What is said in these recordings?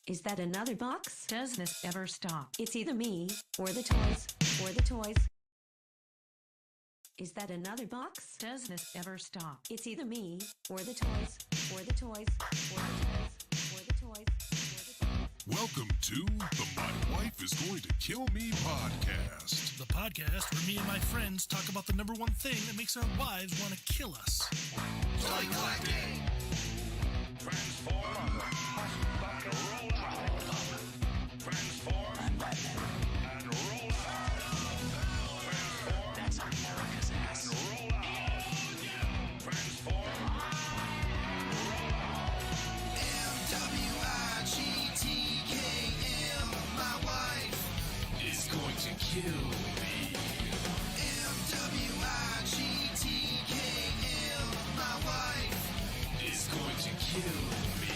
Is that another box? Does this ever stop? It's either me, or the toys, or the toys. Is that another box? Does this ever stop? It's either me, or the toys, or the toys, or the toys, or the toys, or the toys. Welcome to the My Wife is Going to Kill Me podcast. The podcast where me and my friends talk about the number one thing that makes our wives want to kill us. Toy collecting. Transform. And roll out. Transform. And roll out. Transform. That's America's ass. And roll out. Transform. Roll out. MWIGTKM, my wife Is going to kill me. MWIGTKM, my wife Is going to kill me.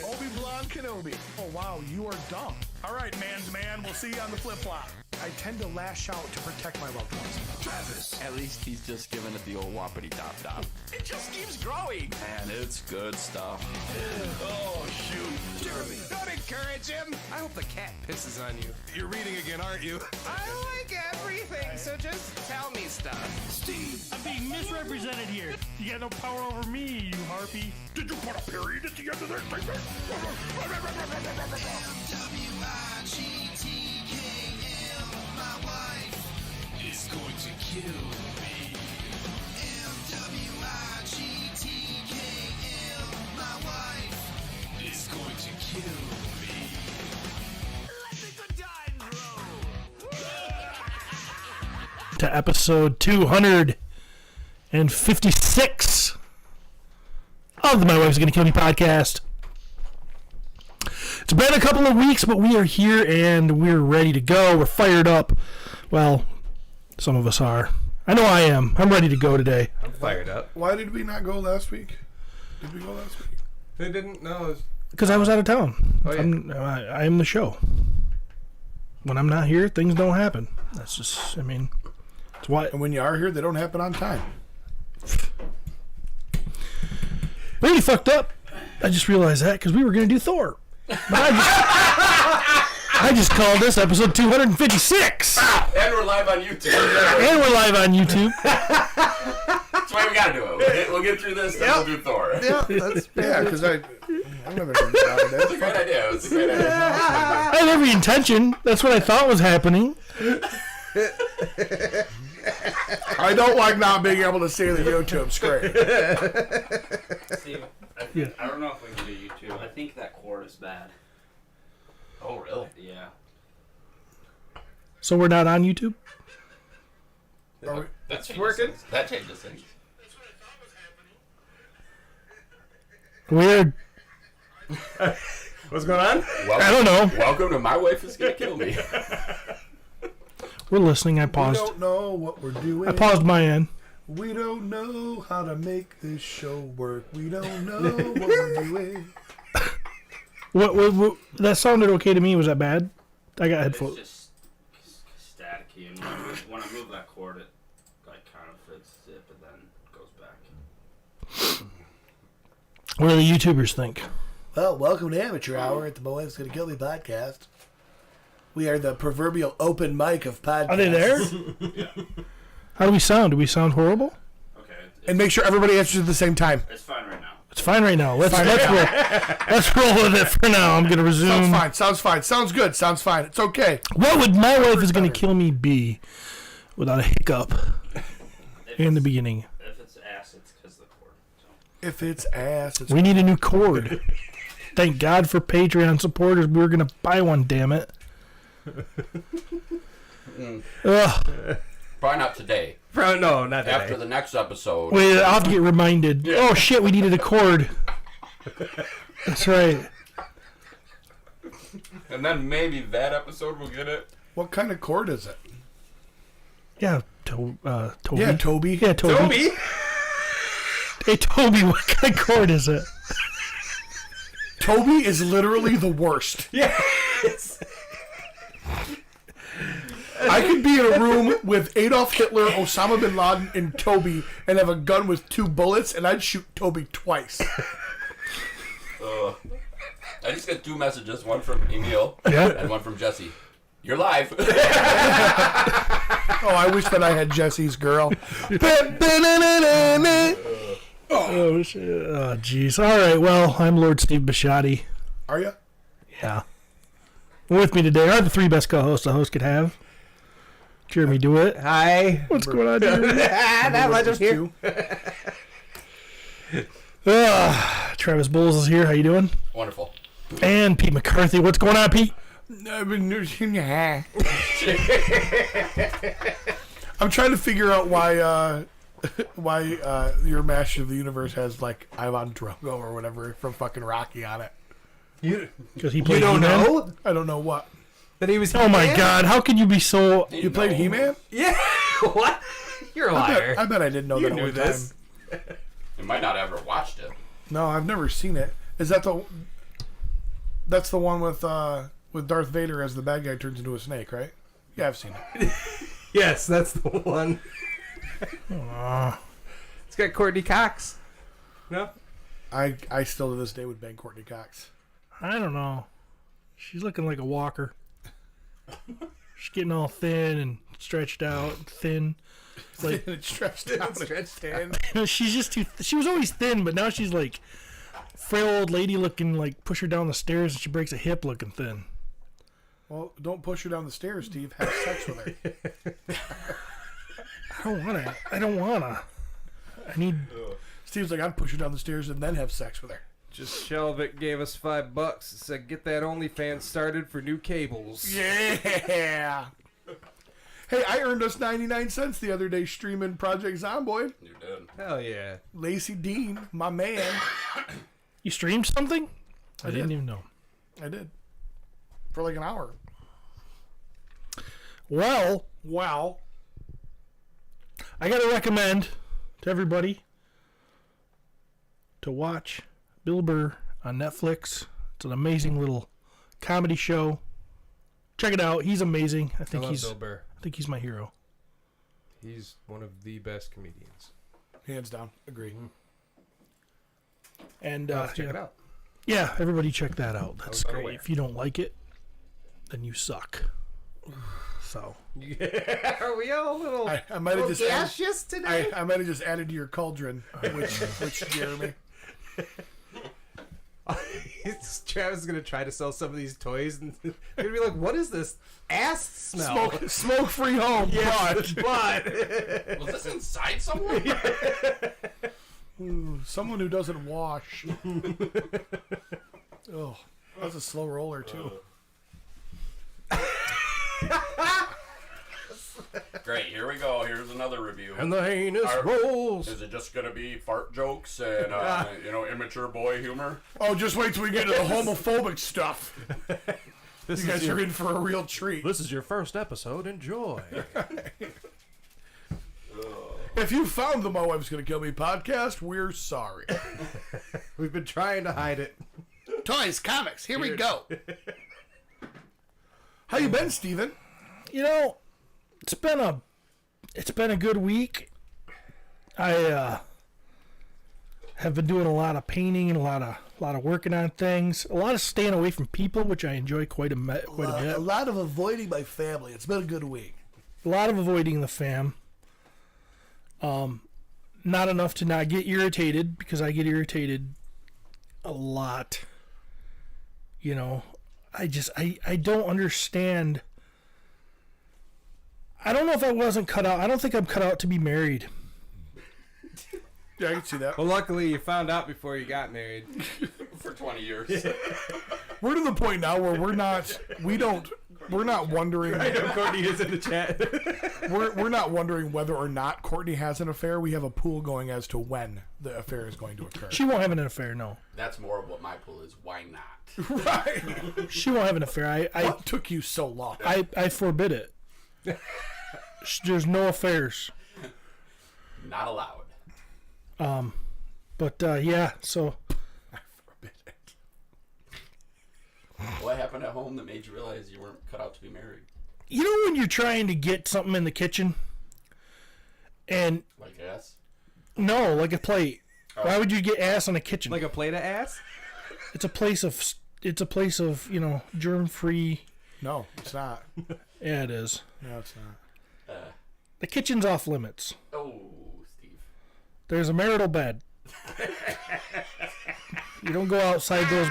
Obi-Wan Kenobi. Oh, wow, you are dumb. All right, man's man, we'll see you on the flip-flop. I tend to lash out to protect my loved ones. Travis. At least he's just giving it the old whoppity top. It just keeps growing. And it's good stuff. Oh, shoot. Jeremy, don't encourage him. I hope the cat pisses on you. You're reading again, aren't you? I like everything, so just tell me stuff. Steve. I'm being misrepresented here. You got no power over me, you harpy. Did you put a period at the end of this statement? MWIGTKM, my wife Is going to kill me. MWIGTKM, my wife Is going to kill me. Let the good times roll. To episode 256 of the My Wife's Gonna Kill Me podcast. It's been a couple of weeks, but we are here and we're ready to go. We're fired up. Well, some of us are. I know I am. I'm ready to go today. I'm fired up. Why did we not go last week? Did we go last week? They didn't know. Because I was out of town. Oh, yeah. I am the show. When I'm not here, things don't happen. That's just, it's why. And when you are here, they don't happen on time. Really fucked up. I just realized that because we were going to do Thor. But I just called this episode 256. And we're live on YouTube. And we're live on YouTube. That's why we gotta do it. We'll get through this, then we'll do Thor. Yeah, because I never heard about It's a it. great idea. It's a great idea. I had every intention. That's what I thought was happening. I don't like not being able to see the YouTube screen. Steve, I don't know if we can do YouTube. I think that cord is bad. Oh, really? Yeah. So we're not on YouTube? That's working. That changes things. Weird. What's going on? I don't know. Welcome to My Wife is Gonna Kill Me. We're listening. I We paused. don't know what we're doing. I paused my end. We don't know how to make this show work. We don't know what we're doing. What, that sounded okay to me. Was that bad? I got It's headphones. just staticky, and when I move that cord, it like kind of fixes it, but then goes back. What do the YouTubers think? Well, welcome to Amateur Hour at the My Wife's Gonna Kill Me podcast. We are the proverbial open mic of podcasts. Are they there? Yeah. How do we sound? Do we sound horrible? Okay. And make sure everybody answers at the same time. It's fine right now. It's fine right now. Let's roll. Let's roll with it for now. I'm gonna resume. Sounds fine. Sounds good. Sounds fine. It's okay. What would My Wife is Gonna Kill Me be without a hiccup in the beginning? If it's ass, it's because of the cord. So. If it's ass, it's We need a new cord. Thank God for Patreon supporters. We were gonna buy one. Damn it. Ugh. Probably not today. No, not that. After the next episode. Wait, I'll have to get reminded. Oh shit, we needed a cord. That's right. And then maybe that episode will get it. What kind of cord is it? Yeah, Toby. Yeah, Toby. Yeah, Toby. Toby? Hey, Toby, what kind of cord is it? Toby is literally the worst. Yes. I could be in a room with Adolf Hitler, Osama bin Laden, and Toby, and have a gun with 2 bullets, and I'd shoot Toby twice. I just got 2 messages, one from Emil and one from Jesse. You're live. Oh, I wish that I had Jesse's girl. Oh, shit. Oh, jeez. All right, well, I'm Lord Steve Bisciotti. Are you? Yeah. With me today are the 3 best co-hosts a host could have. Jeremy DeWitt. Hi. What's going on, Jeremy? Not much of here. Travis Bowles is here. How you doing? Wonderful. And Pete McCarthy. What's going on, Pete? I'm trying to figure out why your Master of the Universe has like Ivan Drogo or whatever from fucking Rocky on it. Because he played You don't He-Man? know I don't know what. that he was. Oh my He-Man? God! How could you be so? You played He-Man? Yeah. What? You're a liar. I bet I didn't know You that knew one this. time. You might not have ever watched it. No, I've never seen it. Is that the? That's the one with Darth Vader as the bad guy turns into a snake, right? Yeah, I've seen it. Yes, that's the one. It's got Courtney Cox. No. I still to this day would bang Courtney Cox. I don't know. She's looking like a walker. She's getting all thin and stretched out, thin. Like It's stretched out. Stretched out. she's just too. She was always thin, but now she's like frail old lady looking. Like push her down the stairs and she breaks a hip looking thin. Well, don't push her down the stairs, Steve. Have sex with her. I don't wanna. I need. Steve's like, I'd push her down the stairs and then have sex with her. Just Shelvick gave us $5. Said get that OnlyFans started for new cables. Yeah. Hey, I earned us 99 cents the other day streaming Project Zomboid. You did. Hell yeah. Lacey Dean, my man. You streamed something? I didn't did. even know. I did. For like an hour. Well, Wow. I gotta recommend to everybody to watch Bill Burr on Netflix. It's an amazing little comedy show. Check it out. He's amazing. I think Bill Burr. I think he's my hero. He's one of the best comedians. Hands down. Agree. And Check it out. Yeah, everybody check that out. That's was great. unaware. If you don't like it, then you suck. So Are we all a little I might have just gaseous today? I might have just added to your cauldron, which Jeremy. Travis is gonna try to sell some of these toys, and they're gonna be like, "What is this ass smell?" Smoke free home. Yes, but Was this inside somewhere? Someone who doesn't wash. Oh, that's a slow roller too. Great, here we go. Here's another review. and the heinous rolls. Is it just going to be fart jokes and, immature boy humor? Oh, just wait till we get to the homophobic stuff. You guys are in for a real treat. This is your first episode. Enjoy. If you found the My Wife's Gonna Kill Me podcast, we're sorry. We've been trying to hide it. Toys, comics, here we go. How you been, Steven? you know, it's been a good week. I have been doing a lot of painting and a lot of working on things, a lot of staying away from people, which I enjoy quite a bit. A lot of avoiding my family. It's been a good week. A lot of avoiding the fam. Not enough to not get irritated, because I get irritated a lot. You know, I don't understand. I don't know if I wasn't cut out. I don't think I'm cut out to be married. Yeah, I can see that. Well, luckily you found out before you got married. For 20 years. We're to the point now where we're not wondering. I know Courtney is in the chat. We're not wondering whether or not Courtney has an affair. We have a pool going as to when the affair is going to occur. She won't have an affair, no. That's more of what my pool is. Why not? Right. She won't have an affair. What took you so long? I forbid it. There's no affairs. Not allowed. But yeah, so I forbid it. What happened at home that made you realize you weren't cut out to be married? you know when you're trying to get something in the kitchen, and Like ass? no, like a plate. Why would you get ass on a kitchen? Like a plate of ass? It's a place of. it's a place of germ-free. No, it's not. Yeah, it is. No, it's not. The kitchen's off limits. Oh, Steve. There's a marital bed. You don't go outside those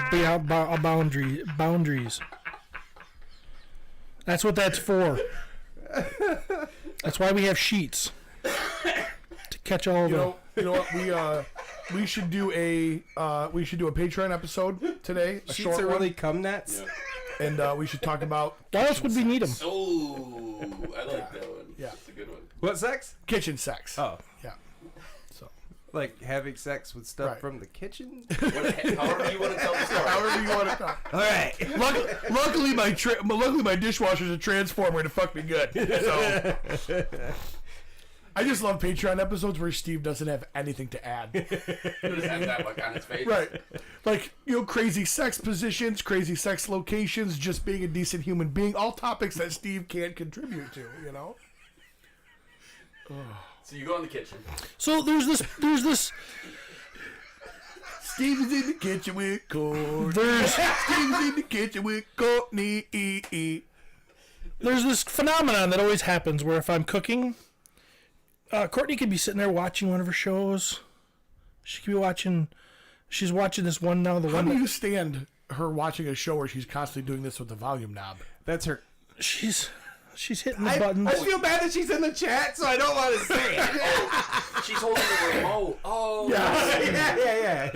boundaries. That's what that's for. That's why we have sheets to catch all the. You know what? We should do a Patreon episode today. A Sheets short are one. really cum nets. Yeah. And we should talk about. Why else would we need them? Oh, I like that one. Yeah. That's a good one. What sex? Kitchen sex. Oh, Yeah. So. like having sex with stuff Right. from the kitchen. However you want to tell the story. However you want to talk. All right. Luckily, my dishwasher's a transformer to fuck me good. So. I just love Patreon episodes where Steve doesn't have anything to add. Just have that look on his face. Right. Like, crazy sex positions, crazy sex locations, just being a decent human being. All topics that Steve can't contribute to, So you go in the kitchen. So there's this. Steve's in the kitchen with Courtney. There's Steve's in the kitchen with Courtney. there's this phenomenon that always happens where if I'm cooking, Courtney could be sitting there watching one of her shows. She could be watching. She's watching this one now. How do you stand her watching a show where she's constantly doing this with the volume knob? That's her. She's hitting the buttons. I feel bad that she's in the chat, so I don't want to say it. She's holding the remote. Oh. Yeah.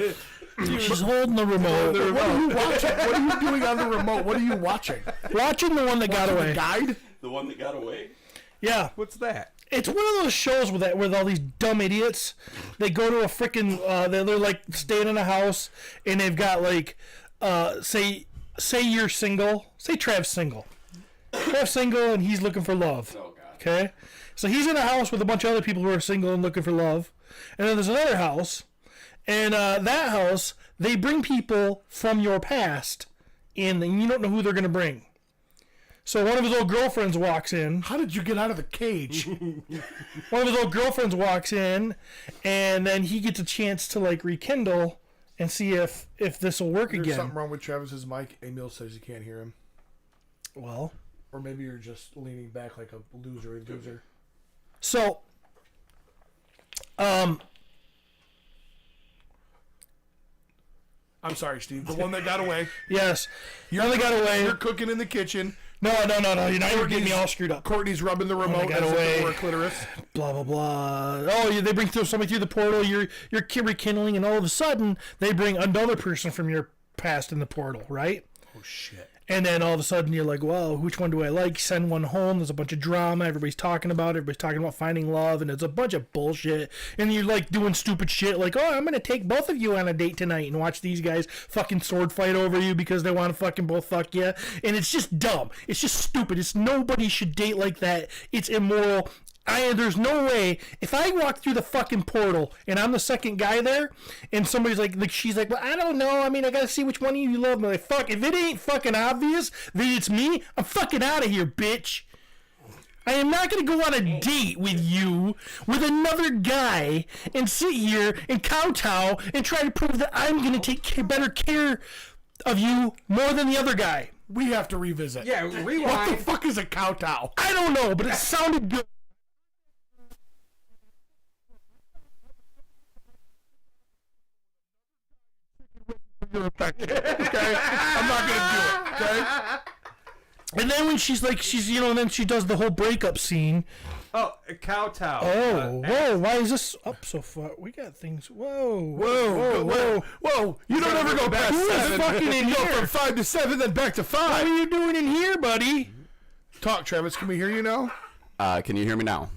She's holding the remote. What are you watching? What are you doing on the remote? What are you watching? Watching the one that got away. The guide? The one that got away? Yeah. What's that? It's one of those shows with all these dumb idiots. They go to a freaking. They're like staying in a house, and they've got like, say you're single. Say Trav's single. Trav's single, and he's looking for love. Oh, God. Okay, so he's in a house with a bunch of other people who are single and looking for love, and then there's another house, and that house they bring people from your past in, and you don't know who they're gonna bring. So one of his old girlfriends walks in. How did you get out of the cage? One of his old girlfriends walks in, and then he gets a chance to like rekindle and see if this will work There's again. something wrong with Travis's mic. Emil says you can't hear him. Well, or maybe you're just leaning back like a loser. So, I'm sorry, Steve. The one that got away. Yes, the one that got away. You're cooking in the kitchen. No. You're getting me all screwed up. Courtney's rubbing the remote got as away. if it were a clitoris. Blah blah blah. Oh, they bring somebody through the portal. You're rekindling, and all of a sudden they bring another person from your past in the portal, right? Oh shit. And then all of a sudden you're like, well, which one do I like? Send one home. There's a bunch of drama. Everybody's talking about it. Everybody's talking about finding love. And it's a bunch of bullshit. And you're like doing stupid shit like, oh, I'm going to take both of you on a date tonight and watch these guys fucking sword fight over you because they want to fucking both fuck you. And it's just dumb. It's just stupid. Nobody should date like that. It's immoral. There's no way, if I walk through the fucking portal and I'm the second guy there, and somebody's like she's like, well, I don't know. I mean, I gotta see which one of you love. I'm like, fuck, if it ain't fucking obvious that it's me, I'm fucking out of here, bitch. I am not gonna go on a date with you, with another guy, and sit here and kowtow and try to prove that I'm gonna take better care of you more than the other guy. We have to revisit. Yeah, rewind. What the fuck is a kowtow? I don't know, but it sounded good. Okay, I'm not gonna do it. Okay. And then when then she does the whole breakup scene. Oh, a kowtow. Oh, whoa! Why is this up so far? We got things. Whoa! You don't ever go past Who is 7. fucking in You go here? from 5 to 7, then back to 5. What are you doing in here, buddy? Talk, Travis. Can we hear you now? Can you hear me now?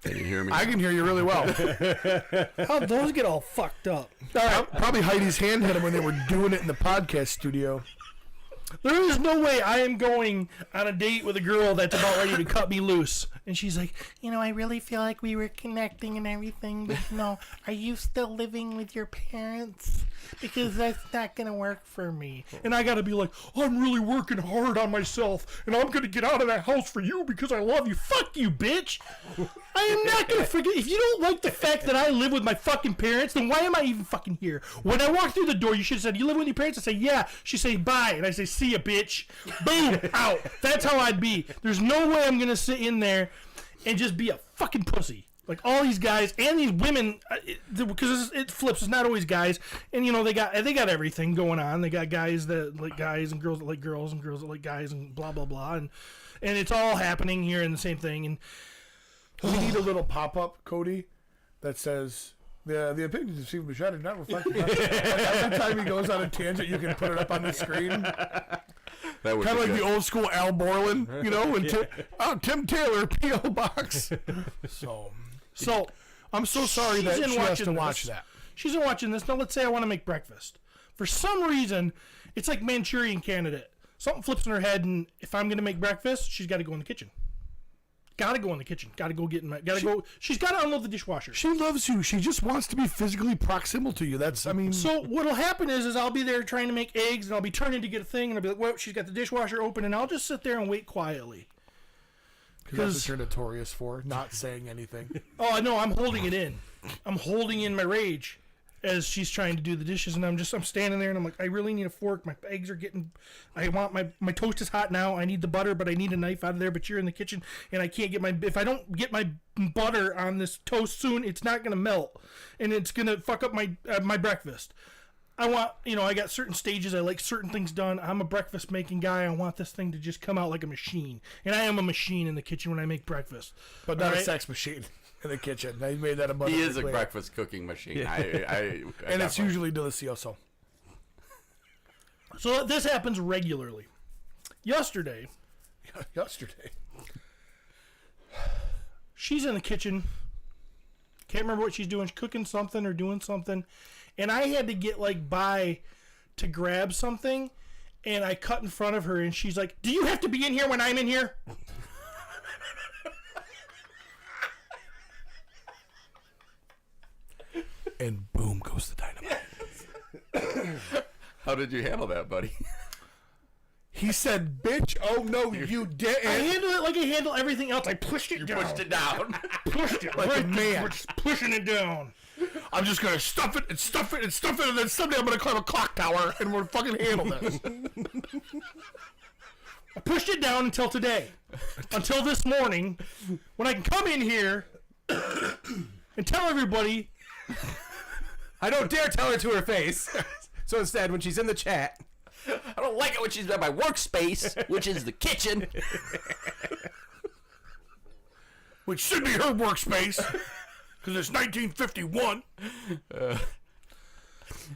Can you hear me? I can hear you really well. How'd those get all fucked up? All right. Probably Heidi's hand hit him when they were doing it in the podcast studio. There is no way I am going on a date with a girl that's about ready to cut me loose. And she's like, I really feel like we were connecting and everything, but are you still living with your parents? Because that's not going to work for me. And I got to be like, I'm really working hard on myself, and I'm going to get out of that house for you because I love you. Fuck you, bitch. I am not going to forget. If you don't like the fact that I live with my fucking parents, then why am I even fucking here? When I walk through the door, you should have said, you live with your parents? I say, yeah. She say, bye. And I say, see ya, bitch. Boom, out. That's how I'd be. There's no way I'm going to sit in there and just be a fucking pussy. Like all these guys and these women, because it flips. It's not always guys, and they got everything going on. They got guys that like guys and girls that like girls and girls that like guys and blah blah blah, and it's all happening here in the same thing. And we need a little pop up, Cody, that says the opinions of Steve Bichette are not reflected. Every time he goes on a tangent, you can put it up on the screen. Kind of like the old school Al Borland, and Tim Taylor, P.O. Box. So I'm so sorry that she has to watch that. She's been watching this. Now let's say I want to make breakfast. For some reason, it's like Manchurian Candidate. Something flips in her head, and if I'm going to make breakfast, she's got to go in the kitchen. Got to go in the kitchen. Got to go get in my. Got to go. She's got to unload the dishwasher. She loves you. She just wants to be physically proximal to you. So what'll happen is I'll be there trying to make eggs, and I'll be turning to get a thing, and I'll be like, "Well, she's got the dishwasher open," and I'll just sit there and wait quietly. Because that's what you're notorious for, not saying anything. Oh, no, I'm holding it in. I'm holding in my rage as she's trying to do the dishes, and I'm standing there, and I'm like, I really need a fork. My eggs are getting, I want my toast is hot now. I need the butter, but I need a knife out of there, but you're in the kitchen, and I can't get if I don't get my butter on this toast soon, it's not going to melt, and it's going to fuck up my breakfast. I want, I got certain stages. I like certain things done. I'm a breakfast making guy. I want this thing to just come out like a machine. And I am a machine in the kitchen when I make breakfast. But not a sex machine in the kitchen. I made that abundantly He is a clear. breakfast cooking machine. Yeah. I and it's usually delicioso. So this happens regularly. Yesterday, she's in the kitchen. Can't remember what she's doing. She's cooking something or doing something. And I had to get by to grab something, and I cut in front of her, and she's like, "Do you have to be in here when I'm in here?" And boom goes the dynamite. How did you handle that, buddy? He said, "Bitch, oh no, you didn't." I handled it like I handle everything else. I pushed it down. Pushed it down. Pushed it like right a man. We're just pushing it down. I'm just gonna stuff it and stuff it and stuff it, and then someday I'm gonna climb a clock tower and we're fucking handle this. I pushed it down until today. Until this morning, when I can come in here and tell everybody. I don't dare tell her to her face. So instead, when she's in the chat, I don't like it when she's at my workspace, which is the kitchen. Which should be her workspace. Because it's 1951.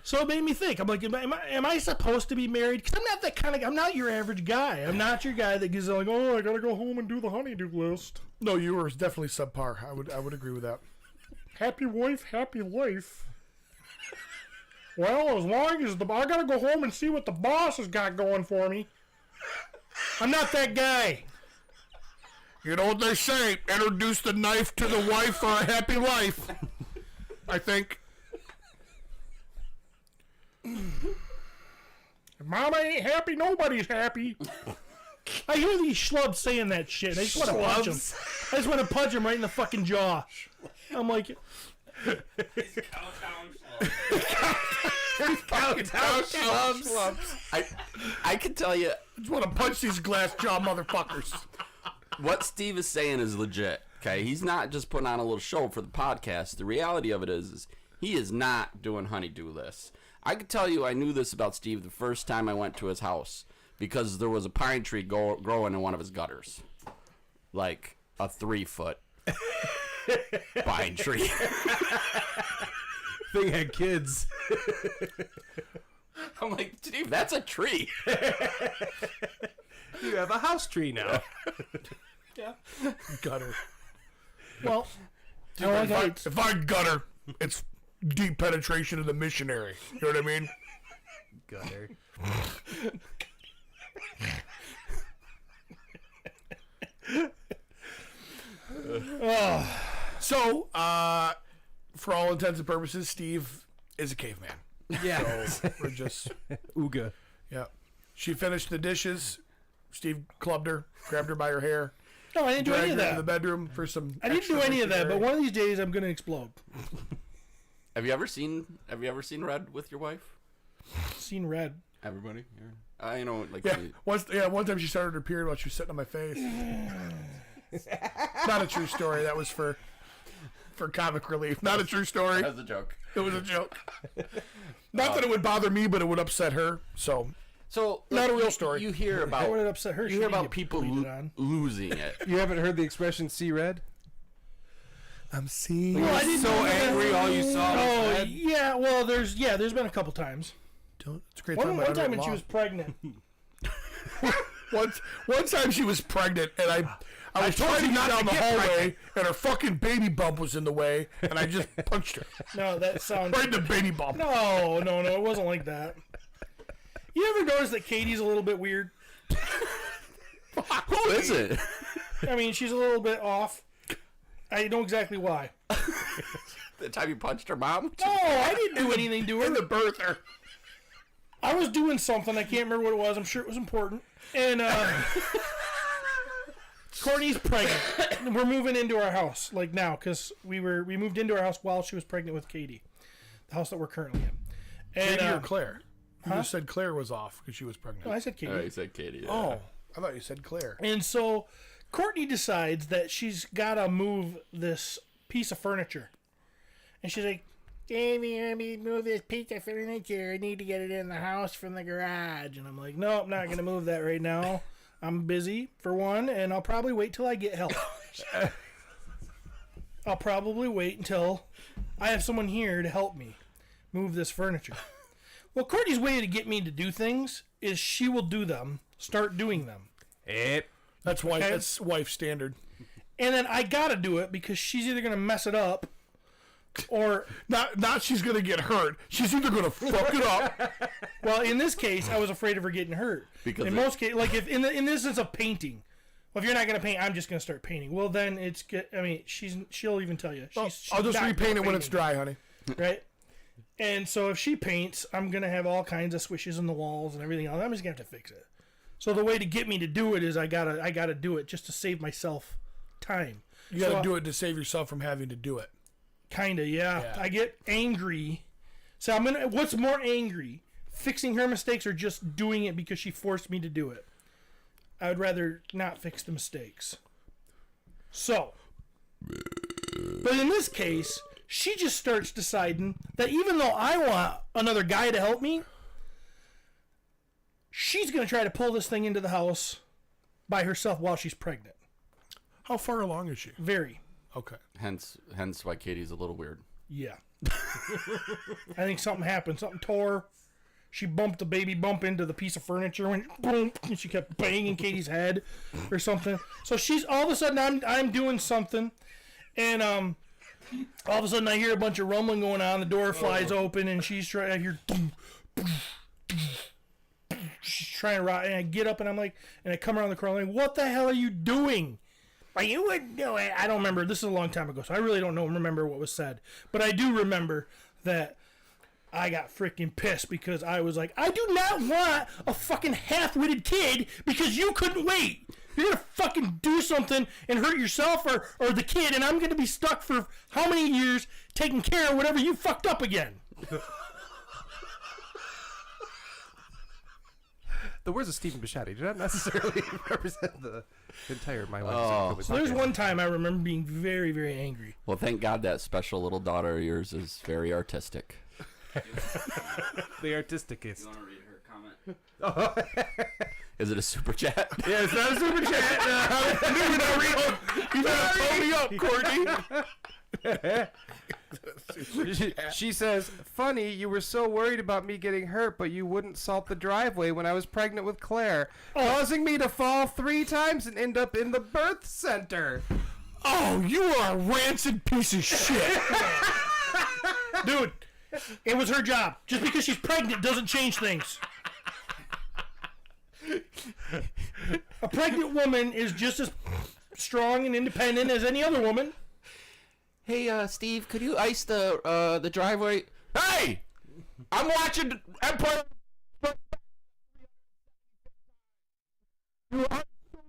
So it made me think. I'm like, am I supposed to be married? Because I'm not that kind of guy. I'm not your average guy. I'm not your guy that gets like, oh, I got to go home and do the honey-do list. No, you were definitely subpar. I would agree with that. Happy wife, happy life. Well, as long as I got to go home and see what the boss has got going for me. I'm not that guy. You know what they say, introduce the knife to the wife for a happy life. I think. If Mama ain't happy, nobody's happy. I hear these schlubs saying that shit. I just want to punch them. I just want to punch them right in the fucking jaw. I'm like... I can tell you... I just want to punch these glass jaw motherfuckers. What Steve is saying is legit, okay? He's not just putting on a little show for the podcast. The reality of it is he is not doing honey-do lists. I can tell you I knew this about Steve the first time I went to his house because there was a pine tree growing in one of his gutters. Like a 3-foot pine tree. Thing had kids. I'm like, Steve, that's a tree. You have a house tree now. Yeah. Gutter. Well, if I gutter, it's deep penetration of the missionary. You know what I mean? Gutter. So, for all intents and purposes, Steve is a caveman. Yeah. So we're just Ooga. yeah. She finished the dishes. Steve clubbed her, grabbed her by her hair, No, I didn't do any dragged of her into that. the bedroom for some. I didn't do extra any of that, but missionary. one of these days I'm gonna explode. Have you ever seen Red with your wife? Seen red. Everybody? I know, like. Yeah, one time she started her period while she was sitting on my face. Not a true story. That was for comic relief. Not a true story. That was a joke. It was a joke. Not that it would bother me, but it would upset her. So not a real story. You hear How about would it upset her? you She hear didn't about get people bleeded on. losing it. You haven't heard the expression "see red"? I'm seeing. Well, I didn't So know that. angry, all you saw was Oh red. yeah, well there's been a couple times. It's a great One time. time when she was pregnant. One time she was pregnant, and I was trying to get down the hallway, and her fucking baby bump was in the way, and I just punched her No, that sounds right in the baby bump. No, it wasn't like that. You ever notice that Katie's a little bit weird? Who is it? I mean, she's a little bit off. I know exactly why. The time you punched her mom? No, I didn't do anything to her. In the birther. I was doing something. I can't remember what it was. I'm sure it was important. And Courtney's pregnant. We're moving into our house like now because we moved into our house while she was pregnant with Katie, the house that we're currently in. And Katie or Claire? You just said Claire was off because she was pregnant. no, I said Katie. Oh, you said Katie. Yeah. Oh, I thought you said Claire. And so Courtney decides that she's got to move this piece of furniture. And she's like, Jamie, let me move this piece of furniture. I need to get it in the house from the garage. And I'm like, no, I'm not going to move that right now. I'm busy, for one, and I'll probably wait till I get help. I'll probably wait until I have someone here to help me move this furniture. Well, Courtney's way to get me to do things is she will do them, start doing them. That's wife standard. And then I gotta do it because she's either gonna mess it up or Not she's gonna get hurt. She's either gonna fuck it up. well, in this case, I was afraid of her getting hurt. Because in most cases, like if in the instance of painting, well, if you're not gonna paint, I'm just gonna start painting. Well, then it's good. I mean, she'll even tell you. She's I'll just not repaint it good when at it's dry, honey. painting, right? And so if she paints, I'm gonna have all kinds of swishes in the walls and everything else. I'm just gonna have to fix it. So the way to get me to do it is I gotta do it just to save myself time. You gotta do it to save yourself from having to do it. Kinda, yeah. I get angry. So what's more angry? Fixing her mistakes or just doing it because she forced me to do it? I would rather not fix the mistakes. So, but in this case, she just starts deciding that even though I want another guy to help me, she's going to try to pull this thing into the house by herself while she's pregnant. How far along is she? Very. Okay. Hence why Katie's a little weird. Yeah. I think something happened. Something tore. She bumped the baby bump into the piece of furniture, went boom, and she kept banging Katie's head or something. So she's all of a sudden I'm doing something, and all of a sudden I hear a bunch of rumbling going on. The door flies open, and she's trying. I hear. She's trying to ride, and I get up and I'm like, and I come around the corner, I'm like, what the hell are you doing? Well, you wouldn't do it. I don't remember. This is a long time ago, so I really don't remember what was said. But I do remember that I got freaking pissed because I was like, I do not want a fucking half-witted kid because you couldn't wait. You're going to fucking do something and hurt yourself or the kid, and I'm going to be stuck for how many years taking care of whatever you fucked up again. The words of Stephen Bisciotti do not necessarily represent the entire My Life. Oh. So there's one time I remember being very, very angry. Well, thank God that special little daughter of yours is very artistic. The artisticist. You want to read her comment? Is it a super chat? Yeah, it's not a super chat. You better phone me up, Courtney. She says, funny, you were so worried about me getting hurt, but you wouldn't salt the driveway when I was pregnant with Claire, causing me to fall 3 times and end up in the birth center. Oh, you are a rancid piece of shit. Dude, it was her job. Just because she's pregnant doesn't change things. A pregnant woman is just as strong and independent as any other woman. Hey, Steve, could you ice the driveway? Hey! I'm watching Empire. You are so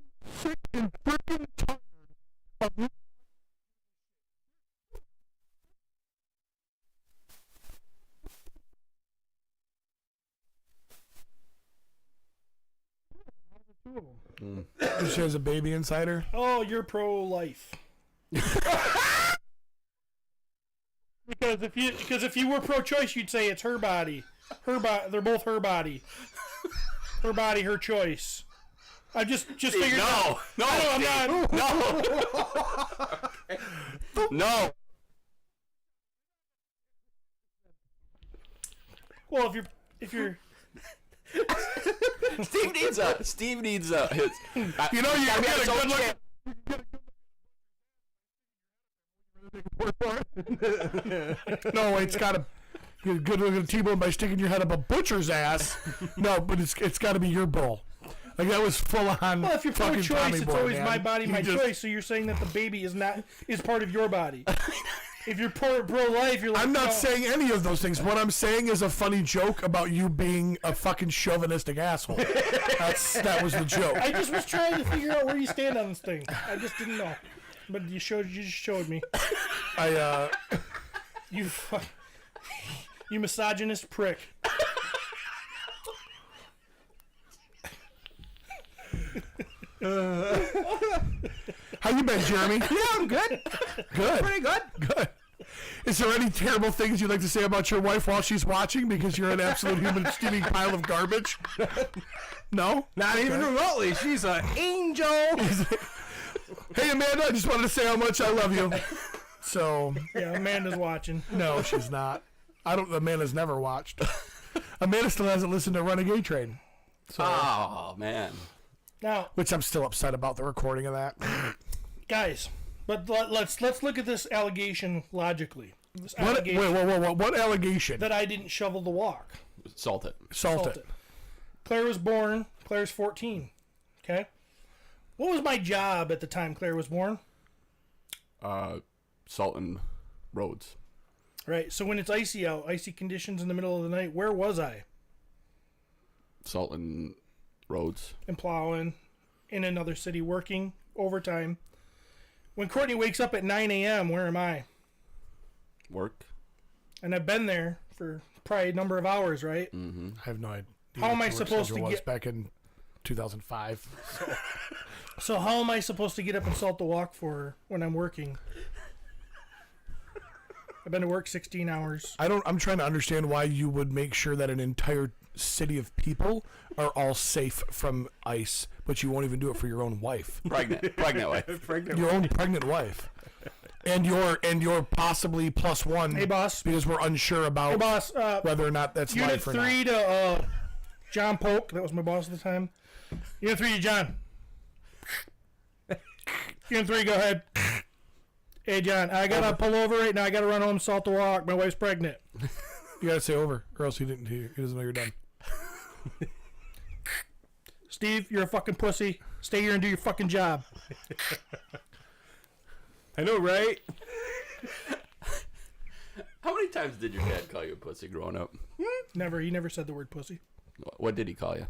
sick and freaking tired of you. She has a baby inside her. Oh, you're pro-life. Because if you were pro-choice, you'd say it's her body. They're both her body. Her body, her choice. I just figured. No, I'm not. No. Well, if you're. Steve needs his. You know, you gotta get a good look. No, it's gotta get a good look at T-bone by sticking your head up a butcher's ass. No, but it's gotta be your bull. Like that was full on. Well, if you're fucking pro-choice, Tommy it's boy, always man. my body, my You just- choice. So you're saying that the baby is part of your body. If you're pro-life, you're like. I'm not no. saying any of those things. What I'm saying is a funny joke about you being a fucking chauvinistic asshole. That was the joke. I just was trying to figure out where you stand on this thing. I just didn't know. But you just showed me. You misogynist prick. How you been, Jeremy? Yeah, I'm good. Good. Pretty good. Good. Is there any terrible things you'd like to say about your wife while she's watching? Because you're an absolute human steaming pile of garbage. No? Not even remotely. She's an angel. Hey, Amanda, I just wanted to say how much I love you. So. Yeah, Amanda's watching. No, she's not. Amanda's never watched. Amanda still hasn't listened to Renegade Train. So, Oh man. Now, which I'm still upset about the recording of that. guys, but let's look at this allegation logically. This What? allegation Wait. What allegation? that I didn't shovel the walk. Salt it. Salt it. Claire was born. Claire's 14. Okay. What was my job at the time Claire was born? Salting roads. Right. So when it's icy out, icy conditions in the middle of the night, where was I? Salting roads. And plowing in another city, working overtime. When Courtney wakes up at 9 a.m., where am I? Work. And I've been there for probably a number of hours, right? I have no idea. How am I what your supposed schedule to was get- back in 2005? So how am I supposed to get up and salt the walk for her when I'm working? I've been to work 16 hours. I'm trying to understand why you would make sure that an entire city of people are all safe from ice, but you won't even do it for your own wife. Pregnant wife. Your own pregnant wife. And you're possibly plus one. Hey, boss. Because we're unsure about Hey, boss. whether or not that's Unit life or 3 not. to John Polk. That was my boss at the time. Unit 3 to John. Unit 3, go ahead. Hey, John, I got to pull over right now. I got to run home and salt the walk. My wife's pregnant. You gotta say over, or else he doesn't know you're done. Steve, you're a fucking pussy. Stay here and do your fucking job. I know, right? How many times did your dad call you a pussy growing up? Never. He never said the word pussy. What did he call you?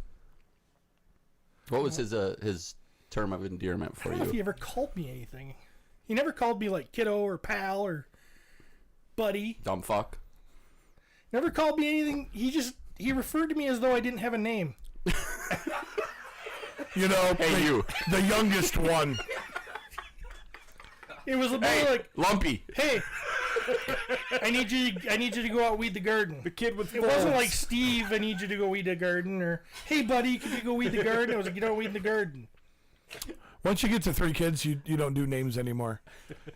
What was his term of endearment for I don't know if he you? ever called me anything. He never called me like kiddo or pal or buddy. Dumb fuck. Never called me anything. He referred to me as though I didn't have a name. You know, Hey, you. the youngest one. It was a bit Hey, like, Lumpy. hey, I need you to go out weed the garden. The kid with It wasn't like, Steve, I need you to go weed the garden, or hey buddy, can you go weed the garden? It was like, you don't weed the garden. Once you get to 3 kids, you don't do names anymore.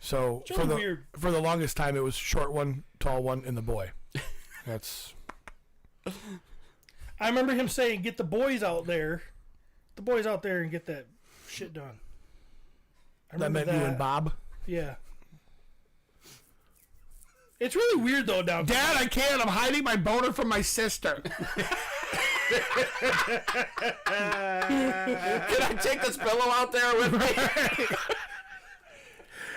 So It's really weird. for the longest time, it was short one, tall one, and the boy. That's I remember him saying, get the boys out there. The boys out there and get that shit done. I that remember meant you and Bob. Yeah. It's really weird though now. Dad, I can't. I'm hiding my boner from my sister. Can I take this pillow out there with me?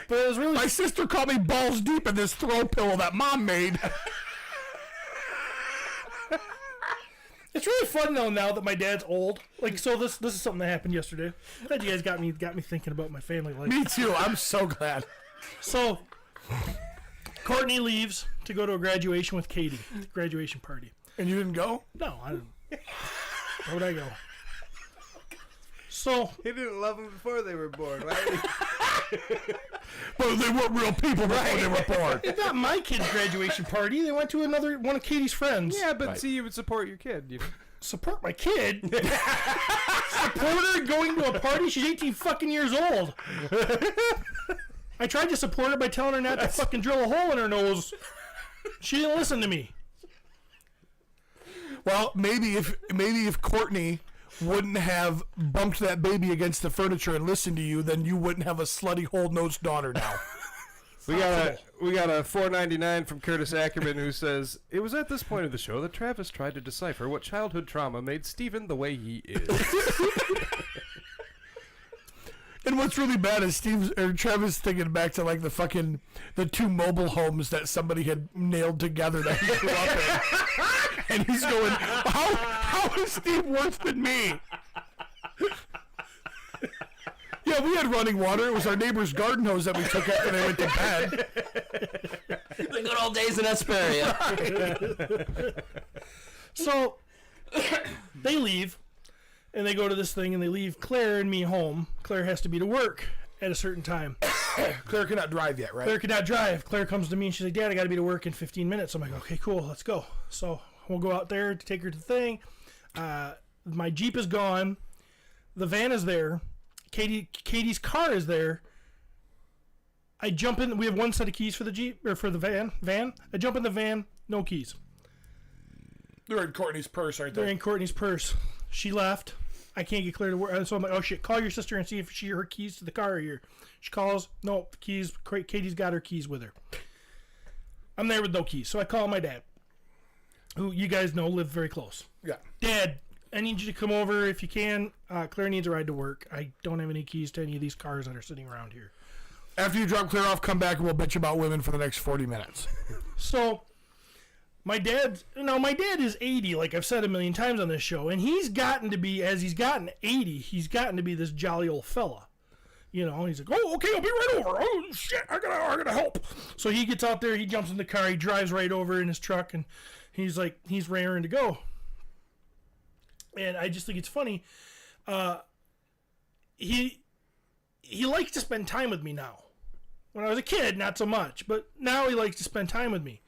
But it was really My sister caught me balls deep in this throw pillow that Mom made. It's really fun though now that my dad's old. Like, so this is something that happened yesterday. I'm glad you guys got me thinking about my family life. Me too. I'm so glad. So Courtney leaves to go to a graduation with Katie, graduation party. And you didn't go? No, I didn't. Where would I go? So He didn't love them before they were born. Right? But they weren't real people before they were born. it's not my kid's graduation party. They went to one of Katie's friends. Yeah, but see, you would support your kid. You know? Support my kid? Support her going to a party? She's 18 fucking years old. I tried to support her by telling her not to fucking drill a hole in her nose. She didn't listen to me. Well, maybe if Courtney wouldn't have bumped that baby against the furniture and listened to you, then you wouldn't have a slutty whole-nosed daughter now. We got a $4.99 from Curtis Ackerman who says, "It was at this point of the show that Travis tried to decipher what childhood trauma made Steven the way he is." And what's really bad is Travis thinking back to like the two mobile homes that somebody had nailed together that he grew up in. And he's going, how is Steve worse than me? Yeah, we had running water. It was our neighbor's garden hose that we took after they went to bed. The good old days in Hesperia. So they leave, and they go to this thing, and they leave Claire and me home. Claire has to be to work at a certain time. Claire cannot drive yet, right? Claire cannot drive. Claire comes to me, and she's like, "Dad, I got to be to work in 15 minutes." I'm like, "Okay, cool, let's go." So we'll go out there to take her to the thing. My Jeep is gone. The van is there. Katie's car is there. I jump in. We have one set of keys for the Jeep, or for the van. I jump in the van, no keys. They're in Courtney's purse right there. They're in Courtney's purse. She left. I can't get Claire to work. So I'm like, "Oh shit, call your sister and see if her keys to the car are here." She calls. No keys. Katie's got her keys with her. I'm there with no keys. So I call my dad, who you guys know live very close. Yeah. "Dad, I need you to come over if you can. Claire needs a ride to work. I don't have any keys to any of these cars that are sitting around here." After you drop Claire off, come back and we'll bitch about women for the next 40 minutes. So my dad is 80, like I've said a million times on this show, and he's gotten to be, as he's gotten 80, he's gotten to be this jolly old fella. You know, he's like, "Oh, okay, I'll be right over. Oh shit, I gotta help." So he gets out there, he jumps in the car, he drives right over in his truck, and he's raring to go. And I just think it's funny. He likes to spend time with me now. When I was a kid, not so much, but now he likes to spend time with me.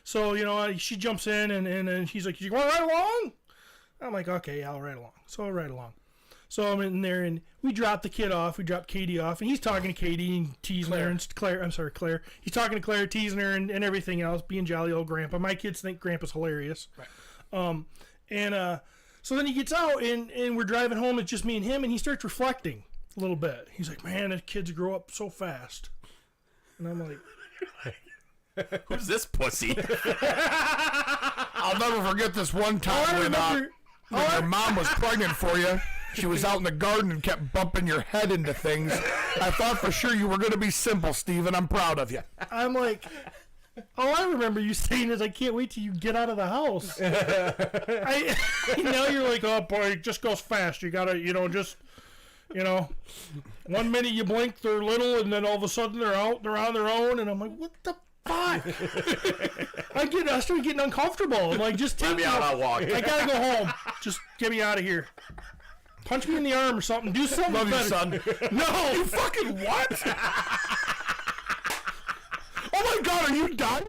So, you know, she jumps in and he's like, "You want to ride along?" I'm like, "Okay, I'll ride along." So I'll ride along. So I'm in there and we drop the kid off. We drop Katie off, and he's talking to Katie and teasing her and Claire. He's talking to Claire, teasing her and everything else, being jolly old grandpa. My kids think grandpa's hilarious. Right. So then he gets out and we're driving home. It's just me and him, and he starts reflecting a little bit. He's like, "Man, the kids grow up so fast." And I'm like, Who's this pussy? I'll never forget this one time when your mom was pregnant for you. She was out in the garden and kept bumping your head into things. I thought for sure you were going to be simple, Steve, and I'm proud of you. I'm like, all I remember you saying is, "I can't wait till you get out of the house." Now you're like, "Oh boy, it just goes fast. You gotta, just, 1 minute you blink, they're little, and then all of a sudden they're out, they're on their own." And I'm like, "What the fuck?" I started getting uncomfortable. I'm like, "Just take me out, I'll walk. I gotta go home. Just get me out of here. Punch me in the arm or something. Do something Love better." you, son. No, You fucking what? Oh my God, are you dying?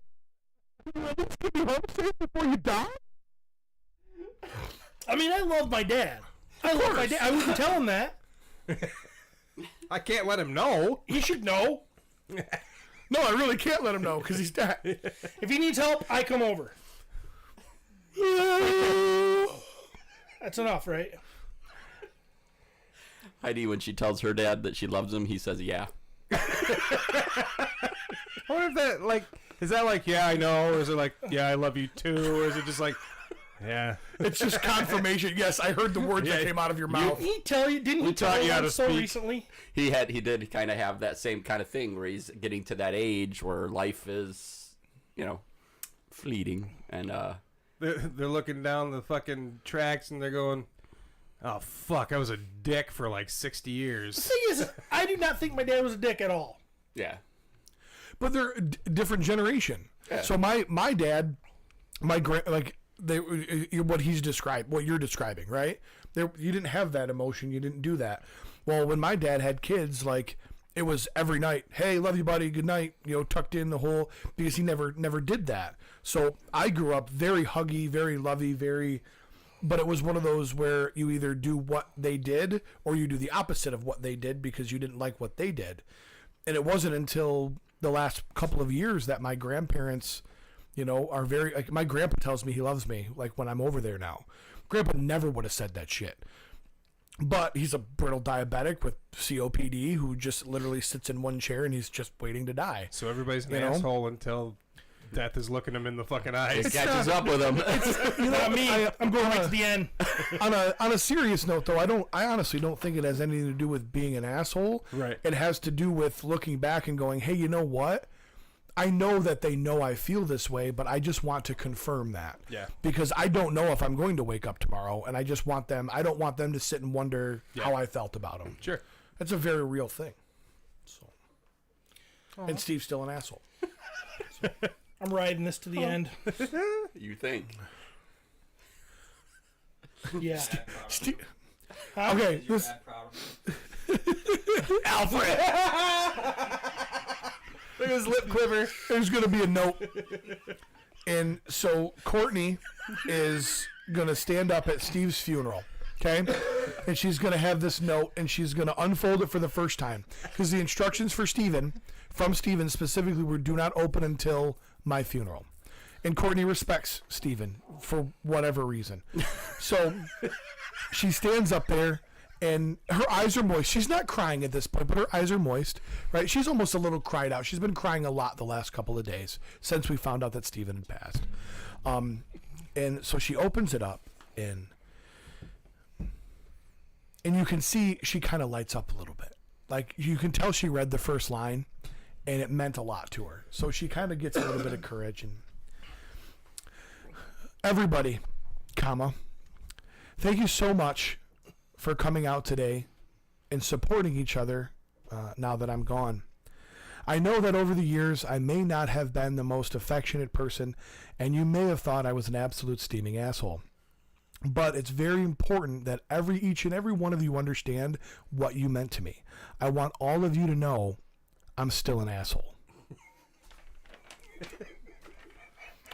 Can you at least get me home safe before you die? I mean, I love my dad. I love my dad. I wouldn't tell him that. I can't let him know. He should know. No, I really can't let him know because he's dead. If he needs help, I come over. That's enough, right? Heidi, when she tells her dad that she loves him, he says, "Yeah." I wonder if that, is that like, "Yeah, I know," or is it like, "Yeah, I love you too," or is it just like, Yeah. It's just confirmation. Yes, I heard the words that came out of your mouth. Didn't he tell you? Didn't he tell you so recently? He did kind of have that same kind of thing where he's getting to that age where life is, fleeting, and They're looking down the fucking tracks and they're going, "Oh fuck, I was a dick for like 60 years." The thing is, I do not think my dad was a dick at all. yeah. But they're a different generation. Yeah. So my dad, what he's described, what you're describing, right? You didn't have that emotion. You didn't do that. Well, when my dad had kids, like, it was every night, "Hey, love you, buddy. Good night." Tucked in the whole, because he never did that. So I grew up very huggy, very lovey, but it was one of those where you either do what they did or you do the opposite of what they did because you didn't like what they did. And it wasn't until the last couple of years that my grandparents, are very, like, my grandpa tells me he loves me, like, when I'm over there now. Grandpa never would have said that shit. But he's a brittle diabetic with COPD who just literally sits in one chair and he's just waiting to die. So everybody's an asshole until death is looking him in the fucking eyes. It catches up with him. Not me. I'm going right to the end. On a serious note, though, I honestly don't think it has anything to do with being an asshole. Right. It has to do with looking back and going, "Hey, you know what? I know that they know I feel this way, but I just want to confirm that." Yeah. Because I don't know if I'm going to wake up tomorrow, and I don't want them to sit and wonder how I felt about them. Sure. That's a very real thing. So. And Steve's still an asshole. I'm riding this to the end. You think? Yeah. Okay. Alfred. Look at his lip quiver. There's going to be a note. And so Courtney is going to stand up at Steve's funeral. Okay? And she's going to have this note and she's going to unfold it for the first time. Because the instructions from Steven specifically were, "Do not open until my funeral." And Courtney respects Steven for whatever reason. So she stands up there and her eyes are moist. She's not crying at this point, but her eyes are moist, right? She's almost a little cried out. She's been crying a lot the last couple of days since we found out that Steven had passed. And so she opens it up and you can see she kind of lights up a little bit. Like, you can tell she read the first line and it meant a lot to her. So she kind of gets a little bit of courage. And everybody, thank you so much for coming out today and supporting each other now that I'm gone. I know that over the years I may not have been the most affectionate person, and you may have thought I was an absolute steaming asshole. But it's very important that each and every one of you understand what you meant to me. I want all of you to know I'm still an asshole.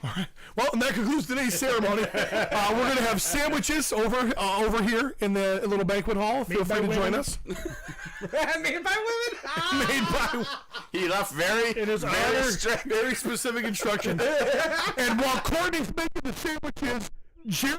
All right. Well, and that concludes today's ceremony. We're going to have sandwiches over here in the little banquet hall. Feel free to join us. Made by women. Made by. He left very specific instructions. And while Courtney's making the sandwiches, Jerry.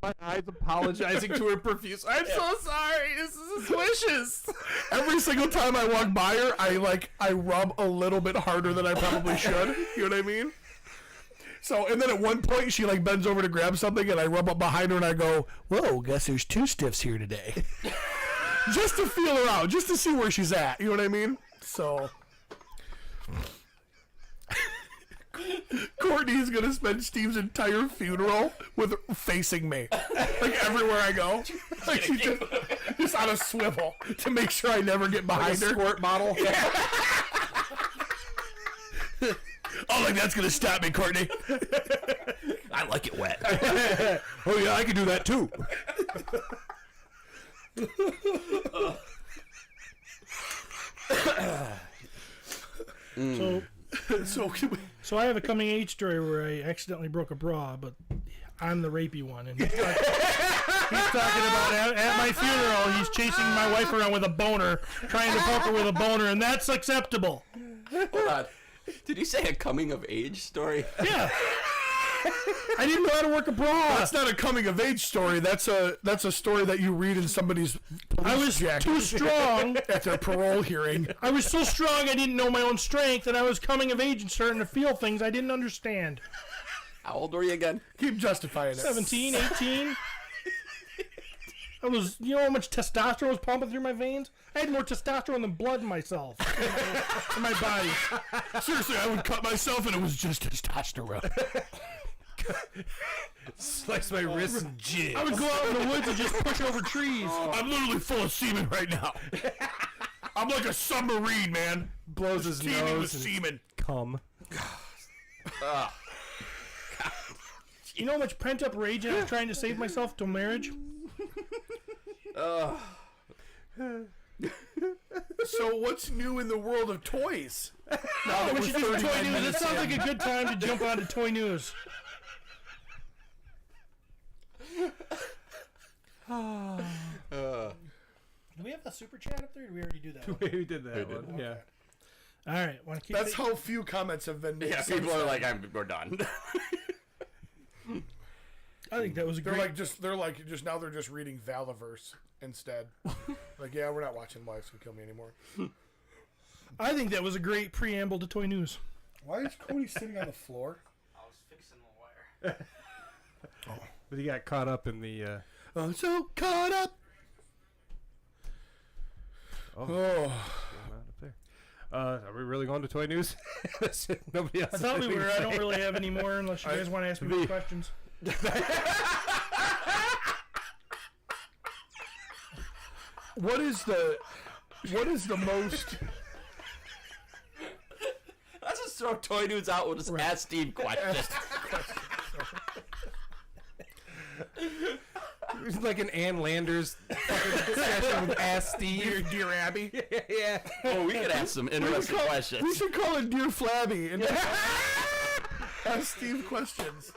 My eyes, apologizing to her profuse. "I'm so sorry. This is his wishes." Every single time I walk by her, I rub a little bit harder than I probably should. You know what I mean? So, and then at one point she bends over to grab something, and I rub up behind her and I go, "Whoa, guess there's two stiffs here today." Just to feel her out, just to see where she's at. You know what I mean? So. Courtney's gonna spend Steve's entire funeral facing me, everywhere I go. She just on a swivel to make sure I never get behind her. Squirt bottle. Yeah. Oh, that's gonna stop me, Courtney. I like it wet. Oh yeah, I can do that too. So I have a coming age story where I accidentally broke a bra, but I'm the rapey one. And he's talking about at my funeral, he's chasing my wife around with a boner, trying to pump her with a boner, and that's acceptable. Hold on. Did you say a coming of age story? Yeah. I didn't know how to work a bra. That's not a coming of age story. That's a story that you read in somebody's I was too strong. at their parole hearing. I was so strong I didn't know my own strength, and I was coming of age and starting to feel things I didn't understand. How old were you again? Keep justifying it. 17, 18. I was, you know how much testosterone was pumping through my veins? I had more testosterone than blood in myself. In my body. Seriously, I would cut myself and it was just testosterone. Slice my wrists and jizz. I would go out in the woods and just push over trees. I'm literally full of semen right now. I'm like a submarine, man. Blows his Teeming with nose and semen. cum. You know how much pent-up rage I was trying to save myself till marriage? So what's new in the world of toys? We should do toy news. It sounds like a good time to jump onto toy news. Do we have a super chat up there? Or did we already do that? We did that one. Yeah. All right. Want to keep That's how few comments have been made. Yeah, since people are then. like, we're done. I think that was a They're great. they're just reading Valiverse instead. Like, yeah, we're not watching Wives Can Kill Me anymore. I think that was a great preamble to toy news. Why is Cody sitting on the floor? I was fixing the wire. But he got caught up in the. I'm so caught up. Not up there. Are we really going to toy news? Nobody else. I thought we has were. I anything don't to really have any more unless you guys want to ask me more questions. What is the most? Let's just throw toy news out. We'll just ask Steve questions. It's like an Ann Landers fucking discussion with Ask Steve. Dear Abby. Yeah. Oh, we could ask some interesting We questions. should call it Dear Flabby and ask Steve questions.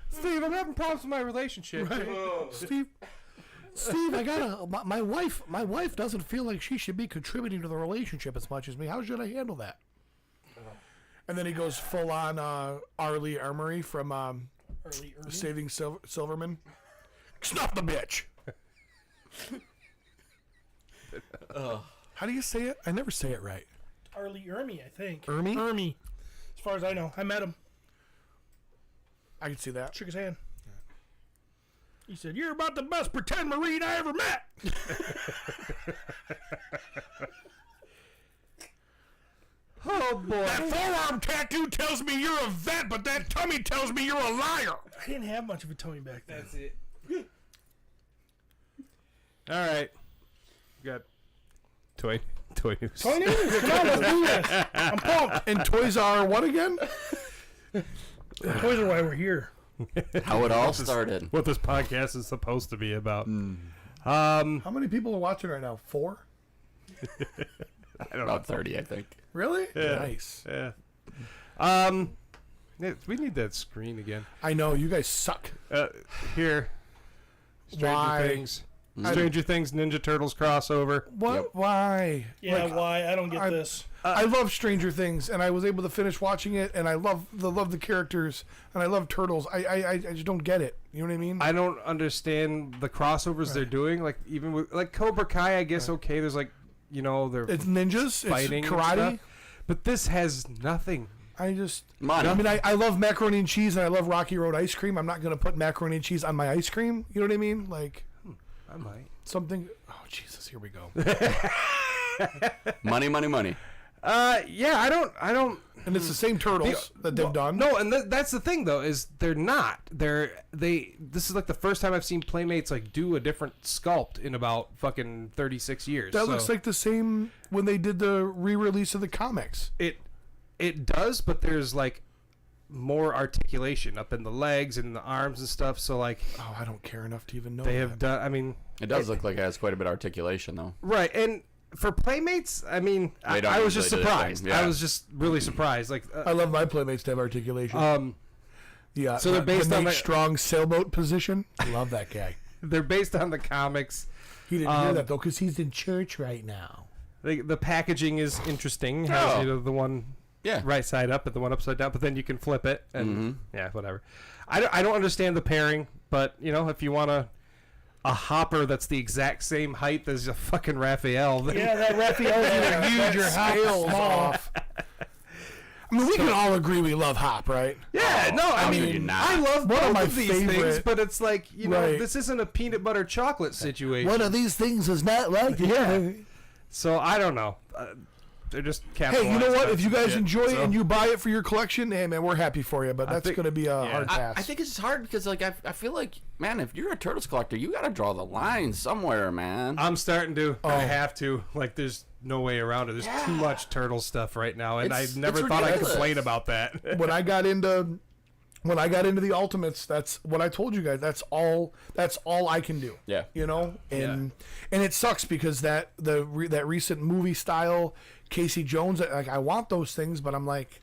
Steve, I'm having problems with my relationship. Steve, I gotta. My wife doesn't feel like she should be contributing to the relationship as much as me. How should I handle that? And then he goes full on Arlie Armory from Saving Silverman. Snuff the bitch. How do you say it? I never say it right. Arlie Ermy, I think. Ermy? Ermy. As far as I know, I met him. I can see that. Shook his hand. He said, "You're about the best pretend Marine I ever met." Oh boy. That forearm tattoo tells me you're a vet, but that tummy tells me you're a liar. I didn't have much of a tummy back then. That's it. All right. We got toy news. Toy news. Come on, let's do this. I'm pumped. And toys are what again? Toys are why we're here. How it all started. What this podcast is supposed to be about. How many people are watching right now? 4? About 30, I think. Really? Yeah. Nice. Yeah. Yeah, we need that screen again. I know you guys suck. Here. Why? Things. Stranger Things Ninja Turtles crossover. What? Yep. Why? Yeah, Like, why? I don't get this. I love Stranger Things, and I was able to finish watching it, and I love the characters, and I love Turtles. I just don't get it. You know what I mean? I don't understand the crossovers they're doing. Like even with like Cobra Kai, I guess okay. There's like they're It's ninjas, fighting, it's and karate. stuff. But this has nothing. I just, Money. I mean, I love macaroni and cheese, and I love Rocky Road ice cream. I'm not gonna put macaroni and cheese on my ice cream. You know what I mean? Like I might. something. Oh Jesus, here we go. Money. Yeah, I don't. And it's the same turtles that they've done. No, and that's the thing though is they're not. This is like the first time I've seen Playmates like do a different sculpt in about fucking 36 years. That looks like the same when they did the re-release of the comics. It does, but there's like more articulation up in the legs and the arms and stuff. So like, Oh, I don't care enough to even know. they have done. I mean, It does look like it has quite a bit of articulation, though. right, and for Playmates, I mean, They don't I was just usually do that surprised. thing, yeah. I was just really surprised. Like, I love my playmates to have articulation. Yeah. so they're based on Nate the- strong sailboat position. I love that guy. they're based on the comics. He didn't hear that though, because he's in church right now. The packaging is interesting. Has, Oh. the one Yeah. right side up and the one upside down, but then you can flip it and yeah, whatever. I don't understand the pairing, but you know, if you want a hopper that's the exact same height as a fucking Raphael, then Yeah, that Raphael's either huge or hop Scales small. off. I mean, we can all agree we love hop, right? yeah, no, I how could mean, you not? I love One of both my of these things, favorite- but it's like, you know, Right. this isn't a peanut butter chocolate situation. of these things is not like the other. So I don't know. They're just Hey, you know what? If you guys shit, enjoy it so- and you buy it for your collection, hey man, we're happy for you. But that's think- going to be a hard I pass. think it's just hard because like I feel like, man, if you're a Turtles collector, you got to draw the line somewhere, man. I'm starting to. I have to. Like, there's no way around it. There's too much turtle stuff right now, and It's- I never it's thought I'd ridiculous. complain about that. when I got into the Ultimates, that's what I told you guys. That's all I can do. Yeah. You know, and it sucks because that recent movie style Casey Jones, like I want those things, but I'm like,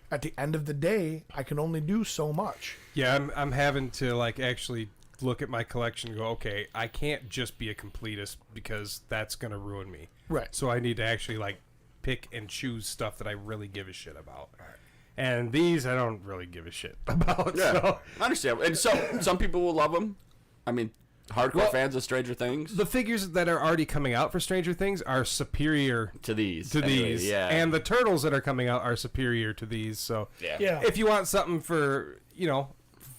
at the end of the day, I can only do so much. Yeah, I'm having to like actually look at my collection and go, okay, I can't just be a completist because that's gonna ruin me. Right. So I need to actually like pick and choose stuff that I really give a shit about. And these I don't really give a shit about. Yeah, So. I understand. And some people will love them. I mean, hardcore fans of Stranger Things The figures that are already coming out for Stranger Things are superior to these. to anyway, these, yeah. and the turtles that are coming out are superior to these. So Yeah. if you want something for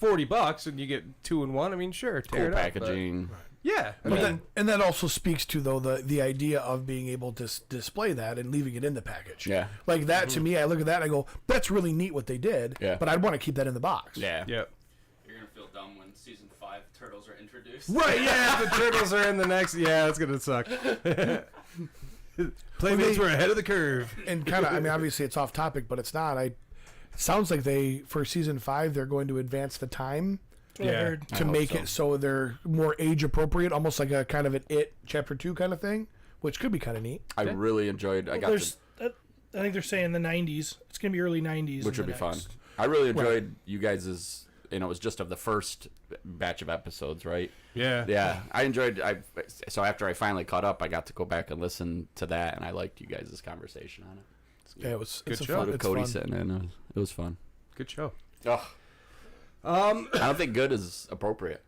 $40 and you get 2 in 1, I mean, sure, tear cool it up, packaging. but- yeah, I But mean, that also speaks to though the idea of being able to display that and leaving it in the package. Yeah. Like that to me, I look at that and I go, that's really neat what they did. Yeah. But I'd want to keep that in the box. Yeah. yeah. You're gonna feel dumb when season 5 turtles are introduced. Right, yeah, the turtles are in the next. Yeah, it's gonna suck. Playmates were ahead of the curve. And kind of, I mean, obviously it's off topic, but it's not. It sounds like for season 5 they're going to advance the time That's what I Yeah. heard. to make it so they're more age appropriate, almost like a kind of an It Chapter 2 kind of thing, which could be kind of neat. I really enjoyed. I got There's, I think they're saying the 90s. It's gonna be early 90s. which in would be the fun. next. I really enjoyed you guys'. It was just of the first batch of episodes, right? Yeah, Yeah, I enjoyed. So after I finally caught up, I got to go back and listen to that, and I liked you guys' conversation on it. Yeah, it's Good a show. fun. With It's Cody fun. sitting in, it was fun. good show. Ugh. I don't think good is appropriate.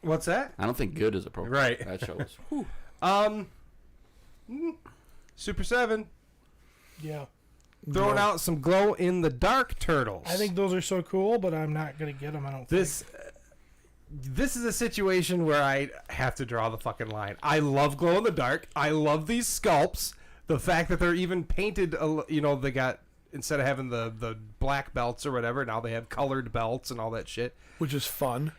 What's that? I don't think good is appropriate. Right. That show was. Super 7 Yeah. throwing out some glow in the dark turtles. I think those are so cool, but I'm not gonna get them. I don't. this is a situation where I have to draw the fucking line. I love glow in the dark. I love these sculpts. The fact that they're even painted, they got, instead of having the black belts or whatever, now they have colored belts and all that shit. Which is fun.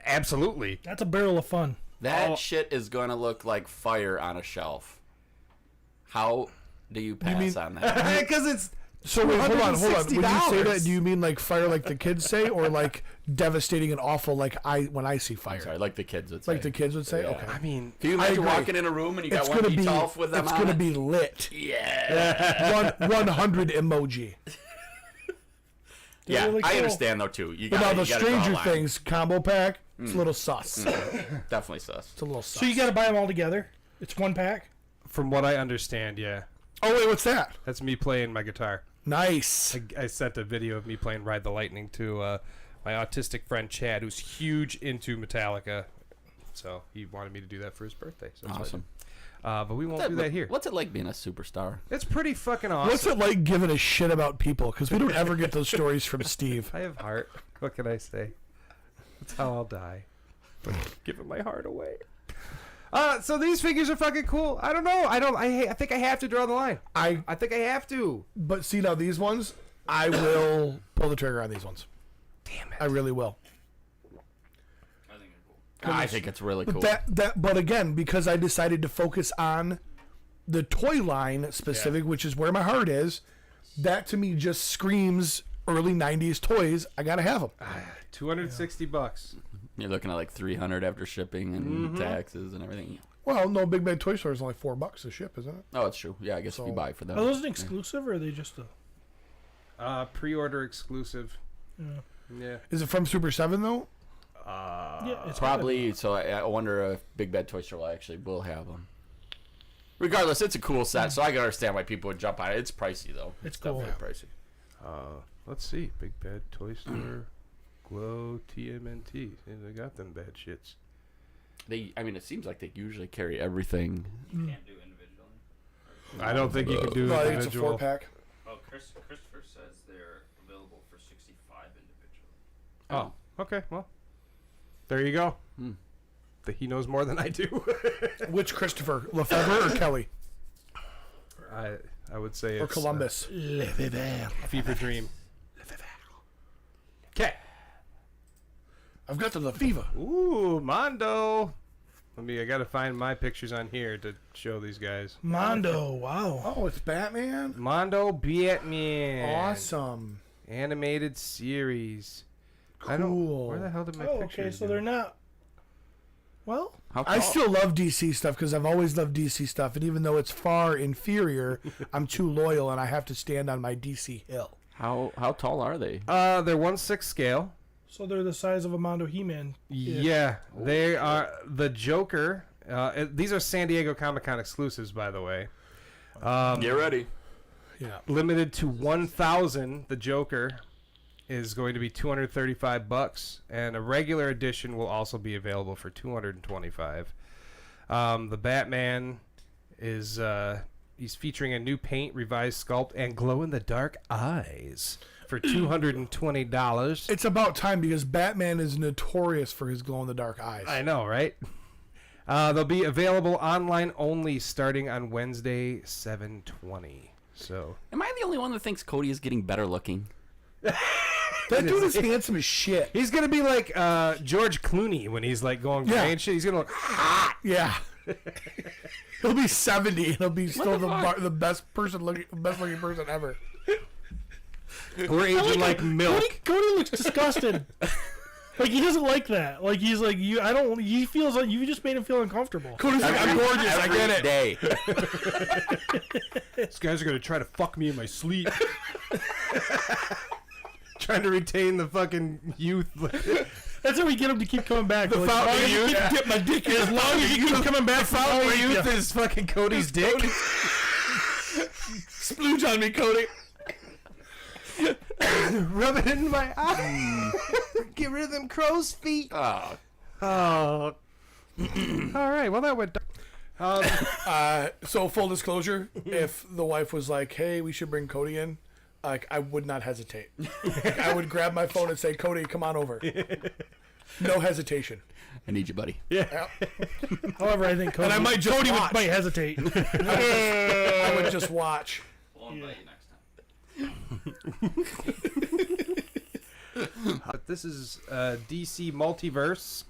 Absolutely. That's a barrel of fun. That shit is going to look like fire on a shelf. How do you pass on that? Because it's So wait, hold on. When you say that, $260. do you mean like fire, like the kids say, or like devastating and awful, like when I see fire, Sorry, like the kids would say. like the kids would say? Yeah. Okay, I mean, Can you I imagine agree. walking in a room and you got it's one gonna be Cheetos with them it's on gonna it? be lit. Yeah. 100 emoji. Yeah, really I cool. understand though too. You But got now the Stranger Things combo pack, it's a little sus. Definitely sus. It's a little sus. So you got to buy them all together. It's one pack. from what I understand, yeah. Oh wait, what's that? That's me playing my guitar. Nice. I sent a video of me playing Ride the Lightning to my autistic friend Chad, who's huge into Metallica. So he wanted me to do that for his birthday. So that's what I Awesome. did. But we won't do that here. What's it like being a superstar? It's pretty fucking awesome. What's it like giving a shit about people? Because we don't ever get those stories from Steve. I have heart. What can I say? That's how I'll die. But giving my heart away. So these figures are fucking cool. I don't know. I think I have to draw the line. I think I have to. But see now these ones, I will pull the trigger on these ones. Damn it. I really will. I think they're cool. I think it's really cool. But again, because I decided to focus on the toy line specific, which is where my heart is, that to me just screams early '90s toys. I gotta have them. $260. You're looking at like 300 after shipping and taxes and everything. Well, no, Big Bad Toy Store is only $4 to ship, isn't it? Oh, it's true. Yeah, I guess if you buy for them. Are those an exclusive or are they just a? Pre-order exclusive. Yeah. Is it from Super 7 though? Yeah, it's Probably. So I wonder if Big Bad Toy Store will have them. Regardless, it's a cool set, so I can understand why people would jump on it. It's pricey though. It's cool. Definitely pricey. Let's see. Big Bad Toy Store, Glow, TMNT. Yeah, they got them bad shits. It seems like they usually carry everything. You can't do individually. I don't think you can do No, I think it's a individual. 4-pack. Oh, Christopher says they're available for 65 individually. Oh, okay. Well, there you go. He knows more than I do. Which Christopher? Lefebvre or Kelly? I would say Or it's Columbus? Fever Dream. Okay. I've got the Lefebvre. Ooh, Mondo. I gotta find my pictures on here to show these guys. Mondo, wow. Oh, it's Batman? Mondo Batman. Awesome. Animated series. Cool. Where the hell did my Oh, pictures okay, so go? they're not. Well, I still love DC stuff because I've always loved DC stuff, and even though it's far inferior, I'm too loyal and I have to stand on my DC hill. How tall are they? They're 1/6 scale. so they're the size of a Mondo He-Man. Yeah, they are the Joker. These are San Diego Comic-Con exclusives, by the way. Get ready. Yeah. Limited to 1,000. The Joker is going to be $235, and a regular edition will also be available for $225. The Batman is he's featuring a new paint, revised sculpt, and glow-in-the-dark eyes for $220. It's about time because Batman is notorious for his glow-in-the-dark eyes. I know, right? They'll be available online only starting on Wednesday, 7/20. So, Am I the only one that thinks Cody is getting better looking? That dude is handsome as shit. he's gonna be like George Clooney when he's like going Yeah. gray and shit. He's gonna look hot. Yeah. He'll be 70 and he'll be still the best looking person ever. We're aging like milk. Cody looks disgusted. Like he doesn't like that. Like he's like you. I don't. He feels like you just made him feel uncomfortable. Cody's like, I'm gorgeous. I get it. Day. These guys are gonna try to fuck me in my sleep. Trying to retain the fucking youth. That's how we get him to keep coming back. The Like, fountain as of long as you youth. keep- dip my dick in. As long as you keep coming back, Fountain of youth. youth is fucking Cody's dick. Splooge on me, Cody. Rub it in my eye. Get rid of them crow's feet. Oh, Oh. All right. Well, that went. So full disclosure, if the wife was like, "Hey, we should bring Cody in," like I would not hesitate. Like, I would grab my phone and say, "Cody, come on over." No hesitation. I need you, buddy. Yeah. However, I think Cody, And I might just Cody watch. might hesitate. I would just watch. We'll invite you next time. But this is DC Multiverse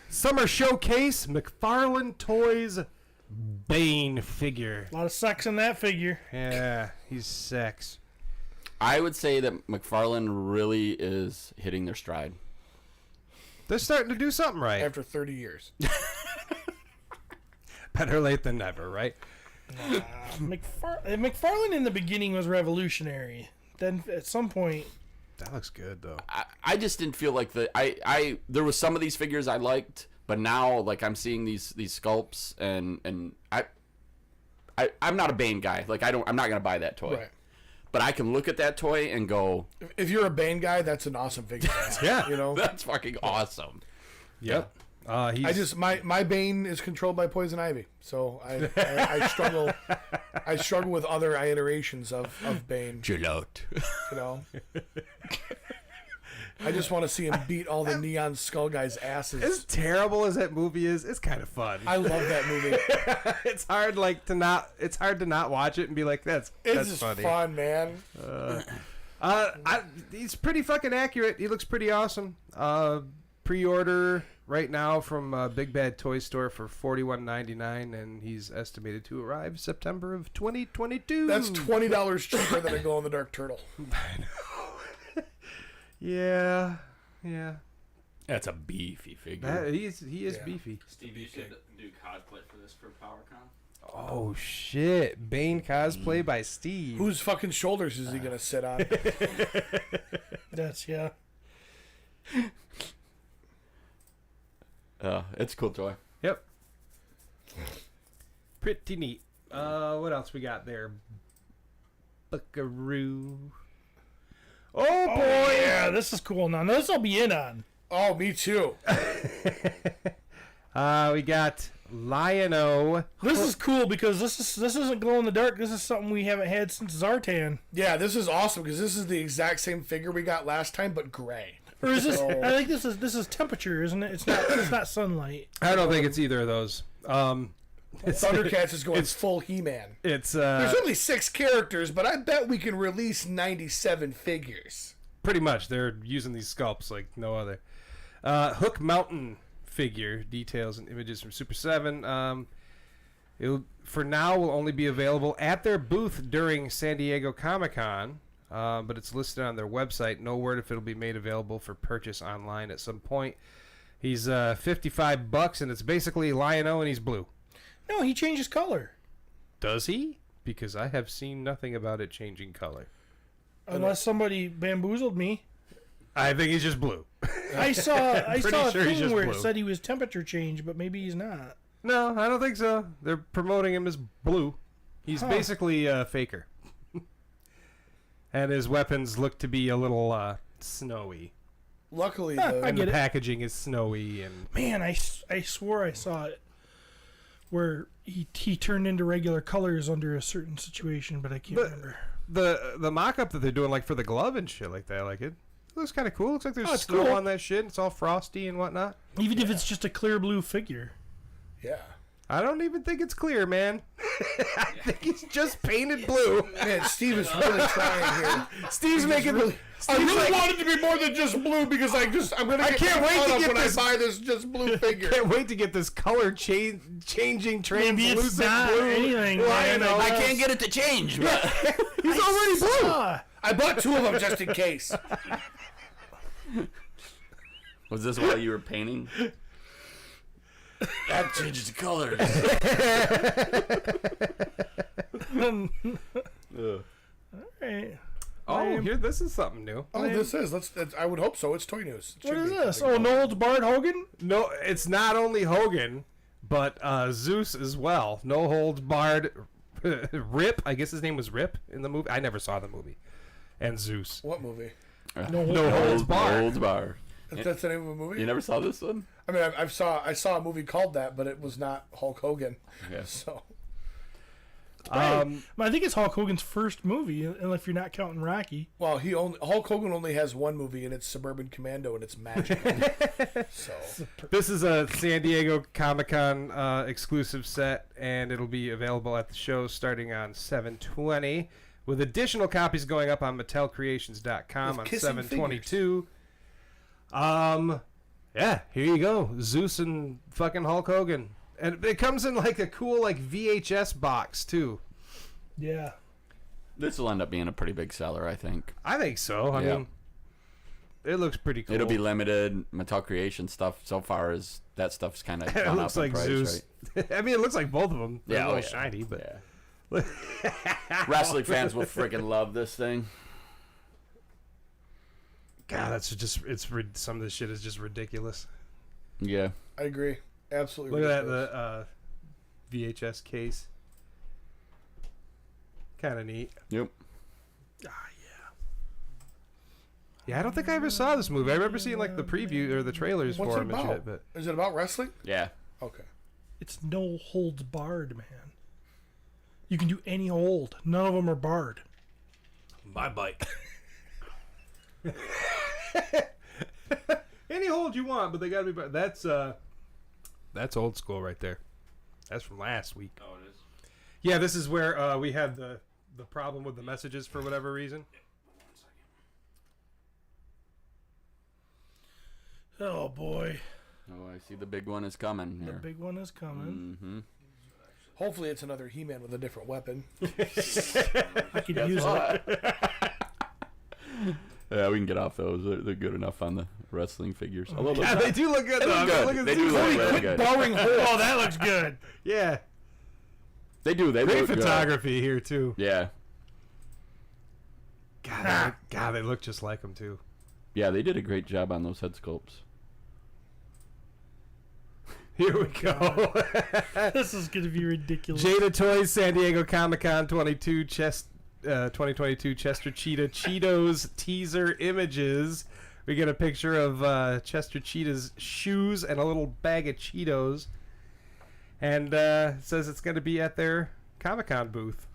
Summer Showcase McFarlane Toys Bane figure. A lot of sex in that figure. Yeah, he's sex. I would say that McFarlane really is hitting their stride. They're starting to do something right. After 30 years. Better late than never, right? McFarlane in the beginning was revolutionary. Then at some point, That looks good though. I just didn't feel like there was some of these figures I liked, but now like I'm seeing these sculpts and I'm not a Bane guy. Like I'm not gonna buy that toy. Right. But I can look at that toy and go, If you're a Bane guy, that's an awesome figure. Yeah. You know? that's fucking awesome. Yep. He's, I just my Bane is controlled by Poison Ivy, so I struggle. I struggle with other iterations of Bane. Gillot. You know, I just want to see him beat all the Neon Skull guys' asses. as terrible as that movie is, it's kind of fun. I love that movie. It's hard to not watch it and be like, that's It's funny. fun, man. He's pretty fucking accurate. He looks pretty awesome. Pre-order right now from Big Bad Toy Store for $41.99, and he's estimated to arrive September of 2022. That's $20 cheaper than a glow in the dark turtle. Yeah. That's a beefy figure. He is beefy. Steve, you should do cosplay for this for PowerCon. Oh shit! Bane cosplay by Steve. Whose fucking shoulders is he gonna sit on? that's yeah. It's a cool toy. Yep. Pretty neat. What else we got there? Buckaroo. Oh boy! Yeah, this is cool. Now this I'll be in on. Oh, me too. We got Lion-O. This is cool because this isn't glow in the dark. This is something we haven't had since Zartan. Yeah, this is awesome because this is the exact same figure we got last time, but gray. Or is this? I think this is temperature, isn't it? It's not sunlight. I don't think it's either of those. Thundercats is going full He-Man. It's There's only 6 characters, but I bet we can release 97 figures. pretty much they're using these sculpts like no other. Hook Mountain figure details and images from Super 7. It'll for now will only be available at their booth during San Diego Comic-Con, but it's listed on their website. No word if it'll be made available for purchase online at some point. He's $55, and it's basically Lion-O, and he's blue. No, he changes color. Does he? Because I have seen nothing about it changing color. Unless somebody bamboozled me. I think he's just blue. I saw a sure he's thing just where blue. it said he was temperature change, but maybe he's not. No, I don't think so. They're promoting him as blue. He's basically a faker. And his weapons look to be a little snowy. Luckily, And the packaging is snowy. And Man, I swore I saw it where he turned into regular colors under a certain situation, but I can't remember. the mock-up that they're doing, like, for the glove and shit like that, like, it looks kind of cool. Looks like there's snow cool. on that shit. It's all frosty and whatnot. Even if it's just a clear blue figure. yeah. I don't even think it's clear, man. I think it's just painted blue. Man, Steve is really trying here. Steve's making I really want it to be more than just blue because I'm gonna. I can't wait to get when this. I buy this just blue figure. Can't wait to get this color changing Maybe it's translucent not blue. anything, Lion-O. man. I can't get it to change. But He's already blue. I bought 2 of them just in case. was this while you were painting? That changes the colors. Right. Oh, here, this is something new. Oh, this is. I would hope so. It's toy news. It What should is be this? something Oh, no holds barred Hogan? No, it's not only Hogan, but Zeus as well. No holds barred. Rip, I guess his name was Rip in the movie. I never saw the movie. And Zeus. What movie? No holds barred. Holds bar. That's the name of a movie. You never saw this one? I mean, I saw a movie called that, but it was not Hulk Hogan. Yeah. So I think it's Hulk Hogan's first movie, if you're not counting Rocky. well, Hulk Hogan only has one movie, and it's Suburban Commando, and it's magical. So This is a San Diego Comic-Con exclusive set, and it'll be available at the show starting on 7/20, with additional copies going up on MattelCreations.com With on kissing 7/22. Yeah, here you go, Zeus and fucking Hulk Hogan, and it comes in like a cool like VHS box too. Yeah. This will end up being a pretty big seller, I think. I think so. I Yeah. mean, it looks pretty cool. It'll be limited. Mattel Creation stuff so far as that stuff's kind of It gone looks up in like price, Zeus. right? I mean, it looks like both of them. They're Yeah, a oh, little yeah. shiny, but Yeah. Wrestling fans will freaking love this thing. God, some of this shit is just ridiculous. Yeah. I agree. Absolutely. Look at ridiculous. that VHS case. Kind of neat. Yep. Yeah, I don't think I ever saw this movie. I remember seeing like the preview or the trailers What's for it him and about? shit. But Is it about wrestling? Yeah. Okay. It's no holds barred, man. You can do any hold. None of them are barred. my bike. Any hold you want, but they gotta be. That's old school right there. That's from last week. Oh, it is. Yeah, this is where we had the problem with the messages for whatever reason. Oh boy, Oh, I see the big one is coming the here. big one is coming. Mm-hmm. Hopefully, it's another He-Man with a different weapon. I could use it. Yeah, we can get off those. They're good enough on the wrestling figures. Although Yeah, they do look good. They though. look good. Look at They these. do look really good. Barring hold. Oh, that looks good. Yeah, They do. They great look good. photography here too. Yeah. God, they look just like them too. Yeah, they did a great job on those head sculpts. Here we go. This is going to be ridiculous. Jada Toys San Diego Comic-Con 2022 Chester Cheetah Cheetos teaser images. We get a picture of Chester Cheetah's shoes and a little bag of Cheetos. And it says it's going to be at their Comic-Con booth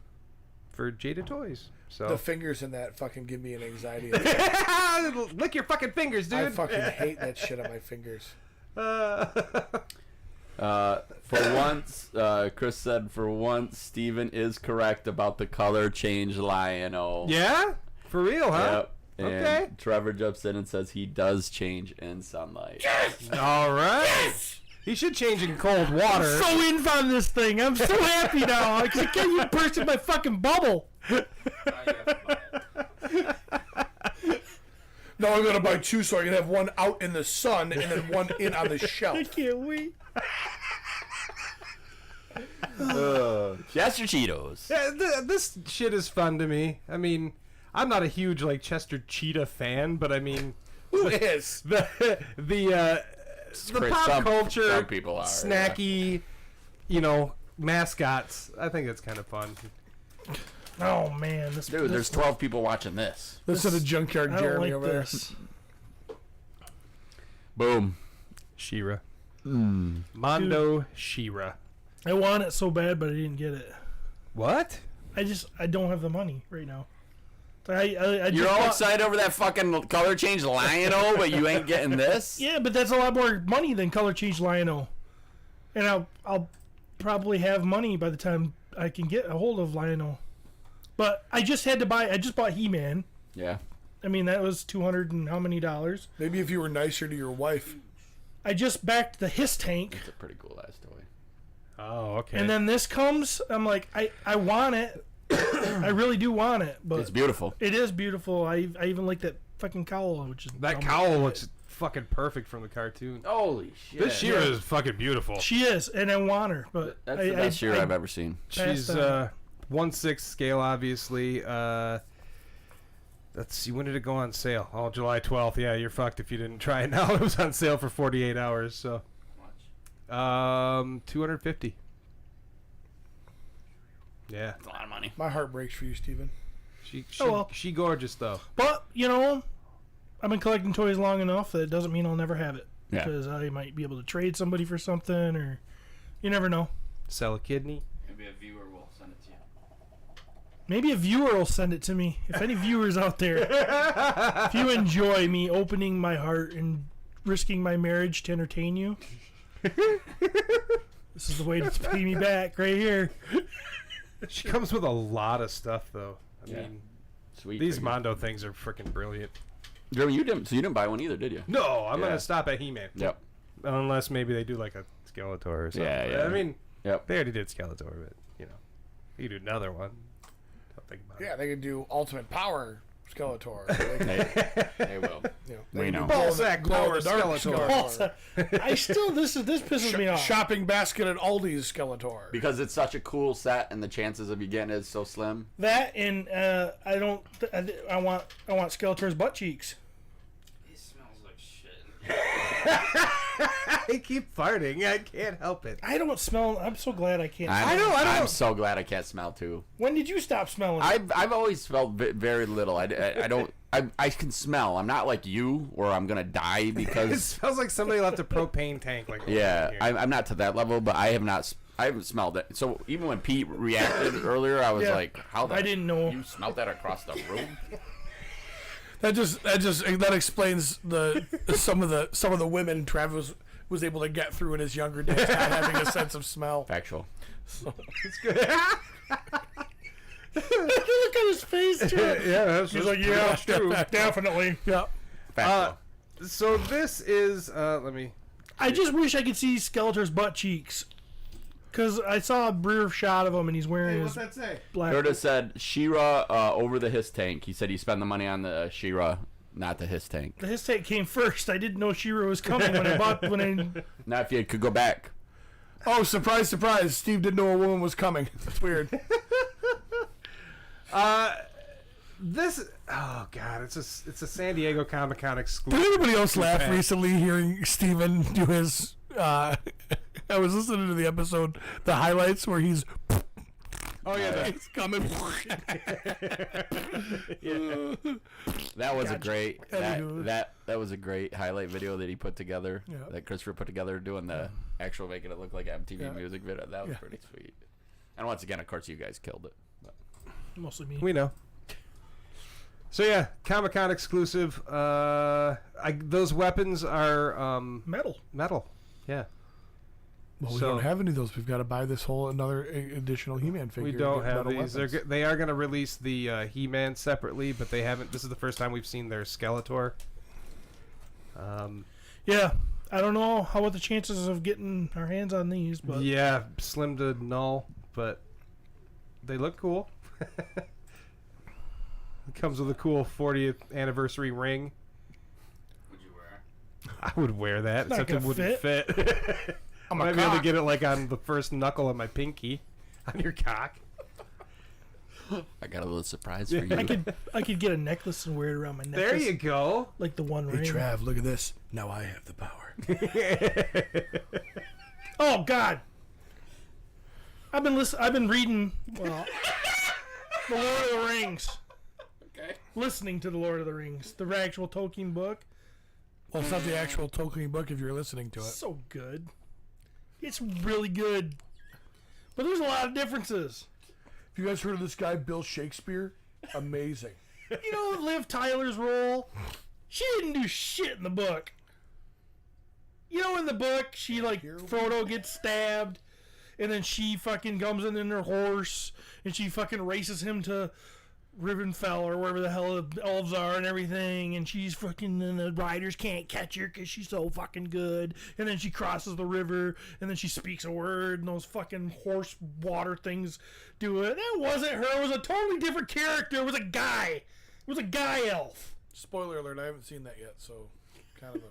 for Jada Toys. So The fingers in that fucking give me an anxiety. Lick your fucking fingers, dude. I fucking hate that shit on my fingers. For once, Chris said, for once, Steven is correct about the color change Lion-O. Yeah? For real, huh? Yep. And Okay. Trevor jumps in and says he does change in sunlight. All right. Yes! He should change in cold water. I'm so in on this thing. I'm so happy now. I can't you bursting my fucking bubble. No, I'm gonna buy two so I can have one out in the sun and then one in on the shelf. I can't wait. Chester Cheetos. Yeah, this shit is fun to me. I mean, I'm not a huge like Chester Cheetah fan, but I mean, Who is? the Chris, pop some culture, people are, snacky, mascots. I think that's kind of fun. Oh man, Dude, there's 12 people watching this. Listen to Junkyard I don't Jeremy like over this. Boom. She-Ra. Mondo She-Ra. I want it so bad, but I didn't get it. What? I don't have the money right now. I You're just all bought- excited over that fucking color change Lion-O, but you ain't getting this? Yeah, but that's a lot more money than color change Lion-O. And I'll probably have money by the time I can get a hold of Lion-O. But I just bought He-Man. Yeah. I mean, that was $200 and how many dollars? Maybe if you were nicer to your wife. I just backed the Hiss tank. It's a pretty cool ass toy. Oh, okay. And then this comes, I'm like, I want it. I really do want it. But It's beautiful. it is beautiful. I even like that fucking cowl, which is that dumb. cowl looks fucking perfect from the cartoon. Holy shit. This She-Ra is fucking beautiful. She is, and I want her. But That's the best She-Ra I've ever seen. She's passed on. 1/6 scale, obviously. Let's see, when did it go on sale? Oh, July 12th. Yeah, you're fucked if you didn't try it now. It was on sale for 48 hours. So, $250. Yeah, That's a lot of money. My heart breaks for you, Steven. she gorgeous though. But, I've been collecting toys long enough that it doesn't mean I'll never have it. Yeah. Because I might be able to trade somebody for something, or you never know. Sell a kidney. Maybe a viewer will send it to you. Maybe a viewer will send it to me. If any viewers out there, if you enjoy me opening my heart and risking my marriage to entertain you, this is the way to pay me back right here. She comes with a lot of stuff though. I Yeah. mean, Sweet. these figure. Mondo things are freaking brilliant. Jeremy, you didn't buy one either, did you? No, I'm Yeah. gonna stop at He-Man. Yep. Unless maybe they do like a Skeletor or something. Yeah. I mean, Yep. they already did Skeletor, but you do another one. Don't think about Yeah, they could do Ultimate Power Skeletor. They will. They We could know. do Ballsack power Glow-in-the-dark Skeletor. I still this pisses me off. Shopping basket at Aldi's Skeletor. Because it's such a cool set, and the chances of you getting it is so slim. That and I want Skeletor's butt cheeks. He smells like shit. I keep farting. I can't help it. I don't smell. I'm so glad I can't. I'm so glad I can't smell too. When did you stop smelling? I've always felt very little. I don't. I can smell. I'm not like you, or I'm gonna die It because. smells like somebody left a propane tank. Like Yeah, I'm not to that level, but I haven't smelled it. So even when Pete reacted earlier, I was Yeah. like, "How the? I didn't know. You smelled that across the room?" That explains some of the women Travis was able to get through in his younger days, not having a sense of smell. Factual. it's good. Look at his face, too. Yeah, that's He's like, yeah, it's true, definitely. Yeah. Factual. So this is let me. I just wish I could see Skeletor's butt cheeks, because I saw a brief shot of him and he's wearing his What's that say? black. Curtis said She-Ra over the Hiss tank. He said he spent the money on the She-Ra, not the Hiss tank. The Hiss tank came first. I didn't know She-Ra was coming when I. Now if you could go back. Oh, surprise, surprise! Steve didn't know a woman was coming. That's weird. This. Oh God, it's a San Diego Comic Con exclusive. Did anybody else laugh Japan. recently hearing Steven do his I was listening to the episode, the highlights where he's. Oh yeah, It's coming. That was a great Anywho. that was a great highlight video that he put together. Yeah. That Christopher put together, doing the actual making it look like MTV music video. That was pretty sweet. And once again, of course, you guys killed it. But. Mostly me. we know. So yeah, Comic-Con exclusive. Those weapons are Metal. Yeah. Well, we So- don't have any of those. We've got to buy this whole another additional He-Man figure. We to don't get have metal these. weapons. They are going to release the He-Man separately, but they haven't. This is the first time we've seen their Skeletor. Yeah. I don't know what the chances of getting our hands on these, but Yeah, slim to null, but they look cool. It comes with a cool 40th anniversary ring. Would you wear? I would wear that, Not except it gonna wouldn't fit. I might be able to get it like on the first knuckle of my pinky, on your cock. I got a little surprise for you. I could get a necklace and wear it around my neck. There you go. Like the one Hey, ring. Trav, look at this. Now I have the power. Oh God! I've been reading the Lord of the Rings. Okay. Listening to the Lord of the Rings, the actual Tolkien book. Well, it's not the actual Tolkien book if you're listening to it. So good. It's really good. But there's a lot of differences. Have you guys heard of this guy, Bill Shakespeare? Amazing. You know, Liv Tyler's role. She didn't do shit in the book. You know, in the book, she Frodo gets stabbed, and then she fucking comes in her horse, and she fucking races him to Rivenfell or wherever the hell the elves are and everything, and she's fucking, and the riders can't catch her because she's so fucking good, and then she crosses the river, and then she speaks a word, and those fucking horse water things do it. That wasn't her. It was a totally different character. It was a guy. It was a guy elf. Spoiler alert, I haven't seen that yet, so kind of a...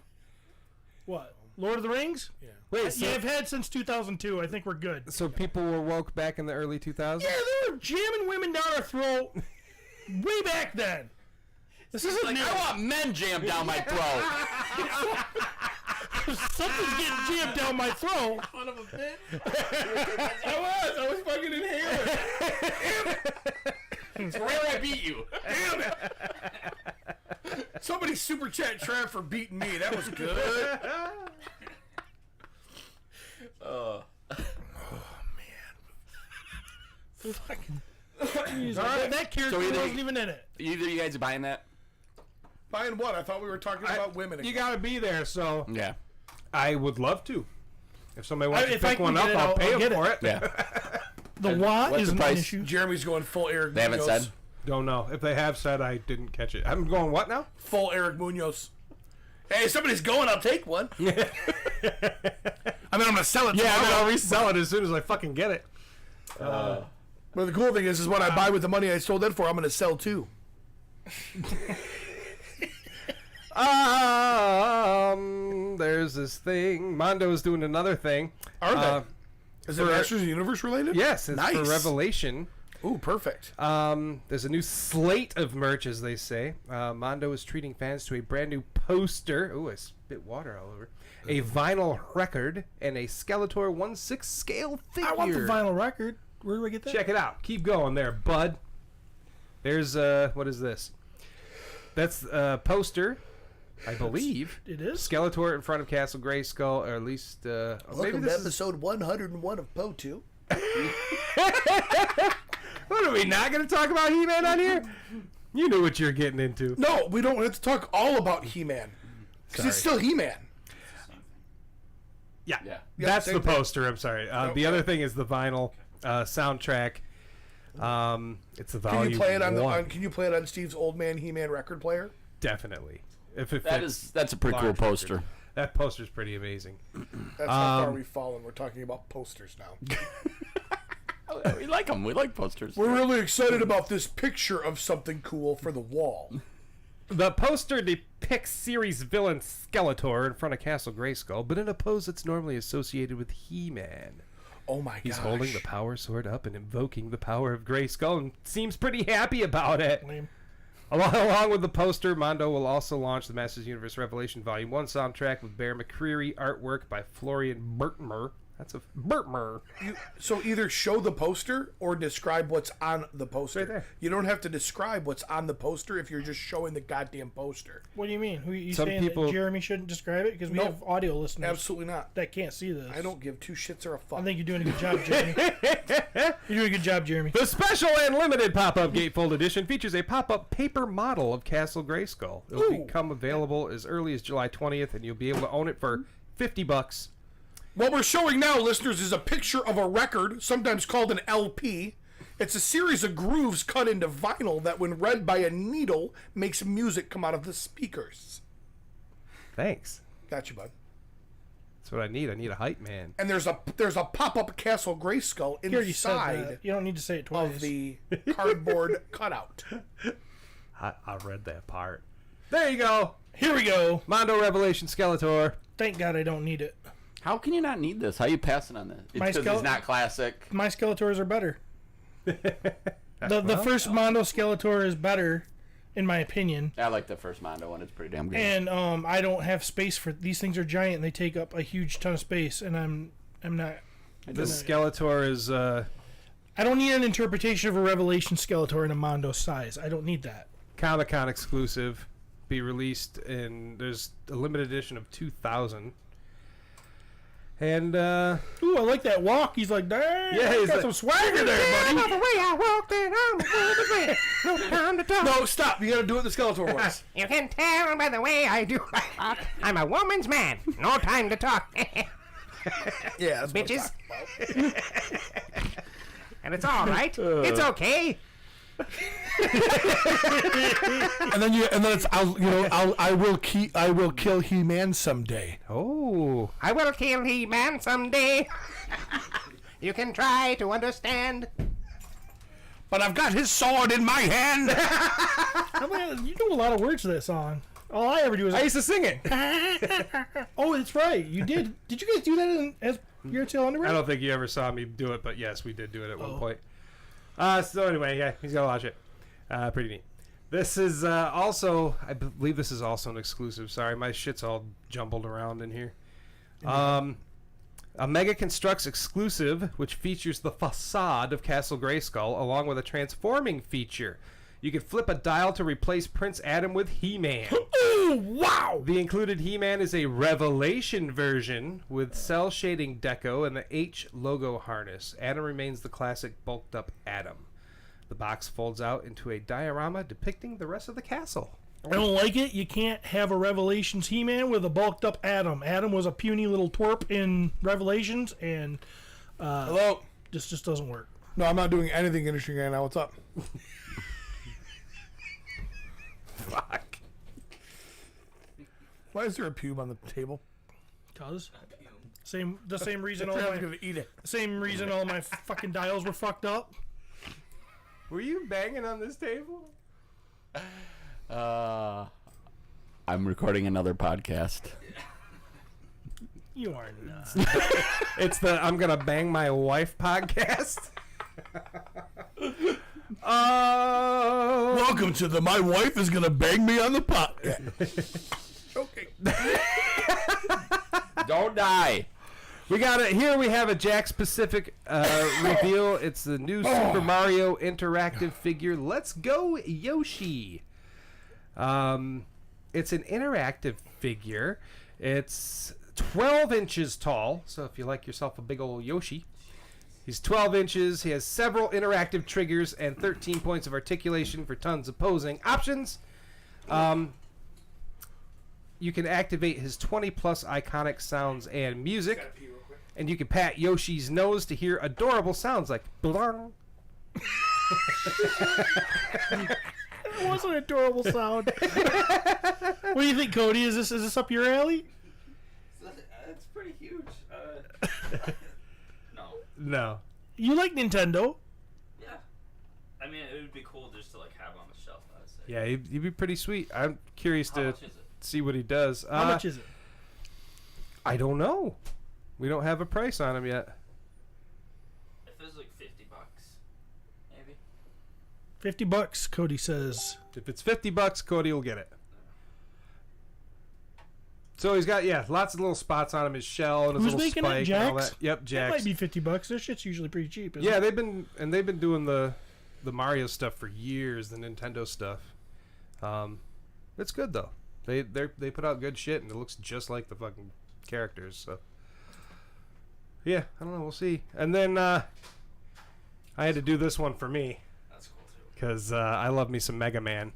What? Lord of the Rings? Yeah. Wait, so, Yeah, I've had since 2002. I think we're good. so people were woke back in the early 2000s? Yeah, they were jamming women down our throat way back then. This isn't Like, new. I want men jammed down my throat. Something's getting jammed down my throat. Son of a bitch. I was fucking inhaling. It's where I beat you. Damn it. Somebody super chat Trav for beating me. That was good. Fucking. That character So either- wasn't even in it. Either you guys are buying that? Buying what? I thought we were talking about women again. You gotta be there, so Yeah. I would love to. If somebody wants to if I pick can one get up, it, I'll I'll pay get them for it. it. Yeah. The what what's the isn't an price? issue. Jeremy's going full Eric They haven't Munoz. said? Don't know. If they have said, I didn't catch it. I'm going what now? Full Eric Munoz. Hey, if somebody's going, I'll take one. I mean, I'm going to sell it Yeah, tomorrow. I'll resell it as soon as I fucking get it. But the cool thing is what I buy with the money I sold it for, I'm going to sell too. There's this thing. Mondo's doing another thing. Are they? Is it for- Masters of the Universe related? Yes, it's Nice. for Revelation. Ooh, perfect. There's a new slate of merch, as they say. Mondo is treating fans to a brand new poster. Ooh, I spit water all over. A vinyl record and a Skeletor 1/6 scale figure. I want the vinyl record. Where do I get that? Check it out. Keep going there, bud. There's what is this? That's a poster, I believe. It is? Skeletor in front of Castle Grayskull, or at least or maybe Welcome to this is. episode 101 of Po2. What are we not going to talk about He-Man on here? You knew what you're getting into. No, we don't have to talk all about He-Man. Because it's still He-Man. Yeah, Yeah. that's same the thing. poster. I'm sorry. The other thing is the vinyl soundtrack. It's the Can volume you play it on one. Can you play it on Steve's old man He-Man record player? Definitely. If it That fits is that's a pretty cool large poster. record. That poster's pretty amazing. That's how far we've fallen. We're talking about posters now. We like them. We like posters. We're really excited about this picture of something cool for the wall. The poster depicts series villain Skeletor in front of Castle Grayskull, but in a pose that's normally associated with He-Man. Oh my gosh. He's holding the power sword up and invoking the power of Grayskull and seems pretty happy about it. Lame. Along with the poster, Mondo will also launch the Masters Universe Revelation Volume 1 soundtrack with Bear McCreary artwork by Florian Bertmer. That's a burmer. So either show the poster or describe what's on the poster. Right there. You don't have to describe what's on the poster if you're just showing the goddamn poster. What do you mean? Who you Some saying people- that Jeremy shouldn't describe it? Because we Nope. have audio listeners Absolutely not. that can't see this. I don't give two shits or a fuck. I think you're doing a good job, Jeremy. You're doing a good job, Jeremy. The special and limited pop-up gatefold edition features a pop-up paper model of Castle Grayskull. It will Ooh. become available as early as July 20th, and you'll be able to own it for $50. What we're showing now, listeners, is a picture of a record, sometimes called an LP. It's a series of grooves cut into vinyl that, when read by a needle, makes music come out of the speakers. Thanks. Got you, bud. That's what I need. I need a hype man. And there's a pop-up Castle Grayskull You already said inside that. You don't need to say it twice. of the cardboard cutout. I read that part. There you go. Here we go. Mondo Revelation Skeletor. Thank God I don't need it. How can you not need this? How you passing on this? It's My because it's not classic. My Skeletors are better. The first Mondo Skeletor is better, in my opinion. I like the first Mondo one. It's pretty damn good. And I don't have space for these things. Are giant and they take up a huge ton of space, and I'm not. This Skeletor is I don't need an interpretation of a Revelation Skeletor in a Mondo size. I don't need that. Comic-Con exclusive. Be released in, there's a limited edition of 2,000. And Ooh, I like that walk. He's like, dang, Yeah, he's got like- some swagger there, buddy. the way I walked in, no time to talk. No, stop. You gotta do it the Skeletor voice. You can tell by the way I do. I'm a woman's man. No time to talk. Yeah, that's what I'm Bitches. talking about. And it's all right. It's okay. And then it's I will kill He-Man someday. Oh. I will kill He-Man someday. You can try to understand. But I've got his sword in my hand. You know a lot of words to that song. All I ever do is I used to sing it. oh, that's right. You did. Did you guys do that as your tail underwear? I don't think you ever saw me do it, but yes, we did do it at one point. So anyway, yeah, he's got to watch it. Pretty neat. This is also, I believe this is also an exclusive. Sorry, my shit's all jumbled around in here. A Mega Constructs exclusive, which features the facade of Castle Grayskull, along with a transforming feature. You can flip a dial to replace Prince Adam with He-Man. Oh, wow! The included He-Man is a Revelation version with cell shading deco and the H logo harness. Adam remains the classic bulked up Adam. The box folds out into a diorama depicting the rest of the castle. I don't like it. You can't have a Revelations He-Man with a bulked up Adam. Adam was a puny little twerp in Revelations, and Hello. this just doesn't work. No, I'm not doing anything interesting right now. What's up? Fuck. Why is there a pube on the table? Cause the same reason all I'm my gonna eat it. same reason all my fucking dials were fucked up. Were you banging on this table? I'm recording another podcast. You are nuts. It's the I'm gonna bang my wife podcast. Oh. Welcome to the My Wife is Gonna Bang Me on the Pot. Okay. Don't die. We got it. Here we have a Jack Specific reveal. It's the new Super Mario interactive figure. Let's Go Yoshi. It's an interactive figure. It's 12 inches tall. So if you like yourself a big old Yoshi. He's 12 inches. He has several interactive triggers and 13 points of articulation for tons of posing options. You can activate his 20-plus iconic sounds and music. And you can pat Yoshi's nose to hear adorable sounds like blang. That was an adorable sound. What do you think, Cody? Is this up your alley? It's pretty huge. No. No. You like Nintendo? Yeah. I mean, it would be cool just to like have on the shelf. I'd say. Yeah, he'd be pretty sweet. I'm curious How to much is it? see what he does. How much is it? I don't know. We don't have a price on him yet. If it was like $50, maybe. $50, Cody says. If it's $50, Cody will get it. So he's got lots of little spots on him. His shell and his Who's little making spike that? and all Jax? that. Yep, That Jax. might be $50. Their shit's usually pretty cheap. Isn't Yeah, it? they've been doing the Mario stuff for years, the Nintendo stuff. It's good though. They put out good shit and it looks just like the fucking characters. So yeah, I don't know. We'll see. And then I had to do this one for me. That's cool too. Because I love me some Mega Man.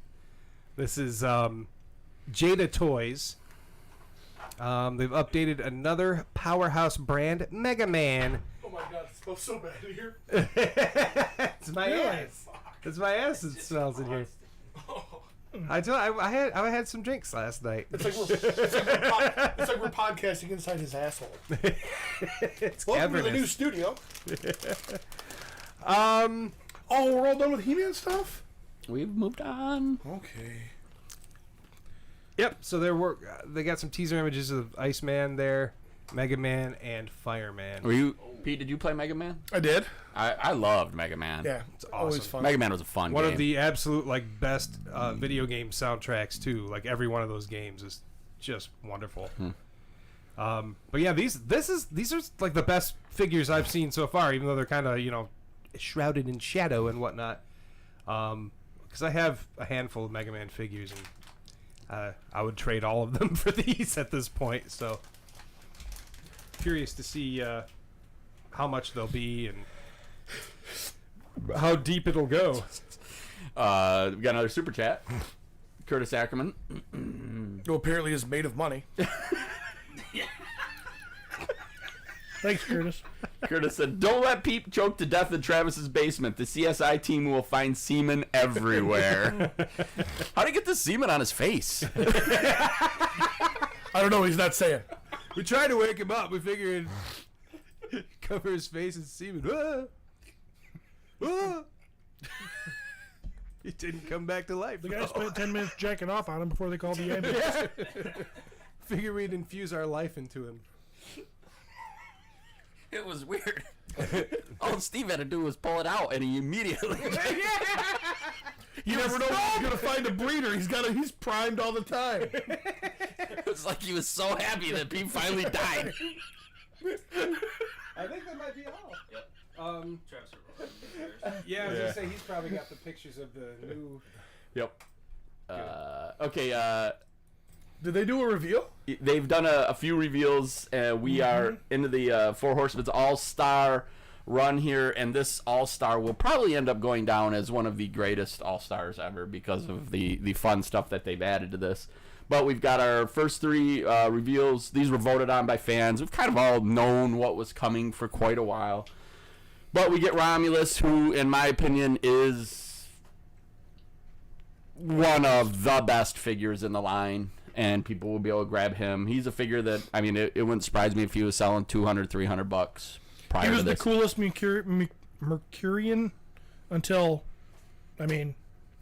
This is Jada Toys. They've updated another powerhouse brand, Mega Man. Oh my god, it smells so bad in here. It's my ass. It's my ass that smells in here. I had some drinks last night. It's like we're podcasting inside his asshole. It's Welcome to the cavernous. new studio. Oh, we're all done with He-Man stuff? We've moved on. Okay. Yep. So they got some teaser images of Iceman there, Mega Man, and Fireman. Were you, Pete? Did you play Mega Man? I did. I loved Mega Man. Yeah, it's always fun. Mega Man was a fun One game. of the absolute best video game soundtracks too. Like every one of those games is just wonderful. But yeah, these are like the best figures I've seen so far. Even though they're kind of shrouded in shadow and whatnot. Because I have a handful of Mega Man figures and I would trade all of them for these at this point. So curious to see how much they'll be and how deep it'll go. We got another super chat. Curtis Ackerman. Who apparently is made of money. Thanks, Curtis. Curtis said, "Don't let Pete choke to death in Travis's basement. The CSI team will find semen everywhere." How'd he get the semen on his face? I don't know. He's not saying. We tried to wake him up. We figured cover his face in semen. Ah! Ah! He didn't come back to life. The guy spent 10 minutes jacking off on him before they called the ambulance. Figure we'd infuse our life into him. It was weird. All Steve had to do was pull it out, and he immediately. You never know when he's gonna find a breeder. He's primed all the time. It was like he was so happy that Pete finally died. I think that might be all. Yep. Travis Yeah, I was gonna say he's probably got the pictures of the new. Yep. Okay. Did they do a reveal? They've done a few reveals. We are into the Four Horsemen's All-Star run here, and this All-Star will probably end up going down as one of the greatest All-Stars ever because of the fun stuff that they've added to this. But we've got our first three reveals. These were voted on by fans. We've kind of all known what was coming for quite a while. But we get Romulus, who, in my opinion, is one of the best figures in the line. And people will be able to grab him. He's a figure that, I mean, it wouldn't surprise me if he was selling $200, $300 prior He was to the this. coolest Mercurian until,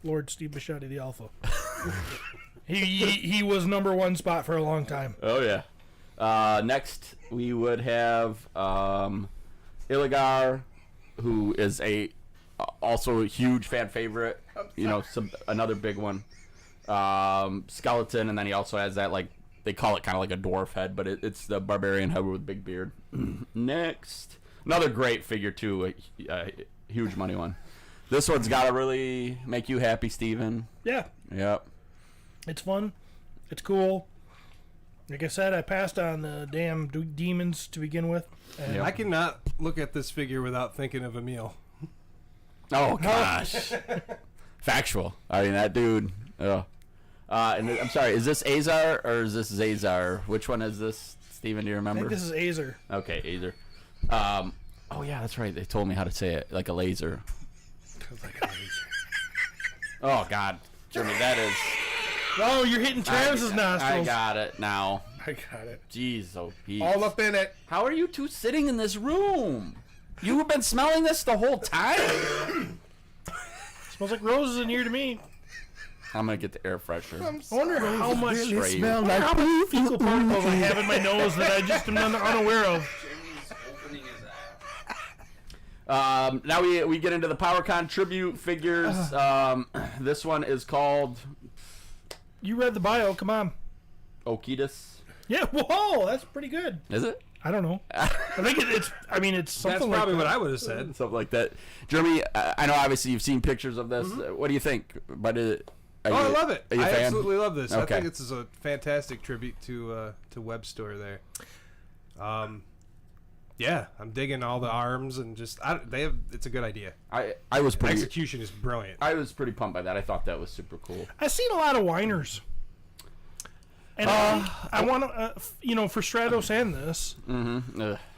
Lord Steve Bisciotti, the Alpha. he was number one spot for a long time. Oh, yeah. Next, we would have Iligar, who is also a huge fan favorite. Another big one. Skeleton, and then he also has that, they call it kind of like a dwarf head, but it's the barbarian head with a big beard. Next, another great figure too, a huge money one. This one's got to really make you happy, Steven. Yeah. Yep. It's fun. It's cool. Like I said, I passed on the damn demons to begin with. And I cannot look at this figure without thinking of Emil. Oh gosh. Factual. I mean, that dude. Oh. I'm sorry, is this Azhar or is this Zazar? Which one is this, Steven? Do you I remember? think this is Azhar. Okay, Azhar. Oh yeah, that's right. They told me how to say it, like a laser. Oh God, Jeremy, that is. Oh, you're hitting Travis's nostrils. I got it now. I got it. Jeez, oh Pete. All up in it. How are you two sitting in this room? You have been smelling this the whole time. Smells like roses in here to me. I'm gonna get the air freshener. I wonder how much Spray you. how many fecal particles I have in my nose that I just am unaware of. Jimmy's opening his ass. Now we get into the PowerCon tribute figures. This one is called You read the bio. Come on. Okeaetos. Yeah, whoa, that's pretty good. Is it? I don't know. I think it's. I mean, it's something That's like probably that. what I would have said. Something like that. Jeremy, I know obviously you've seen pictures of this. What do you think? But I love it. Are you a I fan? absolutely love this. Okay. I think this is a fantastic tribute to Web Store there. Yeah, I'm digging all the arms and just it's a good idea. I was pretty. Execution is brilliant. I was pretty pumped by that. I thought that was super cool. I've seen a lot of whiners. And I want to, for Stratos and this,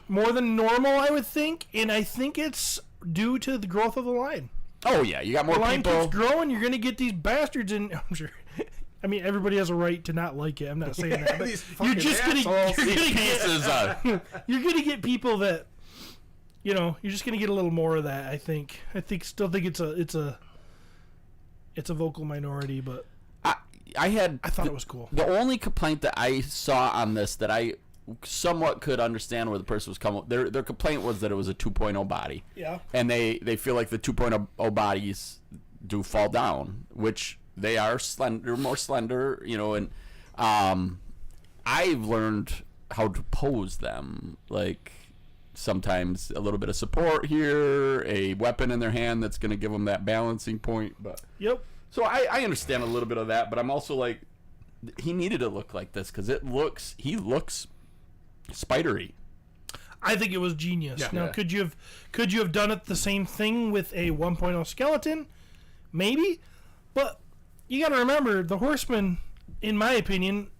more than normal, I would think. And I think it's due to the growth of the line. Oh, yeah. You got more the line people. keeps growing. You're going to get these bastards in. I'm sure. I mean, everybody has a right to not like it. I'm not saying that. But you're just going to you're going to get people that, you're just going to get a little more of that, I think. Still think it's a vocal minority, but I thought it was cool. The only complaint that I saw on this that I somewhat could understand where the person was coming. Their complaint was that it was a 2.0 body. Yeah. And they feel like the 2.0 bodies do fall down, which they are more slender, and I've learned how to pose them. Like sometimes a little bit of support here, a weapon in their hand that's going to give them that balancing point. But yep. So I understand a little bit of that, but I'm also like, he needed to look like this because he looks spidery. I think it was genius. Yeah. Now, Yeah. could you have done it the same thing with a 1.0 skeleton? Maybe, but you got to remember the Horsemen. In my opinion,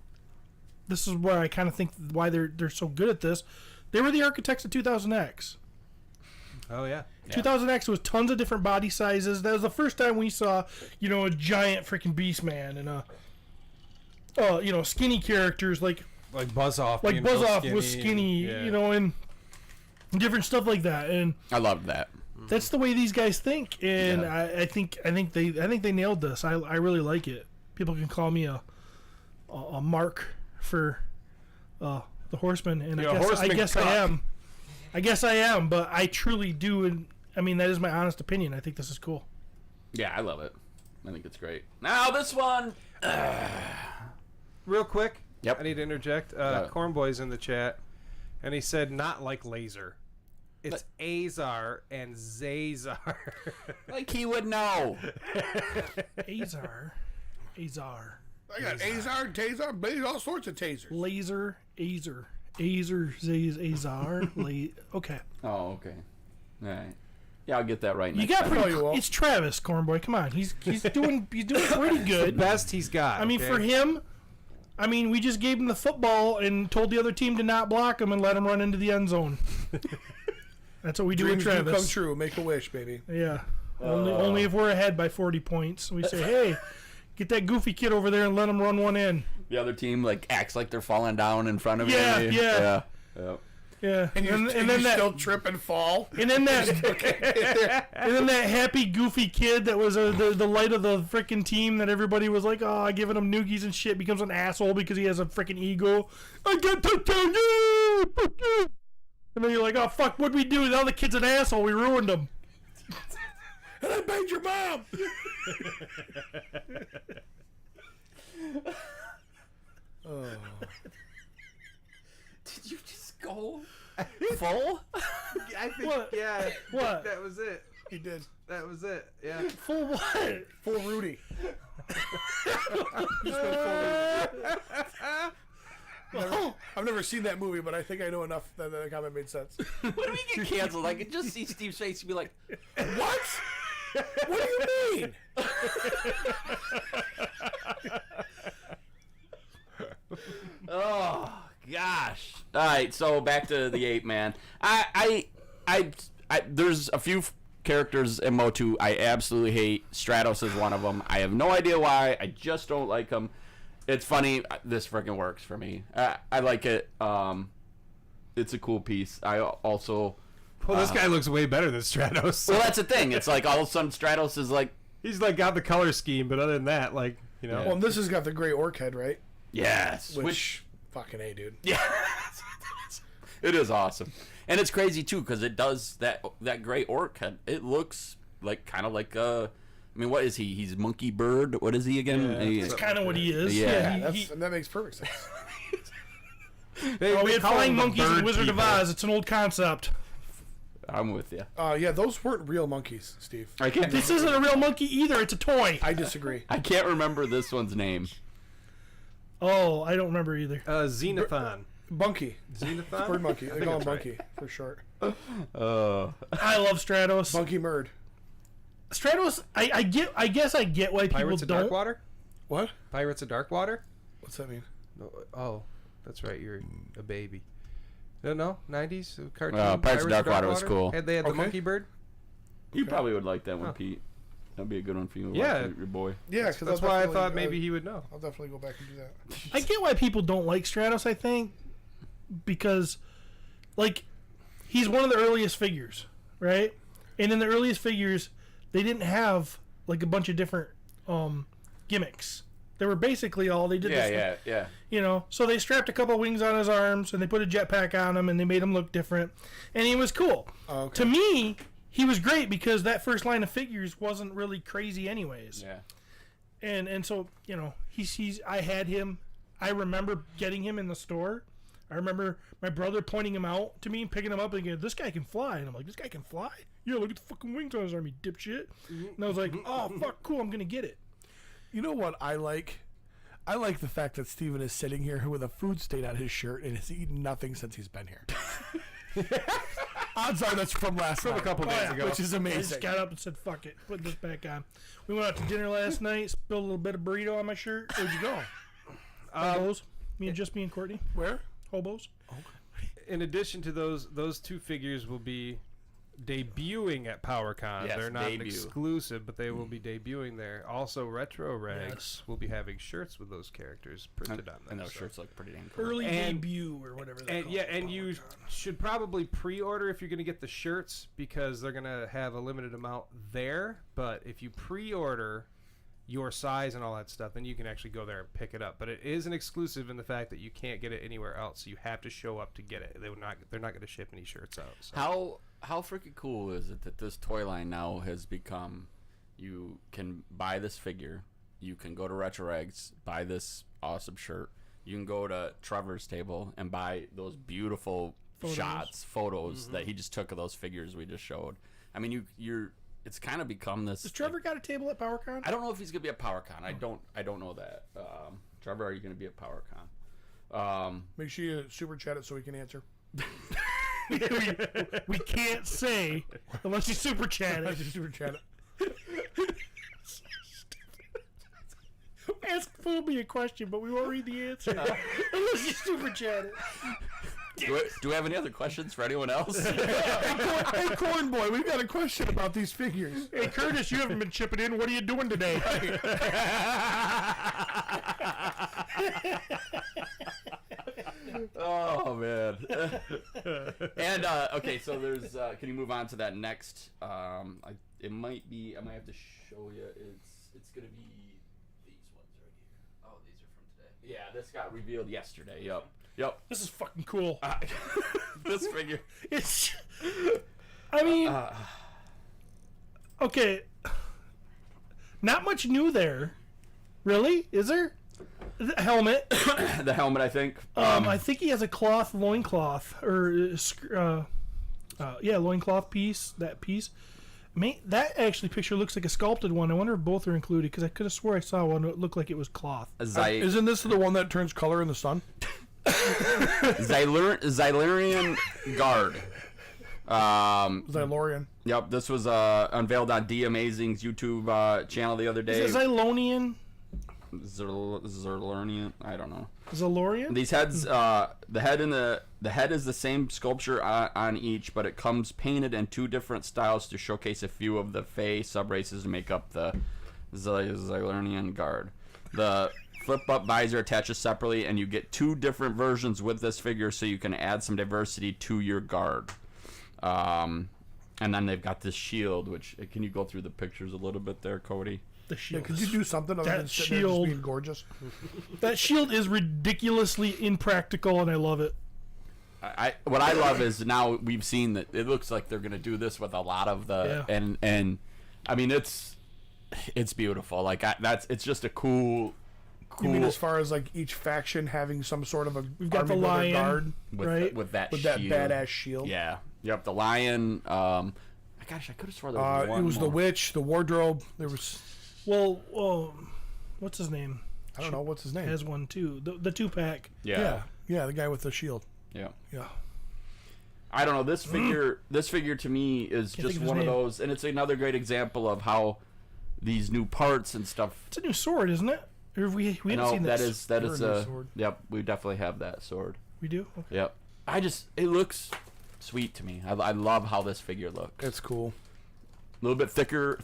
this is where I kind of think why they're so good at this. They were the architects of 2000X. Oh yeah. 2000X was tons of different body sizes. That was the first time we saw, a giant freaking Beast Man and skinny characters like Buzz Off. Like Buzz Off was skinny, and different stuff like that. And I loved that. that's the way these guys think, and I think they nailed this. I really like it. People can call me a mark for the Horseman, and I guess I am, but I truly do, and I mean that is my honest opinion. I think this is cool. Yeah, I love it. I think it's great. Now this one, real quick. Yep. I need to interject. Cornboy's in the chat, and he said not like laser. It's Azhar and Zazar. Like he would know. Azhar. I got Azhar, Tazar, Bane, all sorts of tasers. Laser, Azhar, Azhar. Okay. Oh, okay. All right. Yeah, I'll get that right. You got pretty. It's Travis Cornboy. Come on, he's doing pretty good. The best he's got. I mean, for him, we just gave him the football and told the other team to not block him and let him run into the end zone. That's what we do with Dreams Travis. do come true. Make a wish, baby. Yeah. Only if we're ahead by 40 points. We say, hey, get that goofy kid over there and let him run one in. The other team acts like they're falling down in front of you. Yeah. And you still trip and fall. And then that, and then that happy goofy kid that was the light of the freaking team that everybody was like, giving him noogies and shit, becomes an asshole because he has a freaking ego. I got to tell you, fuck you. And then you're like, oh fuck, what'd we do? Now the kid's an asshole. We ruined him. And I banged your mom. Oh. Did you just go full? I think, What? yeah. What? That was it. He did. That was it. Yeah. Full what? Full Rudy. I've never seen that movie, but I think I know enough that the comment made sense. When we get canceled, I could just see Steve's face and be like, What? What do you mean? oh gosh. All right, so back to the ape man. I there's a few characters in Motu I absolutely hate. Stratos is one of them. I have no idea why. I just don't like him. It's funny. This freaking works for me. I like it. It's a cool piece. I also. Well, this guy looks way better than Stratos. Well, that's the thing. It's like all of a sudden Stratos is like. He's got the color scheme, but other than that, Well, and this has got the gray orc head, right? Yes. Which fucking A, dude. Yeah. It is awesome. And it's crazy too because it does that gray orc head. It looks kind of like what is he? He's monkey bird. What is he again? That's kind of what he is. Yeah. That makes perfect sense. We had call flying them the monkeys in bird Wizard of people. Oz. It's an old concept. I'm with you. Yeah, those weren't real monkeys, Steve. I can't. This isn't a real monkey either. It's a toy. I disagree. I can't remember this one's name. Oh, I don't remember either. Zenithon. Bunky. Zenithon? Bird monkey. They call him that's Bunky for short. I love Stratos. Bunky Murd. Stratos, I guess I get why people Pirates of don't. Darkwater? What? Pirates of Darkwater? What's that mean? Oh, that's right. You're a baby. No, 90s cartoon. Pirates of Darkwater was cool. They had the Okay. monkey bird. You probably would like that one, Pete. That'd be a good one for you. Yeah. Your boy. Yeah, because That's why I thought maybe he would know. I'll definitely go back and do that. I get why people don't like Stratos, I think, because, like, he's one of the earliest figures, right? And in the earliest figures, they didn't have, like, a bunch of different gimmicks. They were basically all they did. Yeah. You know, so they strapped a couple wings on his arms, and they put a jetpack on him, and they made him look different, and he was cool. Oh, okay. To me, he was great because that first line of figures wasn't really crazy anyways. Yeah. And so, you know, he's I had him. I remember getting him in the store. I remember my brother pointing him out to me, picking him up, and going, "This guy can fly." And I'm like, "This guy can fly? Yeah, look at the fucking wings on his arm, you dipshit." And I was like, "Oh, fuck, cool, I'm gonna get it." You know what I like? I like the fact that Steven is sitting here with a food stain on his shirt and has eaten nothing since he's been here. Odds are that's from last night. a couple days ago. Which is I amazing. just got up and said, "Fuck it, put this back on." We went out to dinner last night, spilled a little bit of burrito on my shirt. Where'd you go? Hobos. Me and Courtney. Where? Hobos. In addition to those two figures will be debuting at PowerCon. Yes, They're not debut. exclusive, but they will be debuting there. Also, Retro Rags Yes. will be having shirts with those characters printed on them. And those so. shirts look pretty dang cool. Early And- debut or whatever. they And call yeah, it. and you should probably pre-order if you're going to get the shirts because they're going to have a limited amount there. But if you pre-order your size and all that stuff, then you can actually go there and pick it up. But it is an exclusive in the fact that you can't get it anywhere else. So you have to show up to get it. They're not going to ship any shirts out. So. How freaking cool is it that this toy line now has become? You can buy this figure. You can go to Retro Rags, buy this awesome shirt. You can go to Trevor's table and buy those beautiful photos that he just took of those figures we just showed. I mean, you're. It's kind of become this. Has Trevor got a table at PowerCon? I don't know if he's gonna be at PowerCon. I don't know that. Trevor, are you gonna be at PowerCon? Make sure you super chat it so we can answer. we can't say unless you super chat it. Just super chat it. Ask Phoebe a question, but we won't read the answer unless you super chat it. Do we have any other questions for anyone else? Hey, Corn Boy, we've got a question about these figures. Hey Curtis, you haven't been chipping in. What are you doing today? Oh man. And okay, so there's. Can you move on to that next? It might be. I might have to show you. It's gonna be these ones right here. Oh, these are from today. Yeah, this got revealed yesterday. Yep. This is fucking cool. This figure. It's. I mean, okay. Not much new there, really. Is there? The helmet. The helmet, I think. I think he has a cloth loincloth or loincloth piece. That piece. That actually picture looks like a sculpted one. I wonder if both are included because I could have swore I saw one that looked like it was cloth. Isn't this the one that turns color in the sun? Xylernian guard. Xylernian. Yep, this was unveiled on D Amazing's YouTube channel the other day. Is it Xylernian? Xylernian, I don't know. Xylernian? These heads, the head is the same sculpture on each, but it comes painted in two different styles to showcase a few of the Fey sub-races to make up the Xylernian guard. The flip-up visor attaches separately, and you get two different versions with this figure, so you can add some diversity to your guard. And then they've got this shield, which can you go through the pictures a little bit there, Cody? The shield. Yeah, could you do something other than sitting there just being gorgeous? That shield is ridiculously impractical, and I love it. What I love is now we've seen that it looks like they're gonna do this with a lot of the and I mean it's beautiful. Like it's just a cool You mean as far as like each faction having some sort of a We've got the army builder lion, guard right? with that with shield. that badass shield? Yeah. Yep. The lion. Gosh, I could have sworn there was one it was the more. witch, the wardrobe. There was. Well, what's his name? I don't know what's his name. Has one too. The 2-pack. Yeah. Yeah, the guy with the shield. Yeah. Yeah. I don't know. This figure to me is Can't just think of his one of name. those, and it's another great example of how these new parts and stuff. It's a new sword, isn't it? Or have we haven't No, seen that this. is Or a new a sword. Yep, we definitely have that sword. We do. Okay. Yep. It looks sweet to me. I love how this figure looks. It's cool. A little bit thicker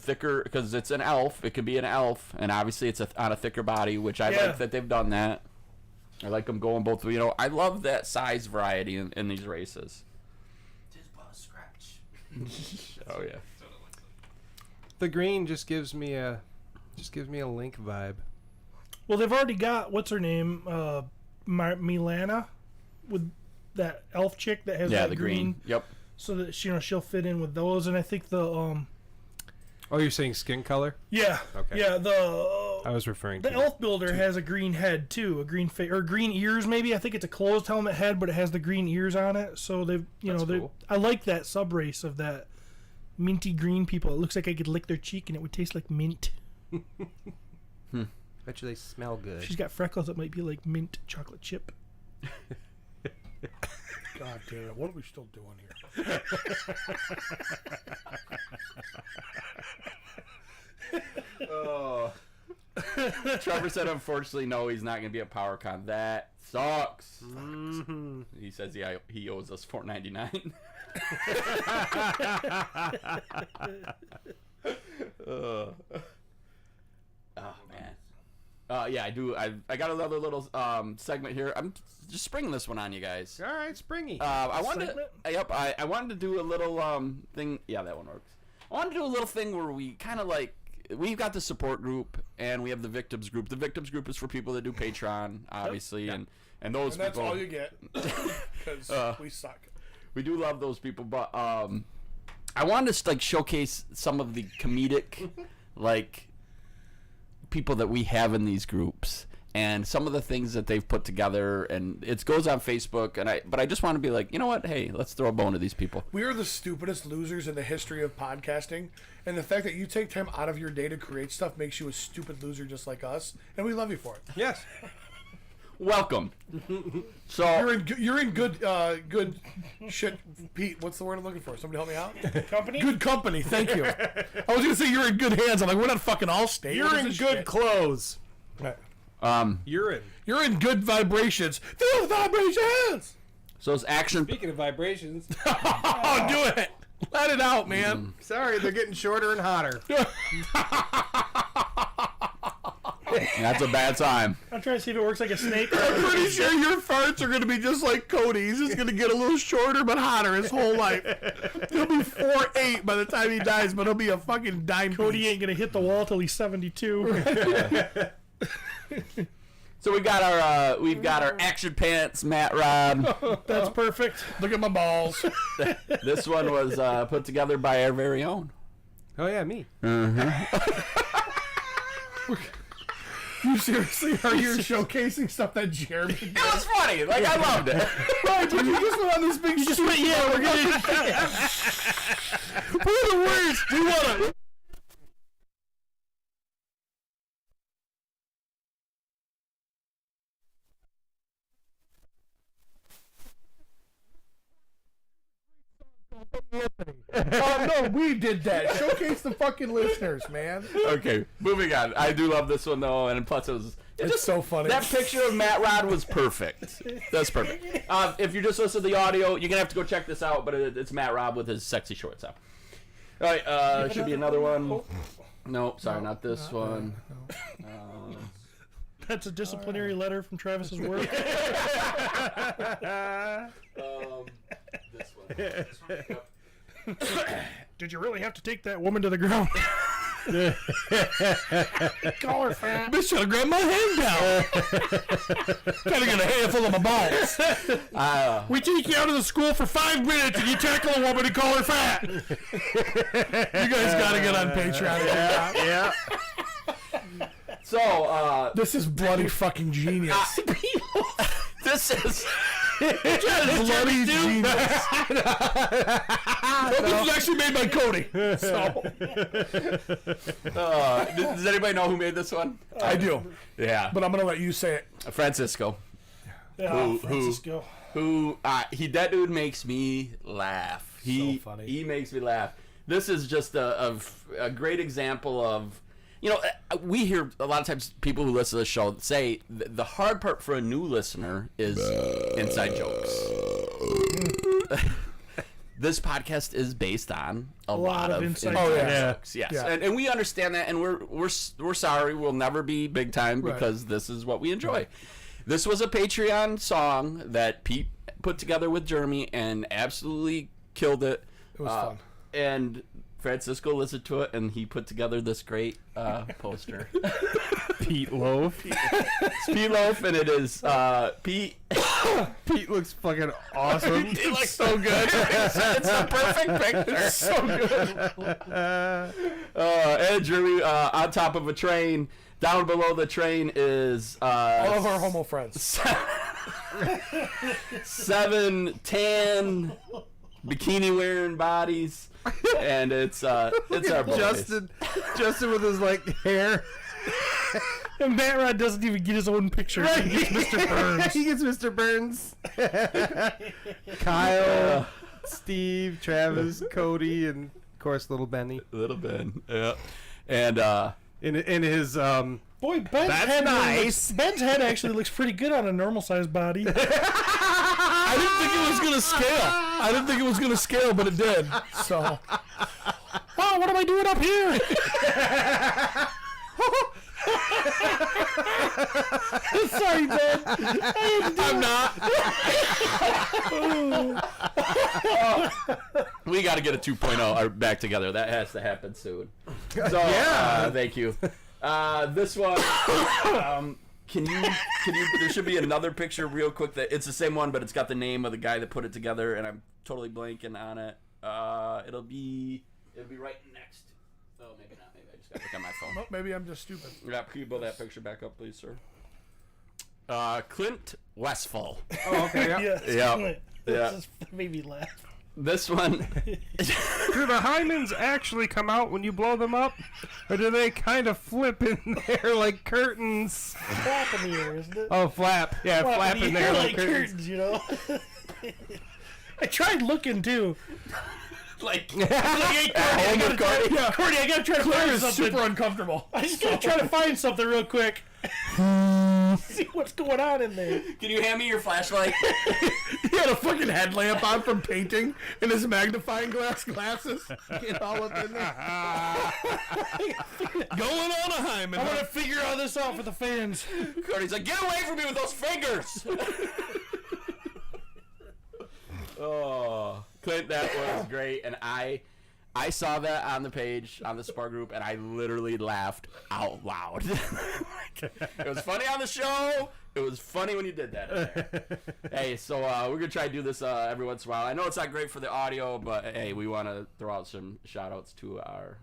because it's an elf. It could be an elf, and obviously it's on a thicker body, which I like that they've done that. I like them going both. I love that size variety in these races. Just but a scratch. Oh yeah. The green just gives me a Link vibe. Well, they've already got what's her name, Milana, with that elf chick that has Yeah, that the green. Yep. So that she'll fit in with those, and I think the Oh, you're saying skin color? yeah, Okay. yeah, I was referring the to elf builder has a green head too, a green or green ears maybe. I think it's a closed helmet head, but it has the green ears on it. So they've That's cool. I like that sub race of that minty green people. It looks like I could lick their cheek and it would taste like mint. Bet you they smell good. If she's got freckles, it might be like mint chocolate chip. God damn it! What are we still doing here? Trevor said, unfortunately, no, he's not going to be at PowerCon. That sucks. He says he owes us $4.99. Oh man. Yeah, I do. I got another little segment here. I'm just springing this one on you guys. All right, springy. I wanted Segment? to, I wanted to do a little thing. Yeah, that one works. I wanted to do a little thing where we kind of like we've got the support group and we have the victims group. The victims group is for people that do Patreon, obviously, and those And that's people. all you get because we suck. We do love those people, but I wanted to like showcase some of the comedic like people that we have in these groups and some of the things that they've put together, and it goes on Facebook, and I just want to be like, you know what, hey, let's throw a bone to these people. We are the stupidest losers in the history of podcasting, and the fact that you take time out of your day to create stuff makes you a stupid loser just like us, and we love you for it. Yes. Welcome. So You're in good shit, Pete. What's the word I'm looking for? Somebody help me out. Company? Good company. Thank you. I was gonna say you're in good hands. I'm like, we're not fucking Allstate. You're What is in this good shit? clothes. um You're in. You're in good vibrations. Feel the vibrations. so it's action. Speaking of vibrations, Oh, do it. Let it out, man. sorry, they're getting shorter and hotter. That's a bad time. I'm trying to see if it works like a snake. I'm pretty sure your farts are gonna be just like Cody. He's just gonna get a little shorter but hotter his whole life. He'll be 4'8" by the time he dies, but he'll be a fucking dime. Cody piece. ain't gonna hit the wall till he's 72. So we've got our action pants, Matt Rob. That's perfect. Look at my balls. This one was put together by our very own. Oh yeah, me. You seriously are you showcasing stuff that Jeremy did? It was funny. Like, I loved it. Right, but you just went on this big just went, yeah, we're gonna we're the worst. We wanna no, we did that. Showcase the fucking listeners, man. Okay, moving on. I do love this one though, and plus it's Just so funny. that picture of Matt Rod was perfect. That's perfect. If you're just listening to the audio, you're gonna have to go check this out. But it's Matt Rod with his sexy shorts out. All right, should be another one. No, sorry, not this one. That's a disciplinary letter from Travis's work. This one. This one. Yep. Did you really have to take that woman to the ground? Call her fat. Bitch should have grabbed my hand down. Gotta get a handful of my balls. We take you out of the school for 5 minutes and you tackle a woman and call her fat. You guys gotta get on Patreon. Yeah. So, This is bloody fucking genius. this is bloody genius. This is actually made by Cody. So does anybody know who made this one? I do, Yeah, but I'm gonna let you say it. Francisco. Yeah, Francisco. That dude makes me laugh. So funny. He makes me laugh. This is just a great example of, we hear a lot of times people who listen to the show say the hard part for a new listener is inside jokes. This podcast is based on a lot of inside jokes. Yes, Yeah. And we understand that, and we're sorry. We'll never be big time because this is what we enjoy. Right. This was a Patreon song that Pete put together with Jeremy and absolutely killed it. It was fun. And Francisco listened to it, and he put together this great poster. Pete Loaf. It's Pete Loaf, and it is Pete. Pete looks fucking awesome. He looks so good. It's a perfect picture. It's so good. And Jeremy on top of a train. Down below the train is All of our homo friends. 7 tan bikini wearing bodies, and it's our boys. Justin with his hair. And Matt Rod doesn't even get his own picture. Right. He gets Mr. Burns. He gets Mr. Burns. Kyle, Steve, Travis, Cody, and of course little Benny. Little Ben, yeah. And in his Boy, Ben's head Ben's head actually looks pretty good on a normal sized body. I didn't think it was gonna scale, but it did. So, Wow, what am I doing up here? Sorry, Ben. I'm not. We got to get a 2.0 back together. That has to happen soon. So, thank you. This one, can you? There should be another picture real quick. That it's the same one, but it's got the name of the guy that put it together, and I'm totally blanking on it. It'll be right next. Oh, maybe not. Maybe I just got to look at my phone. well, maybe I'm just stupid. Yeah, can you pull that picture back up, please, sir? Clint Westfall. Oh, okay. Yeah. Yeah. That made me laugh. This one. Do the hymens actually come out when you blow them up, or do they kind of flip in there like curtains? Flap in the air, isn't it? Oh, flap. Yeah, flap in there like curtains. you know. I tried looking too. Cordy, Cordy, I gotta try to Claire find is something. super uncomfortable. I just gotta try to find something real quick. See what's going on in there. Can you hand me your flashlight? He had a fucking headlamp on from painting and his magnifying glasses. Get all up in there. Going on a hymen. I want to figure all this out for the fans. Cody's like, get away from me with those fingers! Oh, Clint, that was great, and I saw that on the page on the Spar group, and I literally laughed out loud. It was funny on the show. It was funny when you did that. In there. Hey, so we're gonna try to do this every once in a while. I know it's not great for the audio, but hey, we want to throw out some shout outs to our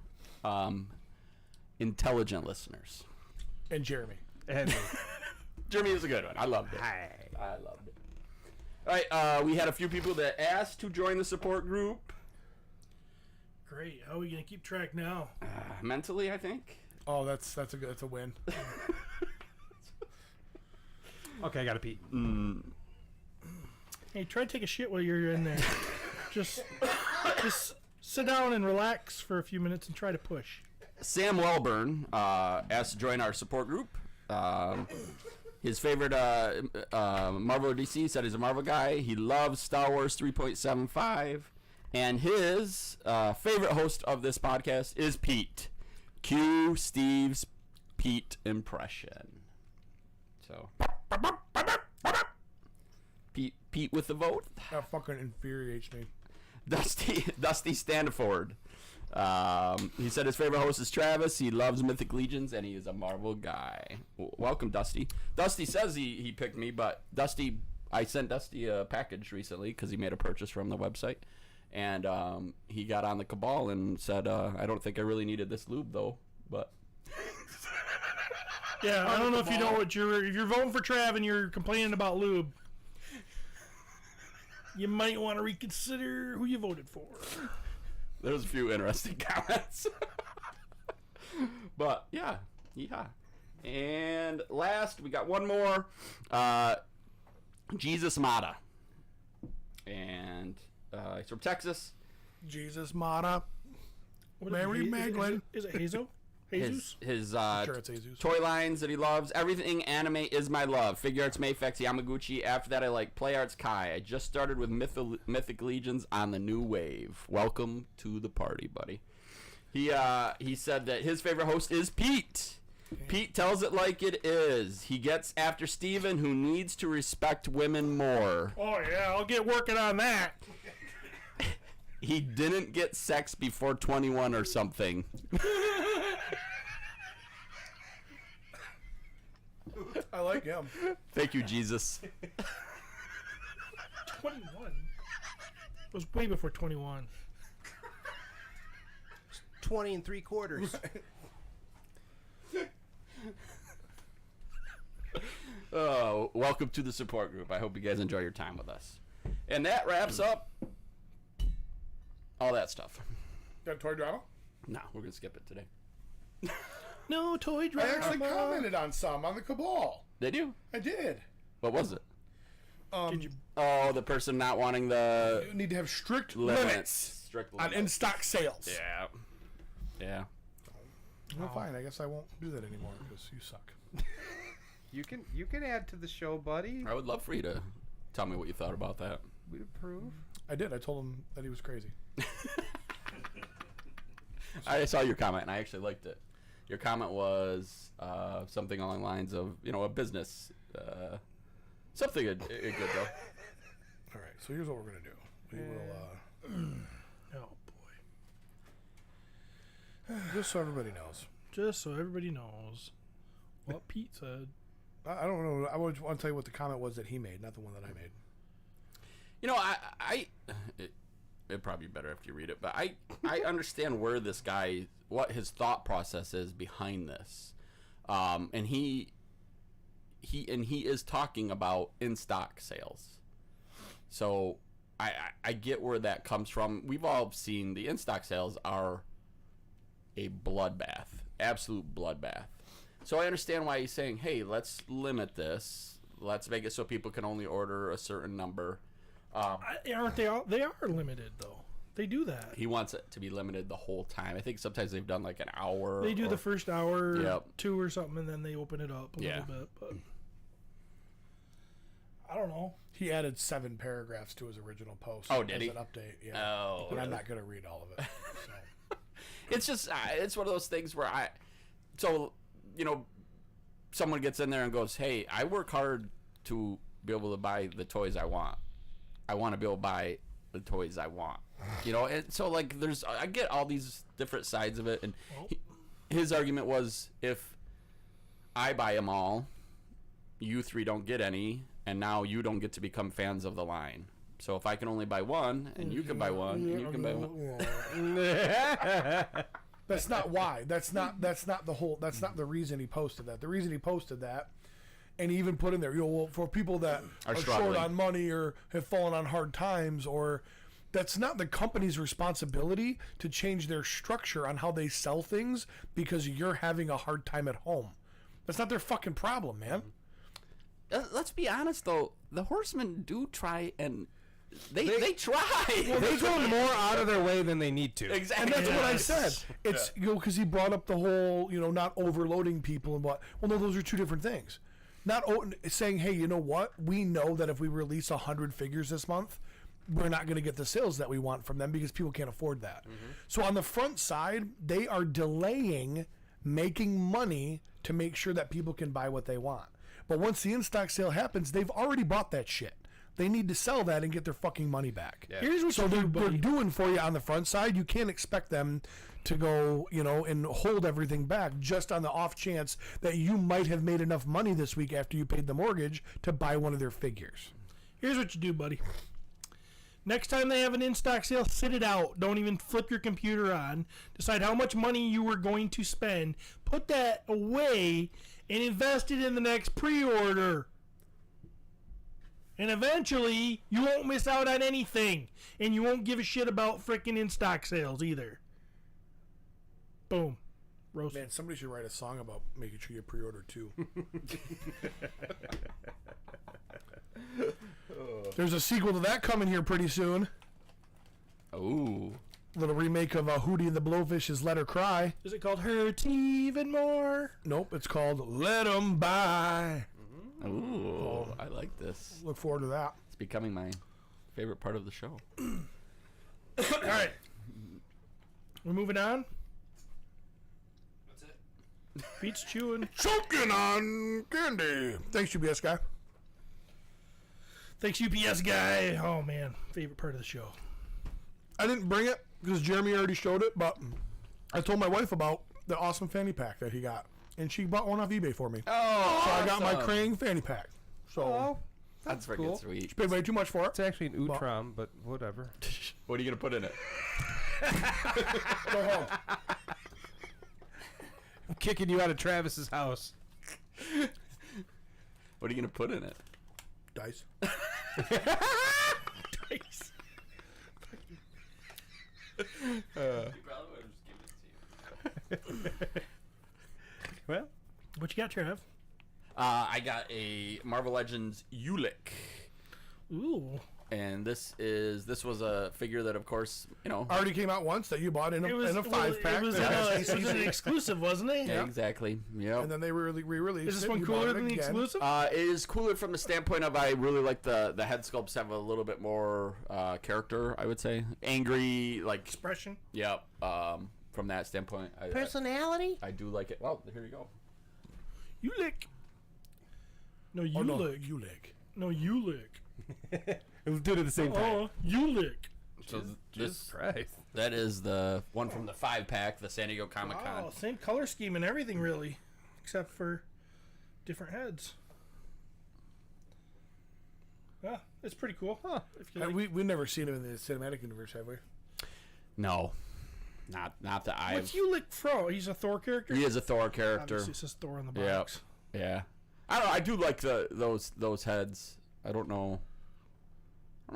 intelligent listeners. And Jeremy. And Jeremy is a good one. I loved it. I loved it. All right, we had a few people that asked to join the support group. Great. How are we gonna keep track now? Mentally, I think. Oh, that's a win. okay, I gotta pee. Hey, try to take a shit while you're in there. just sit down and relax for a few minutes and try to push. Sam Wellburn asked to join our support group. His favorite Marvel or DC, said he's a Marvel guy. He loves Star Wars 3.75. And his favorite host of this podcast is Pete. Cue Steve's Pete impression. So, Pete with the vote. That fucking infuriates me. Dusty Standiford. He said his favorite host is Travis. He loves Mythic Legions, and he is a Marvel guy. Welcome, Dusty. Dusty says he picked me, but I sent Dusty a package recently because he made a purchase from the website. And he got on the cabal and said, I don't think I really needed this lube, though. But Yeah, I don't know if you know what if you're voting for Trav and you're complaining about lube, you might want to reconsider who you voted for. There's a few interesting comments. But yeah. And last, we got one more. Jesus Mata. And he's from Texas. Jesus Mata. What Mary Magdalene. Is it Hazel? Jesus? His Sure, it's Jesus. toy lines that he loves. Everything anime is my love. Figure arts, Mayfex, Yamaguchi. After that, I like play arts, Kai. I just started with Mythic Legions on the new wave. Welcome to the party, buddy. He said that his favorite host is Pete. Pete tells it like it is. He gets after Steven, who needs to respect women more. Oh, yeah, I'll get working on that. He didn't get sex before 21 or something. I like him. Thank you, Jesus. 21? It was way before 21. 20 3/4. Oh, welcome to the support group. I hope you guys enjoy your time with us. And that wraps up all that stuff. Got a toy drama? No, we're going to skip it today. No toy I drama. actually commented on some on the Cabal. Did you? I did. What was it? Did you? Oh, the person not wanting the You need to have strict limits. limits Strict on limits. in-stock sales. Yeah. Yeah. Well, fine. I guess I won't do that anymore because you suck. You can add to the show, buddy. I would love for you to tell me what you thought about that. We'd approve. I did. I told him that he was crazy. I saw your comment and I actually liked it. Your comment was something along the lines of, a business, something good though. All right. So here's what we're gonna do. We will. Oh, boy. Just so everybody knows. Just so everybody knows what Pete said. I don't know. I want to tell you what the comment was that he made, not the one that I made. It'd probably be better after you read it, but I understand where this guy, what his thought process is behind this, and he is talking about in stock sales, so I get where that comes from. We've all seen the in stock sales are a bloodbath, absolute bloodbath. So I understand why he's saying, hey, let's limit this, let's make it so people can only order a certain number. Aren't they all? They are limited though. They do that. He wants it to be limited the whole time. I think sometimes they've done like an hour. They do the first hour, Yep. 2 or something, and then they open it up a little bit. But I don't know. He added 7 paragraphs to his original post. Oh, did as he? An update. Yeah. Oh, But I'm really? not going to read all of it. So. It's just it's one of those things where someone gets in there and goes, hey, I work hard to be able to buy the toys I want. I want to be able to buy the toys I want. And so like I get all these different sides of it, and his argument was, if I buy them all, you 3 don't get any, and now you don't get to become fans of the line. So if I can only buy one, and you can buy one, and you can buy one. That's not why. That's not the reason he posted that. The reason he posted that, and he even put in there, for people that are short on money or have fallen on hard times, or that's not the company's responsibility to change their structure on how they sell things because you're having a hard time at home. That's not their fucking problem, man. Let's be honest though, the Horsemen do try, and they try. Well, they go more out of their way than they need to. Exactly. And that's what I said. It's because he brought up the whole not overloading people and what. Well, no, those are two different things. Not saying, hey, you know what? We know that if we release 100 figures this month, we're not going to get the sales that we want from them because people can't afford that. Mm-hmm. So on the front side, they are delaying making money to make sure that people can buy what they want. But once the in-stock sale happens, they've already bought that shit. They need to sell that and get their fucking money back. Yeah. Here's what So you do, they're buddy. doing for you on the front side. You can't expect them to go, and hold everything back just on the off chance that you might have made enough money this week after you paid the mortgage to buy one of their figures. Here's what you do, buddy. Next time they have an in-stock sale, sit it out. Don't even flip your computer on. Decide how much money you were going to spend. Put that away and invest it in the next pre-order. And eventually, you won't miss out on anything. And you won't give a shit about frickin' in-stock sales either. Boom. Roast. Man, somebody should write a song about making sure you pre-order too. There's a sequel to that coming here pretty soon. Ooh. Little remake of Hootie and the Blowfish's Let Her Cry. Is it called Hurt Even More? Nope, it's called Let 'Em Buy. Ooh, I like this. Look forward to that. It's becoming my favorite part of the show. All right. We're moving on. That's it. Beats chewing. Choking on candy. Thanks, UPS Guy. Thanks, UPS Guy. Oh, man. Favorite part of the show. I didn't bring it because Jeremy already showed it, but I told my wife about the awesome fanny pack that he got, and she bought one off eBay for me. Oh, so I got my Krang fanny pack. So that's freaking cool. sweet. she paid way too much for it. It's actually an Utrom, but whatever. What are you gonna put in it? Go home. I'm kicking you out of Travis's house. What are you gonna put in it? Dice. Dice. You probably would have just given it to you. Well, What you got, Trev? I got a Marvel Legends Ulick. Ooh. And this was a figure that, of course, Already came out once that you bought in a 5-pack. It was an exclusive, wasn't it? Yeah, exactly. Yeah. And then they re-released. Is this it, one you bought cooler it than the again. exclusive? It is cooler from the standpoint of I really like the head sculpts have a little bit more character, I would say. Angry, like... Expression? Yep. From that standpoint. Personality? I do like it. Well, here you go. You lick. No, you Oh, no, lick. you lick. No, you lick. we'll do it at the same time. Oh, you lick. So Jesus Christ. that is the one from the 5-pack, the San Diego Comic-Con. Oh, same color scheme and everything, really. Except for different heads. Yeah, it's pretty cool. Huh. If you like. We've never seen him in the cinematic universe, have we? No. Not that I've... What's you lick Fro? He's a Thor character? He is a Thor character. Obviously, it says Thor on the Yeah. box. Yeah. I don't know. I do like those heads. I don't know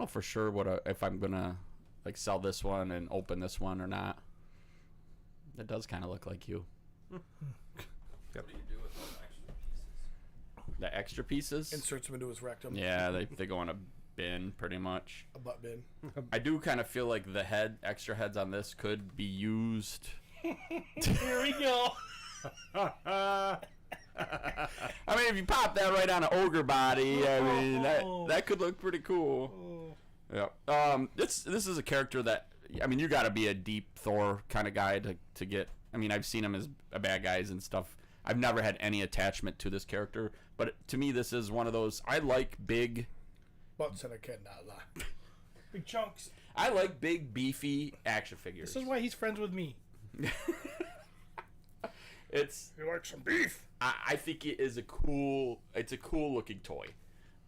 for sure if I'm gonna like sell this one and open this one or not. It does kind of look like you. What do you do with those extra pieces? The extra pieces. Inserts him into his rectum. Yeah, they go in a bin pretty much. A butt bin. I do kind of feel like the extra heads on this could be used. Here we go. I mean, if you pop that right on an ogre body, I mean that could look pretty cool. Yeah. This is a character that, I mean, you got to be a deep Thor kind of guy to get. I mean, I've seen him as bad guys and stuff. I've never had any attachment to this character, but to me, this is one of those. I like big. Butts and I cannot lie. Big chunks. I like big, beefy action figures. This is why he's friends with me. You like some beef? I think it is a cool looking toy.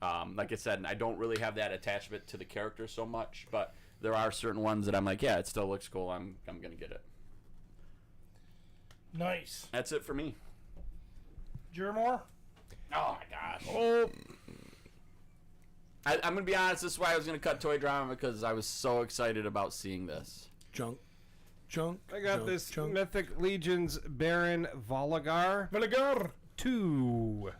Like I said, I don't really have that attachment to the character so much, but there are certain ones that I'm like, yeah, it still looks cool. I'm gonna get it. Nice. That's it for me. Jermore? Oh my gosh. Oh. I'm gonna be honest. This is why I was gonna cut Toy Drama, because I was so excited about seeing this. Junk. I got this Mythic Legions Baron Voligar 2.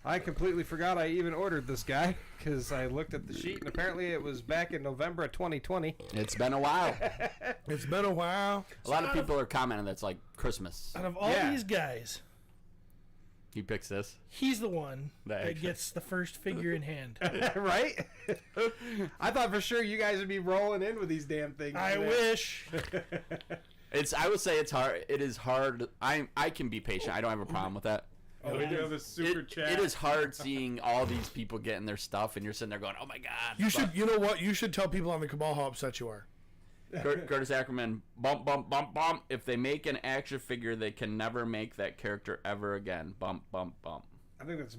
I completely forgot I even ordered this guy because I looked at the sheet and apparently it was back in November of 2020. It's been a while. It's been a while. A lot of people are commenting that's like Christmas. Out of all these guys, He picks this. he's the one that action. gets the first figure in hand. Right? I thought for sure you guys would be rolling in with these damn things. I man. wish. I would say it's hard. It is hard. I can be patient. I don't have a problem with that. Oh, we do have a super chat. It is hard seeing all these people getting their stuff, and you're sitting there going, "Oh my god!" You know what? You should tell people on the Cabal how upset you are. Curtis Ackerman, bump, bump, bump, bump. If they make an action figure, they can never make that character ever again. Bump, bump, bump. I think that's.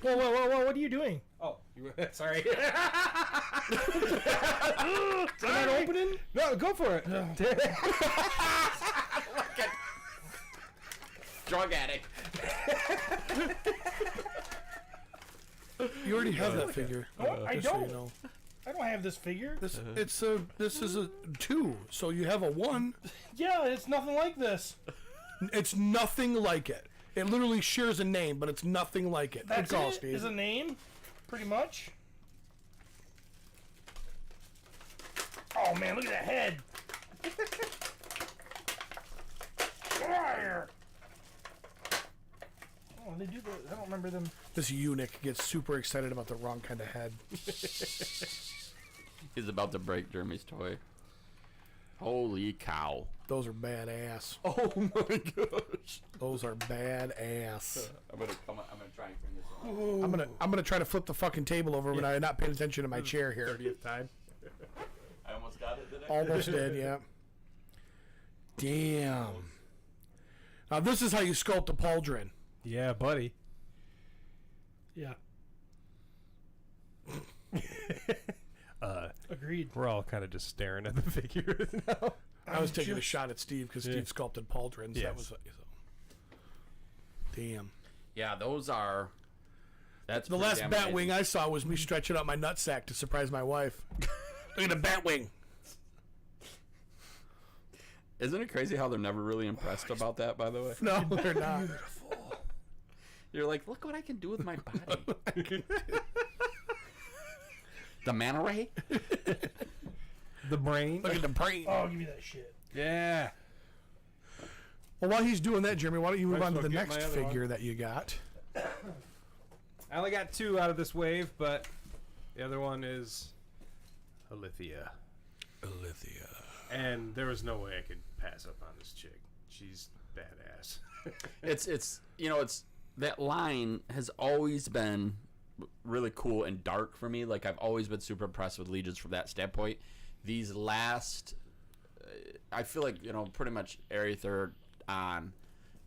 Whoa, what are you doing? Oh, sorry. Is that opening? No, go for it. drug addict. You already have that figure. No, I just so don't. you know. I don't have this figure. This is a 2, so you have a 1. Yeah, it's nothing like this. It's nothing like it. It literally shares a name, but it's nothing like it. That's Good call, it? Steve. Is a name, pretty much. Oh man, look at that head. Get out of here. Oh, they do the. I don't remember them. This eunuch gets super excited about the wrong kind of head. He's about to break Jeremy's toy. Holy cow. Those are badass. Oh my gosh. Those are badass. I'm gonna try and bring this on. I'm gonna try to flip the fucking table over when I'm not paying attention to my chair here. 30th time. I almost got it, did I? Almost did, yeah. Damn. Now this is how you sculpt a pauldron. Yeah, buddy. Yeah. Agreed. We're all kind of just staring at the figure now. I was taking a shot at Steve because Steve sculpted pauldrons. Yes. That was damn. Yeah, those are. That's The last Batwing I saw was me stretching out my nutsack to surprise my wife. Look at the Batwing. Isn't it crazy how they're never really impressed about that, by the way? No, they're not. You're like, look what I can do with my body. The manta ray? The brain. Look at the brain. Oh, give me that shit. Yeah. Well, while he's doing that, Jeremy, why don't you move Might on as to the well get next my other figure one. that you got? I only got 2 out of this wave, but the other one is Alithia. And there was no way I could pass up on this chick. She's badass. It's that line has always been really cool and dark for me. Like, I've always been super impressed with Legions from that standpoint. These last, I feel like, pretty much Aether on,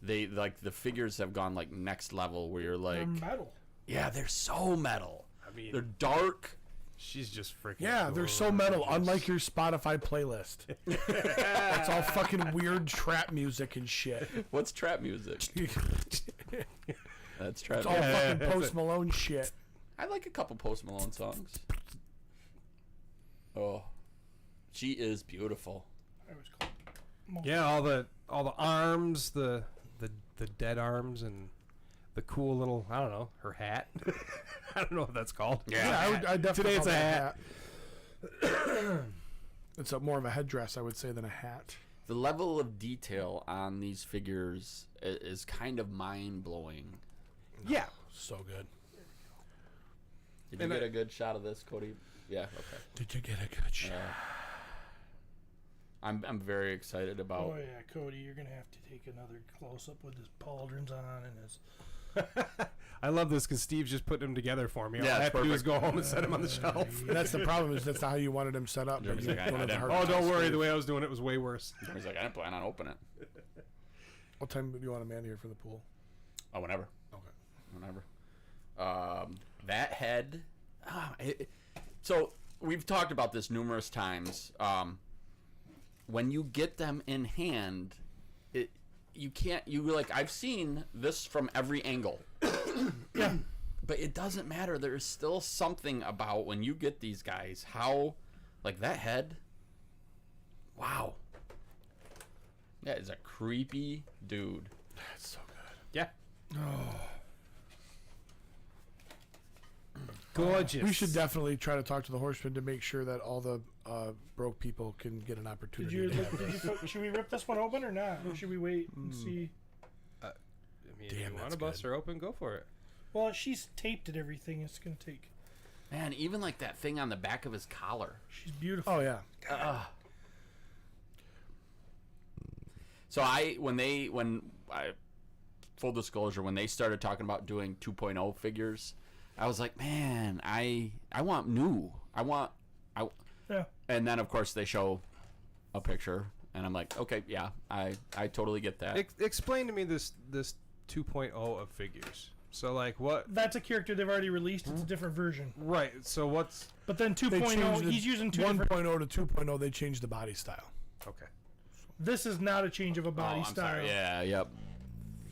they, like, the figures have gone, like, next level where you're like, They're metal. yeah, they're so metal. I mean, They're dark. she's just freaking Yeah, they're so metal, unlike your Spotify playlist. It's all fucking weird trap music and shit. What's trap music? That's trap It's all music. fucking Post Malone shit. I like a couple Post Malone songs. Oh, she is beautiful. I was called. Yeah, all the arms, the dead arms, and the cool little, I don't know, her hat. I don't know what that's called. Yeah, I definitely Today it's call a that hat. It's more of a headdress, I would say, than a hat. The level of detail on these figures is kind of mind-blowing. Yeah. So good. Did you get a good shot of this, Cody? Yeah, okay. Did you get a good shot? I'm very excited about... Oh yeah, Cody, you're gonna have to take another close up with his pauldrons on and his. I love this because Steve's just putting them together for me. All Yeah, I it's have to do is perfect. go home and set them on the shelf. And that's the problem, is that's not how you wanted him set up. But Jeremy's you like, I don't have the didn't- hard Oh, don't copy. worry. The way I was doing it was way worse. He's like, I didn't plan on opening it. What time do you want a man here for the pool? Oh, whenever. Okay. Whenever. That head... so, we've talked about this numerous times. When you get them in hand, I've seen this from every angle. Yeah. But it doesn't matter. There is still something about when you get these guys, how, like, that head, wow. That is a creepy dude. That's so good. Yeah. Oh. Gorgeous. We should definitely try to talk to the Horseman to make sure that all the broke people can get an Did opportunity. you? to Look, have it. should we rip this one open or not? Or should we wait and see? I mean, if Damn, you want that's to bust good. her open, go for it. Well, she's taped and everything. It's gonna take. Man, even like that thing on the back of his collar. She's beautiful. Oh yeah. So full disclosure, when they started talking about doing 2.0 figures, I was like, man, I want new. Yeah. And then of course they show a picture, and I'm like, okay, yeah, I totally get that. Explain to me this 2.0 of figures. So like what? That's a character they've already released. It's a different version. Right. So what's? But then They 2.0, changed the he's using 1.0 different. to 2.0. They changed the body style. Okay. This is not a change of a body I'm style. sorry. Yeah, yep.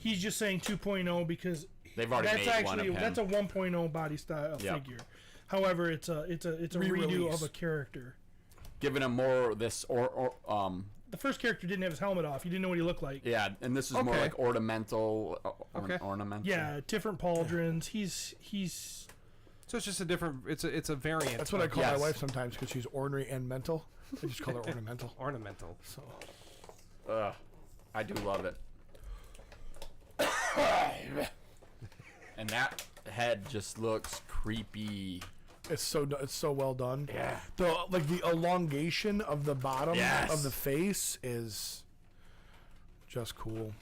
He's just saying 2.0 because They've already that's made one actually of him. that's a 1.0 body style figure. However, it's a redo Re-release. of a character. Giving him more of this The first character didn't have his helmet off. You didn't know what he looked like. yeah, and this is more Okay. like ornamental. Okay. Ornamental. Yeah, different pauldrons. He's So it's just a different. It's a variant. That's what I call Yes. my wife sometimes because she's ornery and mental. I just call her ornamental. ornamental. So I do love it. And that head just looks creepy. it's so well done. Yeah. The elongation of the bottom Yes. of the face is just cool.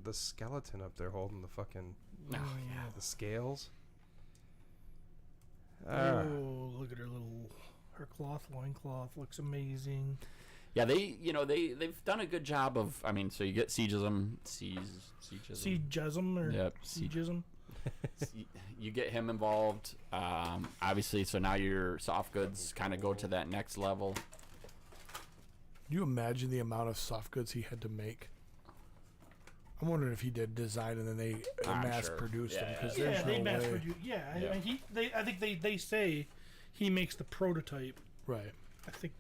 The skeleton up there holding the fucking Oh yeah. the scales. oh, look at her cloth loincloth looks amazing. Yeah, they've done a good job of. I mean, so you get Siegism. Siegism or Yep. Siegism. You get him involved. Obviously, so now your soft goods kind of go to that next level. Can you imagine the amount of soft goods he had to make? I'm wondering if he did design and then they I'm mass sure. produced them Yeah, because Yeah, there's they no mass way. produce. Yeah, Yeah. I think they say he makes the prototype. Right. I think.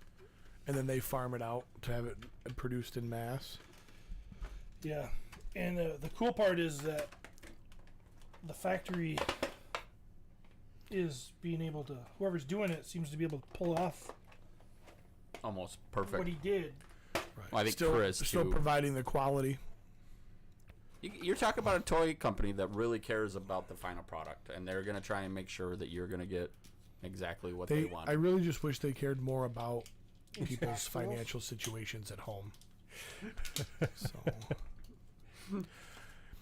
And then they farm it out to have it produced in mass. Yeah, and the cool part is that the factory is being able to. Whoever's doing it seems to be able to pull off Almost perfect. what he did. Right. Well, I think still, Chris, still too. providing the quality. You're talking about a toy company that really cares about the final product, and they're going to try and make sure that you're going to get exactly what they want. I really just wish they cared more about people's financial situations at home. So,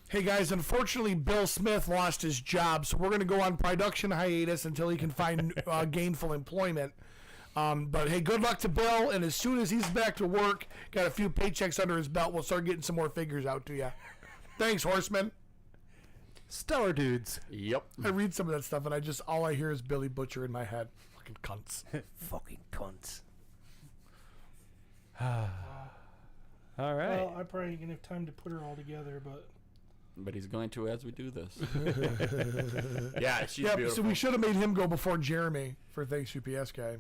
hey guys, unfortunately, Bill Smith lost his job, so we're going to go on production hiatus until he can find gainful employment. But hey, good luck to Bill, and as soon as he's back to work, got a few paychecks under his belt, we'll start getting some more figures out to you. Thanks, Horseman. Stellar dudes. Yep. I read some of that stuff, and all I hear is Billy Butcher in my head. Fucking cunts. Fucking cunts. All right. Well, I probably ain't gonna have time to put her all together, but He's going to as we do this. Yeah, she's Yeah, beautiful. so we should have made him go before Jeremy for Thx UPS Guy.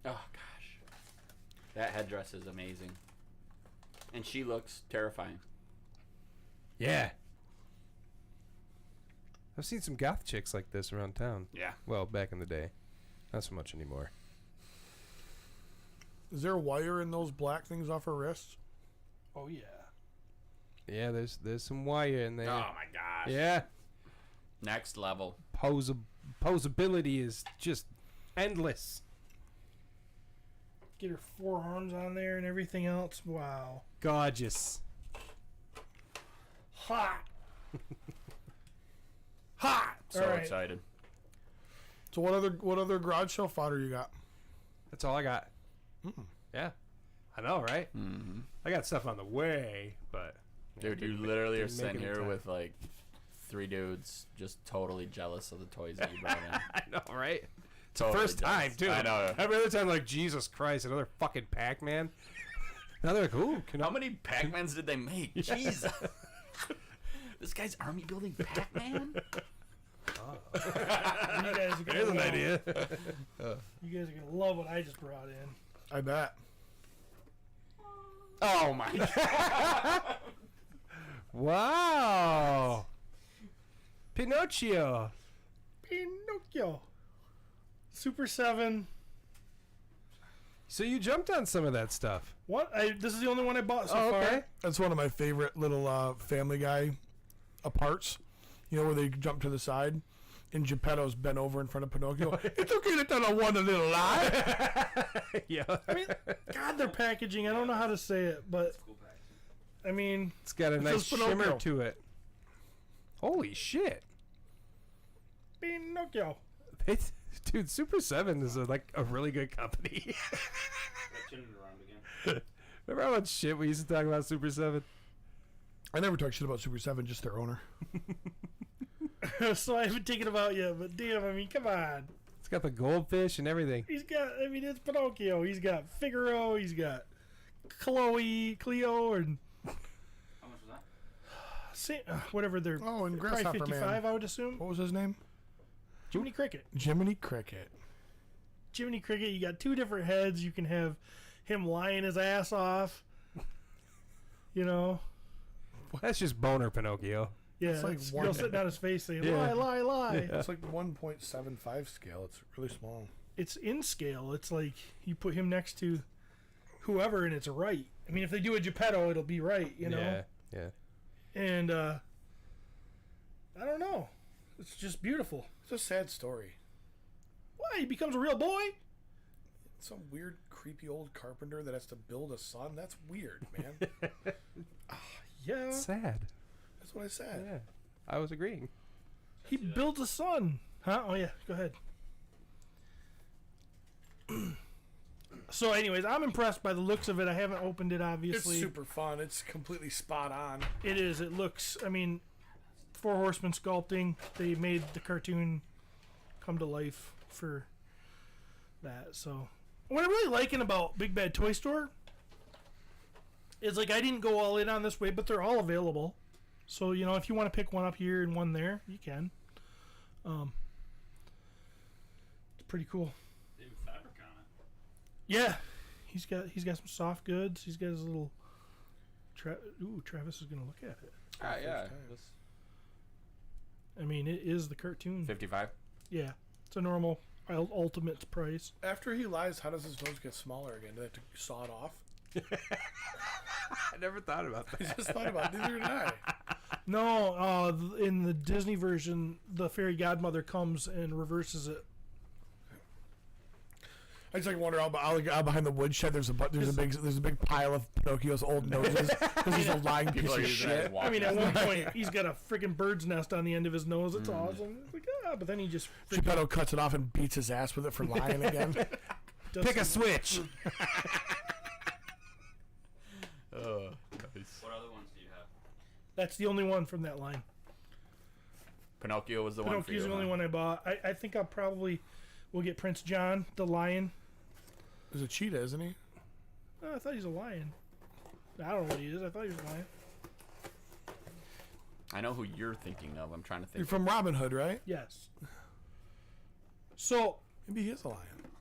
Oh gosh, that headdress is amazing, and she looks terrifying. Yeah. I've seen some goth chicks like this around town. Yeah. Well, back in the day. Not so much anymore. Is there a wire in those black things off her wrists? oh yeah. Yeah, there's some wire in there. Oh my gosh. Yeah. Next level. Posability is just endless. Get her forearms on there and everything else. Wow. Gorgeous. Hot. Hot. So All right. excited. So what other garage sale fodder you got? That's all I got. Yeah. I know, right? Mm-hmm. I got stuff on the way, but... Dude, yeah, you didn't literally are didn't make sitting it in here time. with like 3 dudes just totally jealous of the toys that you brought in. I know, right? It's Totally the first time, jealous. too. I know. Every other time, like, Jesus Christ, another fucking Pac-Man. Now they're like, ooh, How many Pac-Mans did they make? Jesus. This guy's army building Pac-Man? You guys are gonna Here's an love- idea. You guys are gonna love what I just brought in. I bet. Oh my god. Wow. Pinocchio. Pinocchio. Super 7. So you jumped on some of that stuff. What? This is the only one I bought so Oh, okay. far. That's one of my favorite little Family Guy parts. You know where they jump to the side? And Geppetto's bent over in front of Pinocchio. It's okay to tell a one a little lie. Yeah. I mean, God, their packaging. I don't know how to say it, but I mean, It's got a It's nice just Pinocchio. shimmer to it. Holy shit. Pinocchio. Dude, Super 7 is like a really good company. Turn it around again. Remember how much shit we used to talk about Super 7? I never talk shit about Super 7, just their owner. So I haven't taken them out yet, but damn, I mean, come on. It's got the goldfish and everything. He's got, I mean, it's Pinocchio. He's got Figaro. He's got Cleo, and whatever they're. Oh, and probably Grasshopper 55, Man. I would assume. What was his name? Jiminy Cricket. Jiminy Cricket. Jiminy Cricket. You got 2 different heads. You can have him lying his ass off. You know. That's just boner Pinocchio. Yeah, It's like it's one- girl sitting on his face saying, Yeah. lie, lie, lie. Yeah. It's like 1.75 scale. It's really small. It's in scale. It's like you put him next to whoever and it's right. I mean, if they do a Geppetto, it'll be right, you know? Yeah. And, I don't know. It's just beautiful. It's a sad story. Why? He becomes a real boy? Some weird, creepy old carpenter that has to build a son. That's weird, man. Yeah. Sad. That's what I said. Yeah. I was agreeing. He builds a son. Huh? Oh, yeah. Go ahead. So, anyways, I'm impressed by the looks of it. I haven't opened it, It's obviously. super fun. It's completely spot on. It is. It looks, I mean, 4 Horsemen sculpting. They made the cartoon come to life for that. So, what I'm really liking about Big Bad Toy Store is, like, I didn't go all in on this way, but they're all available. So, you know, if you want to pick one up here and one there, you can. It's pretty cool. They have fabric on it. Yeah, he's got some soft goods. He's got his little. Travis is gonna look at it. Yeah. I mean, it is the cartoon. 55. Yeah, it's a normal ultimate price. After he lies, how does his nose get smaller again? Do they have to saw it off? I never thought about I just thought about it. Neither did I. No, in the Disney version, the fairy godmother comes and reverses it. I just like wonder out behind the woodshed. There's a big pile of Pinocchio's old noses because he's a lying piece People are of using that as shit. walking I mean, at dead. one point, he's got a freaking bird's nest on the end of his nose. It's awesome. It's like, but then he just Geppetto cuts it off and beats his ass with it for lying again. does Pick a some- switch. Nice. What other ones do you have? That's the only one from that line. Pinocchio was the one for you. Pinocchio's the only one I bought. I think I'll probably will get Prince John, the lion. There's a cheetah, isn't he? Oh, I thought he was a lion. I don't know what he is. I thought he was a lion. I know who you're thinking of. I'm trying to You're think. from Robin Hood, right? Yes. So Maybe he is a lion.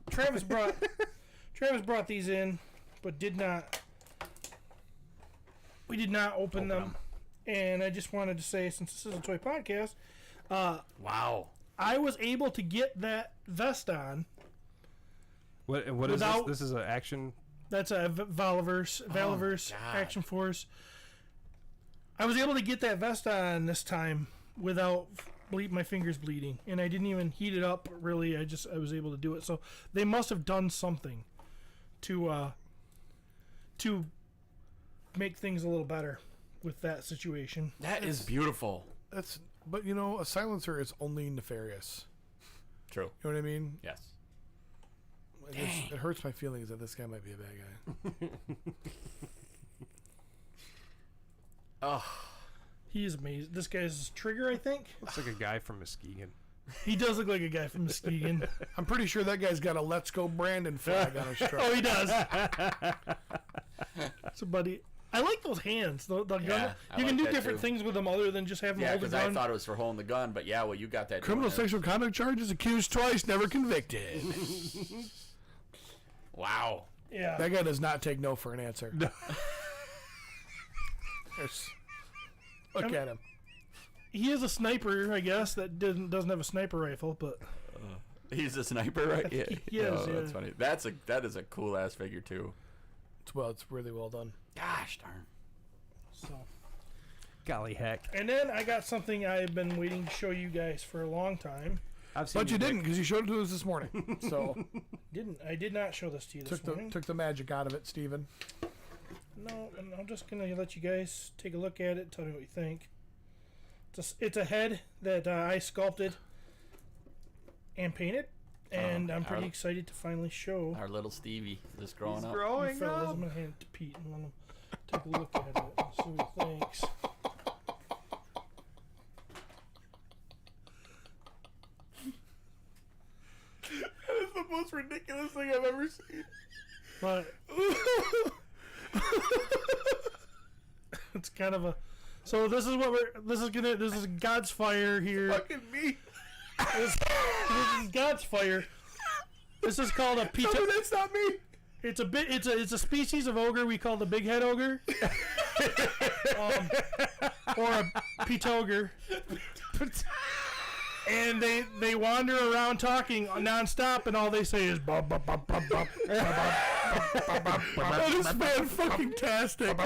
Travis brought these in, but we did not open them. And I just wanted to say, since this is a toy podcast, Wow. I was able to get that vest on. What is this? Without- This is an action. That's a Valaverse God. Action Force. I was able to get that vest on this time without my fingers bleeding, and I didn't even heat it up really. I was able to do it. So they must have done something to make things a little better with that situation. That is beautiful. But you know, a silencer is only nefarious. True. You know what I mean? Yes. It hurts my feelings that this guy might be a bad guy. Oh. He is amazing. This guy's Trigger, I think. Looks like a guy from Muskegon. He does look like a guy from Muskegon. I'm pretty sure that guy's got a "Let's Go Brandon" flag on his truck. Oh, he does. So, buddy, I like those hands. The gun. Yeah, I You can like do that different too. things with them other than just have them Yeah, hold the because I gun. thought it was for holding the gun, but yeah, well, you got that. Criminal doing it. sexual conduct charges, accused twice, never convicted. Wow. Yeah. That guy does not take no for an answer. No. Look at him. He is a sniper, I guess, that doesn't have a sniper rifle, but He's a sniper, right? Yeah. He is, Oh, yeah. That's funny. That is a cool ass figure too. It's really well done. Gosh darn. so. Golly heck. And then I got something I've been waiting to show you guys for a long time. I've seen But you Dick. didn't, because you showed it to us this morning. So I did not show this to you this morning. took the magic out of it, Steven. No, and I'm just gonna let you guys take a look at it. Tell me what you think. It's a head that I sculpted and painted, and I'm pretty excited to finally show. Our little Stevie just growing up. Growing Fellas, up. I'm gonna hand it to Pete and let him take a look at it and see what he thinks. That is the most ridiculous thing I've ever seen. But it's kind of a So this is what this is God's fire here. Fucking me. This is God's fire. This is called a No, that's not me. It's a species of ogre we call the big head ogre, or a Pete-ogre. And they wander around talking nonstop, and all they say is "bop bop bop bop bop." That is fan-fucking-tastic.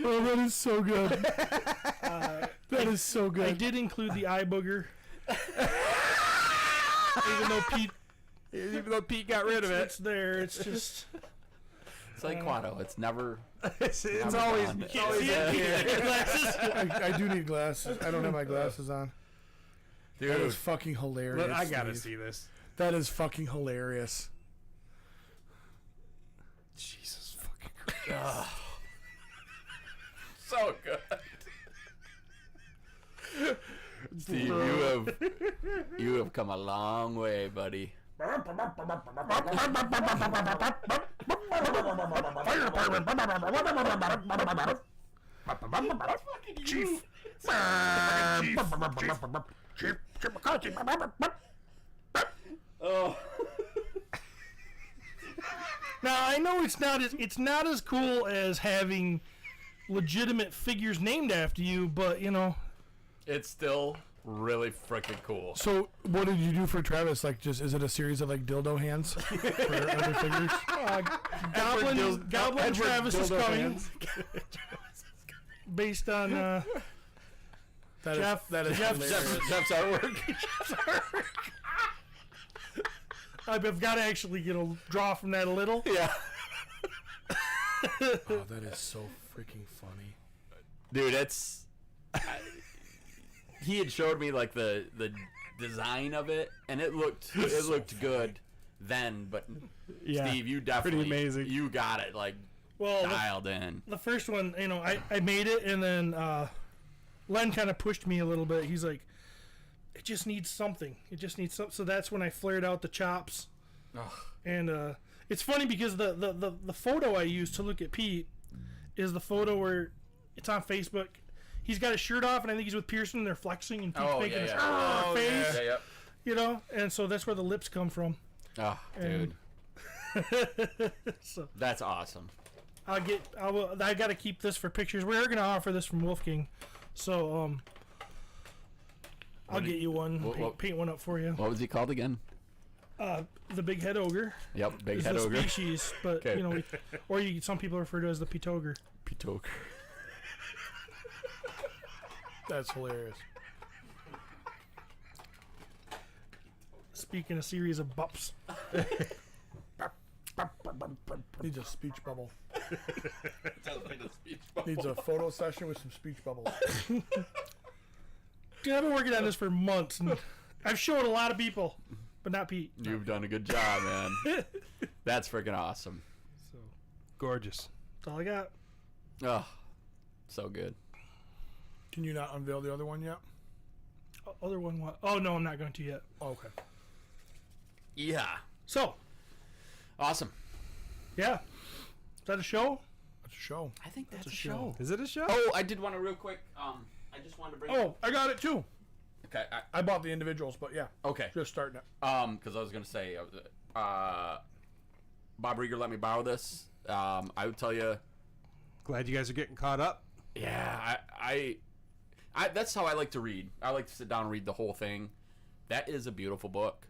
Oh, that is so good. That is so good. I did include the eye booger, even though Pete got rid of it. It's there. It's just. It's like Quado. It's never. It's never always. gone. It's always in here. I do need glasses. I don't have my glasses on. Dude, that is fucking hilarious. I gotta Steve. see this. That is fucking hilarious. Jesus fucking Christ. So good. Steve, you have come a long way, buddy. Chief. Oh. Now I know it's not as cool as having legitimate figures named after you, but you know, It's still really freaking cool. So, what did you do for Travis? Like, is it a series of like dildo hands for other figures? Goblin Travis is coming, based on Jeff's Jeff's artwork. I've got to actually draw from that a little. Yeah. Oh, that is so freaking funny, Dude. He had showed me like the design of it, and it looked good then. But Yeah, Steve, you definitely pretty amazing. You got it like dialed in. The first one, you know, I made it, and then Len kind of pushed me a little bit. He's like, it just needs something. It just needs something. So that's when I flared out the chops. Ugh. And it's funny because the photo I used to look at Pete is the photo where it's on Facebook. He's got his shirt off, and I think he's with Pearson, and they're flexing, and Pete's making his face. Yeah. You know, and so that's where the lips come from. Oh, dude. So That's awesome. I got to keep this for pictures. We're gonna offer this from Wolf King, so I'll get you one. Paint one up for you. What was he called again? The big head ogre. Yep, big is head the ogre. species, but Okay. you know, some people refer to it as the Pete-ogre. Pete-ogre. that's hilarious. Speaking a series of bups. Needs a speech bubble. Needs a photo session with some speech bubbles. Dude, I've been working on this for months, and I've showed a lot of people, but not Pete. You've done a good job, man. That's freaking awesome. So Gorgeous. that's all I got. Oh, so good. Can you not unveil the other one yet? Other one, what? Oh no, I'm not going to yet. Oh, okay. Yeah. So, Awesome. yeah, is that a show? That's a show. I think that's a show. Is it a show? Oh, I did want to real quick. I just wanted to bring. Oh, I got it too. Okay. I bought the individuals, but yeah, Okay. just starting it. Because I was gonna say, Bob Rieger let me borrow this. I would tell you. Glad you guys are getting caught up. Yeah, I that's how I like to read. I like to sit down and read the whole thing. That is a beautiful book.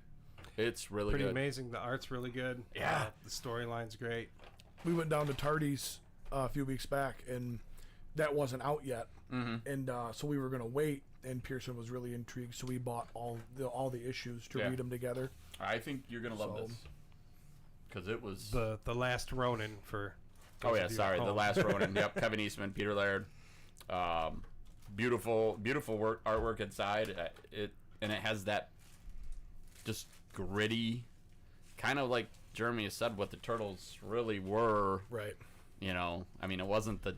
It's really Pretty good. amazing. The art's really good. Yeah. The storyline's great. We went down to Tardy's a few weeks back, and that wasn't out yet. Mm-hmm. And so we were gonna wait, and Pearson was really intrigued, so we bought all the issues to Yeah. read them together. I think you're gonna love So- this because it was. The Last Ronin for. Oh those yeah, of you sorry, at the home. last Ronin. Yep, Kevin Eastman, Peter Laird. Beautiful artwork inside. It has that just gritty, kind of like Jeremy has said, what the Turtles really were. Right. You know, I mean, it wasn't the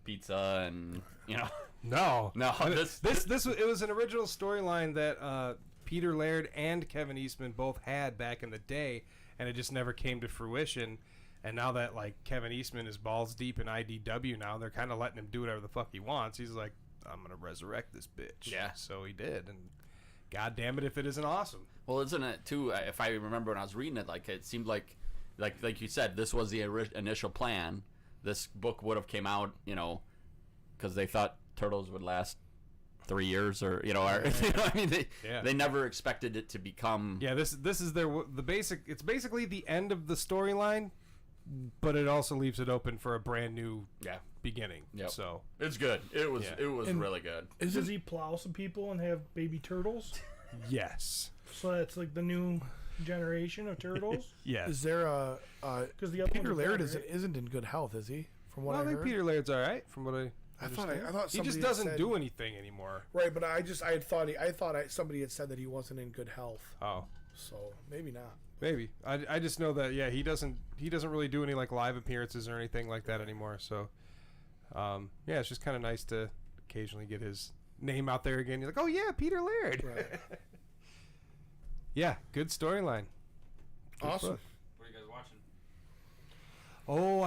pizza and you know. No. No, It was an original storyline that Peter Laird and Kevin Eastman both had back in the day, and it just never came to fruition. And now that like Kevin Eastman is balls deep in IDW now, they're kind of letting him do whatever the fuck he wants. He's like, I'm gonna resurrect this bitch. Yeah. So he did, and god damn it if it isn't awesome. Well, isn't it too? If I remember when I was reading it, like it seemed like you said, this was the initial plan. This book would have came out, you know, because they thought Turtles would last 3 years, or you know, I mean, they never expected it to become. Yeah, this is the basic. It's basically the end of the storyline, but it also leaves it open for a brand new beginning. Yep. So it's good. It was really good. Does he plow some people and have baby turtles? Yes. So that's like the new generation of turtles. Yes. Is there a Because the other Peter one's Laird dead, right? isn't in good health, is he? From what Well, I think heard. Peter Laird's all right. From what I thought he somebody just had doesn't said- do anything anymore. Right, but I thought somebody had said that he wasn't in good health. Oh, So maybe not. maybe. I just know that he doesn't really do any like live appearances or anything like that anymore. So it's just kind of nice to occasionally get his name out there again. You're like, oh yeah, Peter Laird. Right. Yeah, good storyline. Awesome. book. What are you guys watching? Oh,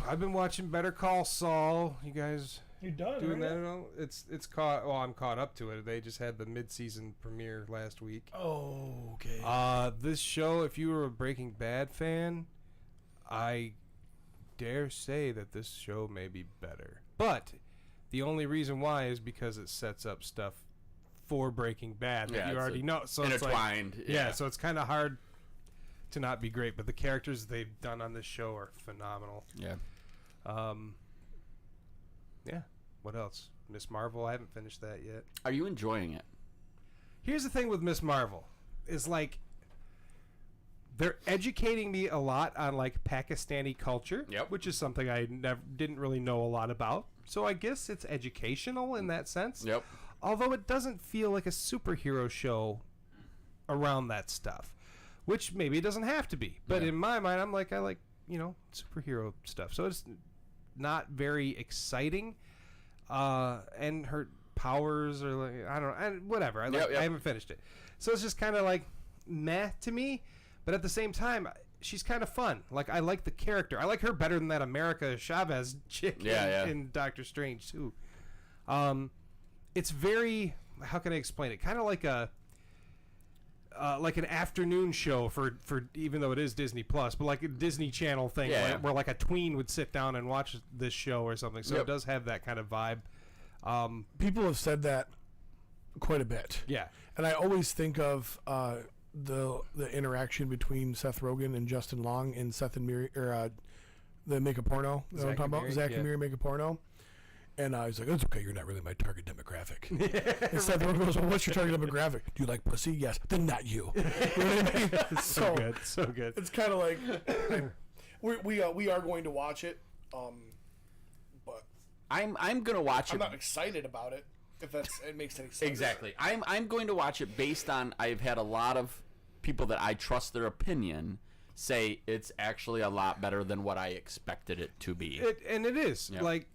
I've been watching Better Call Saul. You guys You're done, doing right? that at all? It's caught. Well, I'm caught up to it. They just had the mid-season premiere last week. Oh, okay. This show, if you were a Breaking Bad fan, I dare say that this show may be better. But the only reason why is because it sets up stuff for Breaking Bad that you it's already know. So intertwined. It's like, so it's kind of hard to not be great. But the characters they've done on this show are phenomenal. Yeah. Yeah. What else? Miss Marvel. I haven't finished that yet. Are you enjoying it? Here's the thing with Miss Marvel is like they're educating me a lot on like Pakistani culture, which is something I didn't really know a lot about. So I guess it's educational in that sense. Yep. Although it doesn't feel like a superhero show around that stuff, which maybe it doesn't have to be. But in my mind, I like superhero stuff. So it's not very exciting. And her powers are like I don't know, whatever. I haven't finished it, so it's just kind of like meh to me. But at the same time, she's kind of fun. Like I like the character. I like her better than that America Chavez chick in Doctor Strange too. It's very, how can I explain it? Kind of like like an afternoon show for even though it is Disney Plus, but like a Disney Channel thing where like a tween would sit down and watch this show or something. So it does have that kind of vibe. People have said that quite a bit. Yeah, and I always think of the interaction between Seth Rogen and Justin Long in Seth and Miri, or the Make a Porno. You know what I'm talking about? Zach and Miri Make a Porno. And I was like, it's okay, you're not really my target demographic. And Seth Rogen goes, well, what's your target demographic? Do you like pussy? Yes. Then not you. You know what I mean? So good. So good. It's kind of like, we are going to watch it, but I'm going to watch I'm it. not excited about it, if it makes any sense. Exactly. I'm going to watch it based on, I've had a lot of people that I trust their opinion say it's actually a lot better than what I expected it to be. And it is. Yep. Like,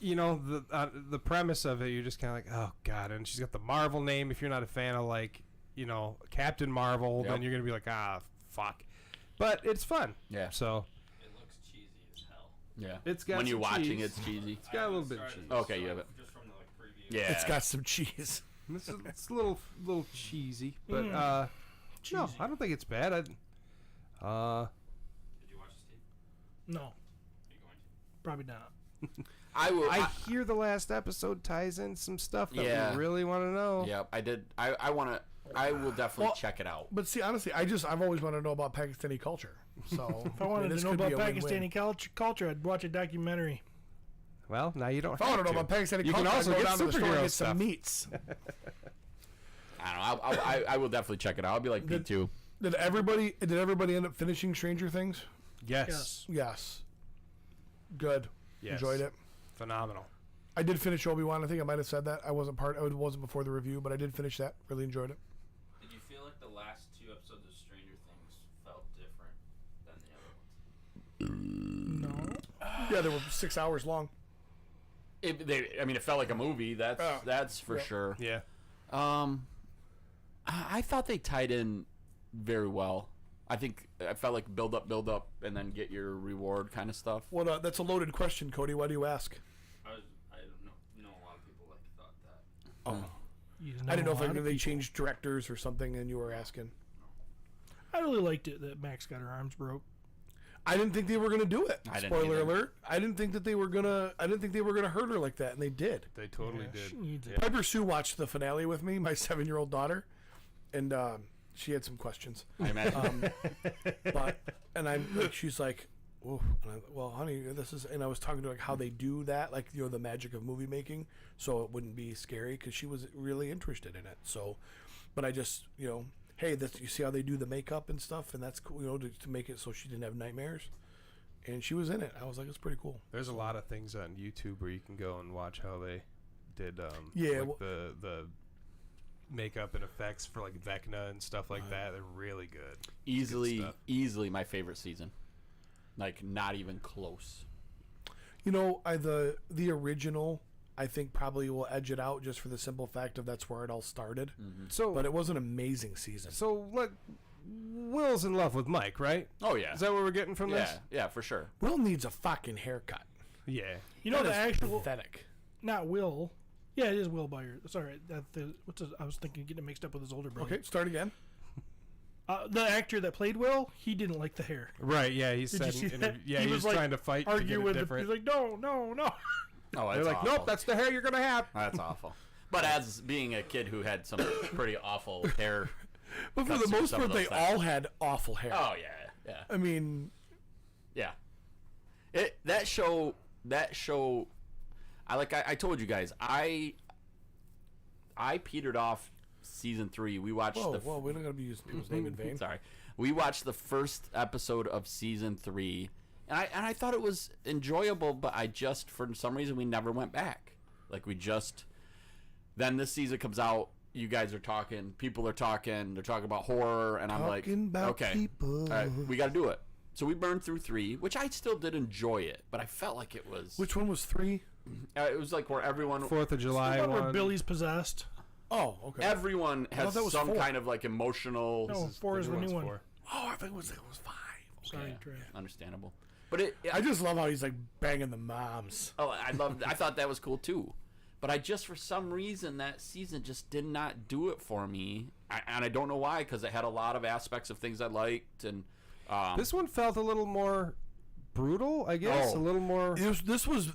the premise of it, you're just kind of like, oh god. And she's got the Marvel name. If you're not a fan of like, Captain Marvel, then you're gonna be like, ah, fuck. But it's fun. Yeah. So It looks cheesy as hell. Yeah. it's got when you're some watching, cheese. it's cheesy. It's got a little bit of cheese. Okay, you have it. Just from the preview. Yeah. It's got some cheese. It's a little cheesy, but no, I don't think it's bad. Did you watch it, Steve? No, Are you going to? probably not. I hear the last episode ties in some stuff that we really want to know. Yeah, I did. I will definitely check it out. But see, honestly, I've always wanted to know about Pakistani culture. So If I wanted to know about Pakistani culture, I'd watch a documentary. Well, now you don't. If I want to know about Pakistani You culture, can also I'd go get down to the store and superhero get stuff. some meats. I don't know. I will definitely check it out. I'll be like Pete too. Did everybody end up finishing Stranger Things? Yes. Yes. Good. Yes. Enjoyed it. Phenomenal. I did finish Obi-Wan. I think I might have said that. I wasn't before the review, but I did finish that. Really enjoyed it. Did you feel like the last 2 episodes of Stranger Things felt different than the other ones? No. Yeah, they were 6 hours long. It felt like a movie. That's for sure. Yeah. I thought they tied in very well. I felt like build up, and then get your reward kind of stuff. Well, that's a loaded question, Cody. Why do you ask? I don't know a lot of people thought that. Oh, I didn't know if they changed directors or something, and you were asking. I really liked it that Max got her arms broke. I didn't think they were gonna do it. Spoiler either. alert! I didn't think they were gonna hurt her like that, and they did. They totally did. Yeah. Piper Sue watched the finale with me, my 7-year-old daughter, and she had some questions. I imagine. She's like, "Oh, well, honey, this is." And I was talking to her, like how they do that, like the magic of movie making, so it wouldn't be scary because she was really interested in it. So, but I just hey, you see how they do the makeup and stuff, and that's cool, to make it so she didn't have nightmares. And she was in it. I was like, it's pretty cool. There's a lot of things on YouTube where you can go and watch how they did the makeup and effects for like Vecna and stuff like that. They're really good. Easily my favorite season. Like not even close. The original, I think probably will edge it out just for the simple fact of that's where it all started. Mm-hmm. But it was an amazing season. So Will's in love with Mike, right? Oh yeah. Is that what we're getting from this? Yeah, for sure. Will needs a fucking haircut. Yeah. That the is actual pathetic. Not Will. Yeah, it is Will Byers. Sorry, I was thinking getting it mixed up with his older brother. Okay, start again. The actor that played Will, he didn't like the hair. Right. Yeah. He said. He was trying to fight. Argue with it. He's like, no. Oh, They're like, nope, that's the hair you're gonna have. That's awful. But as being a kid who had some pretty awful hair, but for the most part, they all had awful hair. Oh yeah. I mean, yeah. That show. I told you guys, I petered off season 3. We watched we're not gonna be using people's name in vain. Sorry, we watched the first episode of season 3. And I thought it was enjoyable, but I just, for some reason, we never went back. Then this season comes out, you guys are talking, people are talking, they're talking about horror, and I'm like, okay, people. All right, we got to do it. So we burned through 3, which I still did enjoy it, but I felt like it was... Which one was 3? It was like where everyone... 4th of July The one where one. Billy's possessed. Oh, okay. Everyone has that was some 4. kind of like emotional... No, 4 is the new one. 4. Oh, I think it was 5. Sorry, Yeah, Trey. understandable. But I just love how he's like banging the moms. Oh, I thought that was cool too. But I just, for some reason, that season just did not do it for me. And I don't know why, because it had a lot of aspects of things I liked. And this one felt a little more brutal, I guess. Oh. A little more... This was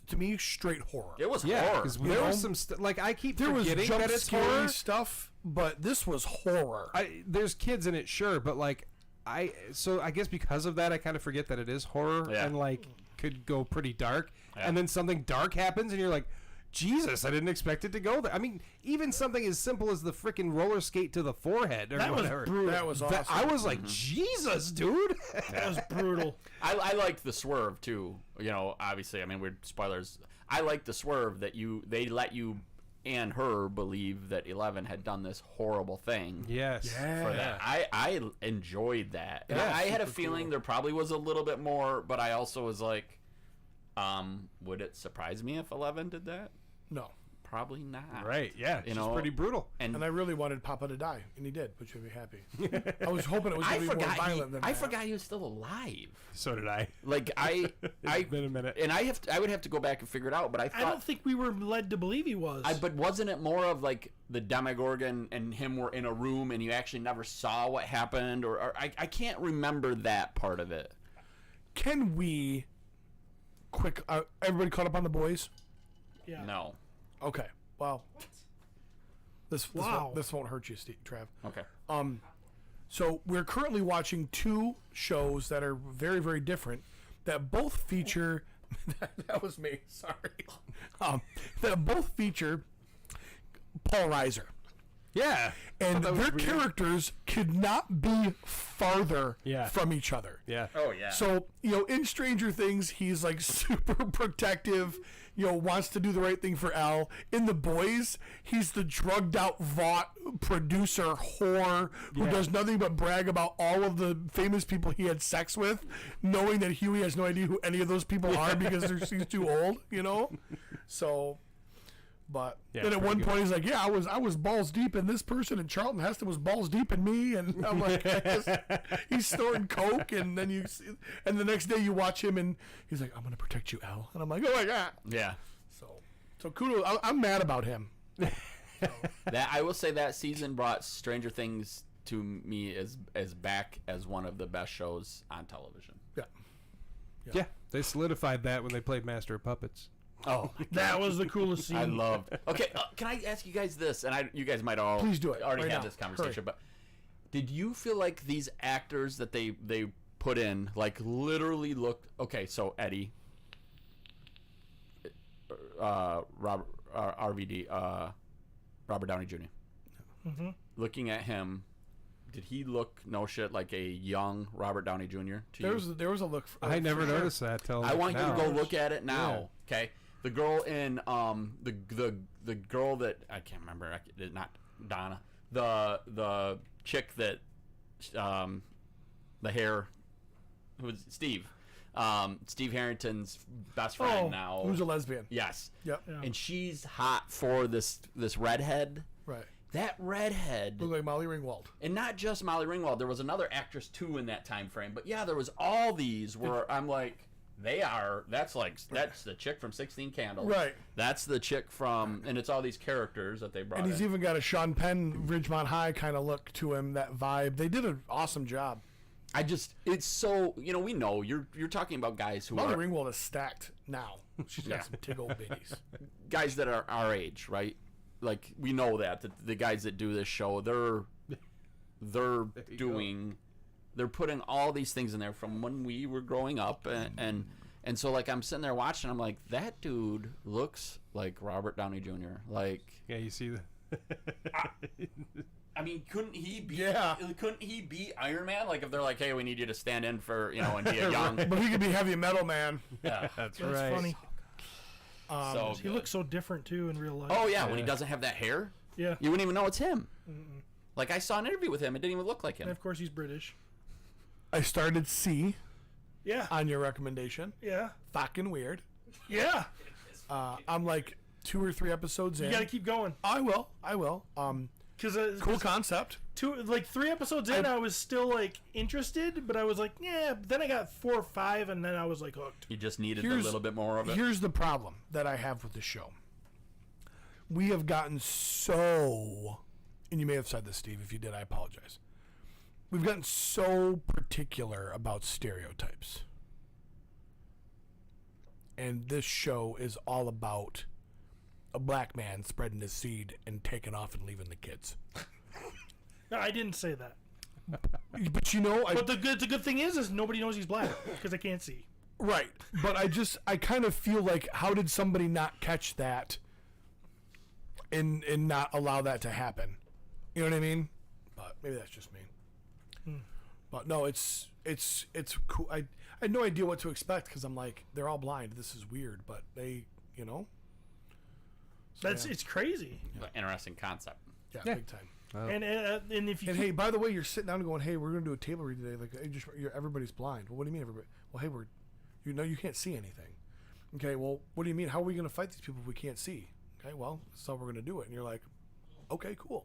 to me straight horror. it was Yeah, horror. because there was some... I keep There was forgetting jump that it's scary horror. stuff, but this was horror. There's kids in it, sure, but I guess because of that, I kind of forget that it is horror and could go pretty dark. Yeah. And then something dark happens, and you're like, Jesus, I didn't expect it to go there. I mean, even something as simple as the freaking roller skate to the forehead or That was whatever. brutal. That was awesome. I was like, Jesus, dude. That was brutal. I liked the swerve too. Obviously, I mean, we're spoilers. I liked the swerve that they let you and her believe that 11 had done this horrible thing. Yes. For that, I enjoyed that. And Yeah, I had a super feeling cool. there probably was a little bit more, but I also was like, would it surprise me if 11 did that? No. Probably not. Right, yeah. It's just pretty brutal. And I really wanted Papa to die, and he did, which made me happy. I was hoping it was going to be more violent than that. I forgot he was still alive. So did I. It's been a minute. And I would have to go back and figure it out, but I thought... I don't think we were led to believe he was. But wasn't it more of like the Demogorgon and him were in a room and you actually never saw what happened? Or I can't remember that part of it. Can we... Quick, everybody caught up on the boys? Yeah. No. Okay, well... This won't hurt you, Trav. Okay. So we're currently watching 2 shows that are very, very different that both feature... that was me, sorry. That both feature Paul Reiser. Yeah. And their characters could not be farther from each other. Yeah. Oh, yeah. So, in Stranger Things, he's like super protective, wants to do the right thing for Elle. In The Boys, he's the drugged out Vought producer whore who does nothing but brag about all of the famous people he had sex with, knowing that Huey has no idea who any of those people are because he's too old, So, But Yeah, then at pretty one good. point he's like, "Yeah, I was balls deep in this person, and Charlton Heston was balls deep in me." And I'm like, he's snorting coke, and then and the next day you watch him, and he's like, "I'm gonna protect you, Al," and I'm like, "Oh my god." Yeah. So kudos. I'm mad about him. That I will say that season brought Stranger Things to me as back as one of the best shows on television. Yeah, they solidified that when they played Master of Puppets. Oh, That was the coolest scene. I loved. Okay, can I ask you guys this? And you guys might all Please do it already right had now. this conversation, Hurry. but did you feel like these actors that they put in like literally looked okay? So Eddie, Robert, RVD, Robert Downey Jr. Mm-hmm. Looking at him, did he look no shit like a young Robert Downey Jr. to you? There was a look. I never noticed that till I want now. you to go look at it now. Okay, the girl in the girl that I can't remember, not Donna, the chick that the hair, who was Steve Harrington's best friend now. Who's a lesbian? Yes. Yep. Yeah. And she's hot for this redhead. Right. That redhead. Look like Molly Ringwald. And not just Molly Ringwald. There was another actress too in that time frame. But yeah, there was all these where I'm like, that's the chick from 16 Candles. Right. That's the chick from, and it's all these characters that they brought And he's in. even got a Sean Penn, Ridgemont High kind of look to him. That vibe. They did an awesome job. It's so, we know you're talking about guys who Molly are Ringwald is stacked now. She's got Yeah. some big old babies. guys that are our age, right? Like we know that the guys that do this show, they're putting all these things in there from when we were growing up, and so like I'm sitting there watching, I'm like, that dude looks like Robert Downey Jr. Like, Yeah, you see the. I mean, couldn't he be? Yeah. Couldn't he be Iron Man? Like if they're like, hey, we need you to stand in for and be a young. But he could be heavy metal man. Yeah. That's That's right. funny. So He good. looks so different too in real life. Oh yeah, when he doesn't have that hair, Yeah. you wouldn't even know it's him. Like I saw an interview with him, it didn't even look like him. And of course he's British. I started C Yeah. on your recommendation. Yeah. Fucking weird. Yeah. I'm like 2 or 3 episodes in. You gotta keep going. I will. Because Cool concept. 3 episodes in, I was still like interested, but I was like, yeah. But then I got 4 or 5, and then I was like hooked. You just needed a little bit more of it. Here's the problem that I have with the show. We have gotten so, and you may have said this, Steve. If you did, I apologize. We've gotten so particular about stereotypes. And this show is all about a black man spreading his seed and taking off and leaving the kids. No, I didn't say that. But But the good thing is nobody knows he's black because I can't see. right. But I kind of feel like, how did somebody not catch that and not allow that to happen? You know what I mean? But maybe that's just me. But no, it's cool. I had no idea what to expect because I'm like, they're all blind. This is weird, but they, So, It's crazy. Interesting concept. yeah, Yeah. big time. And if you And hey, by the way, you're sitting down and going, hey, we're gonna do a table read today. Like, hey, everybody's blind. Well, what do you mean everybody? Well, hey, you can't see anything. Okay, well, what do you mean? How are we gonna fight these people if we can't see? Okay, well, that's how we're gonna do it. And you're like, okay, cool.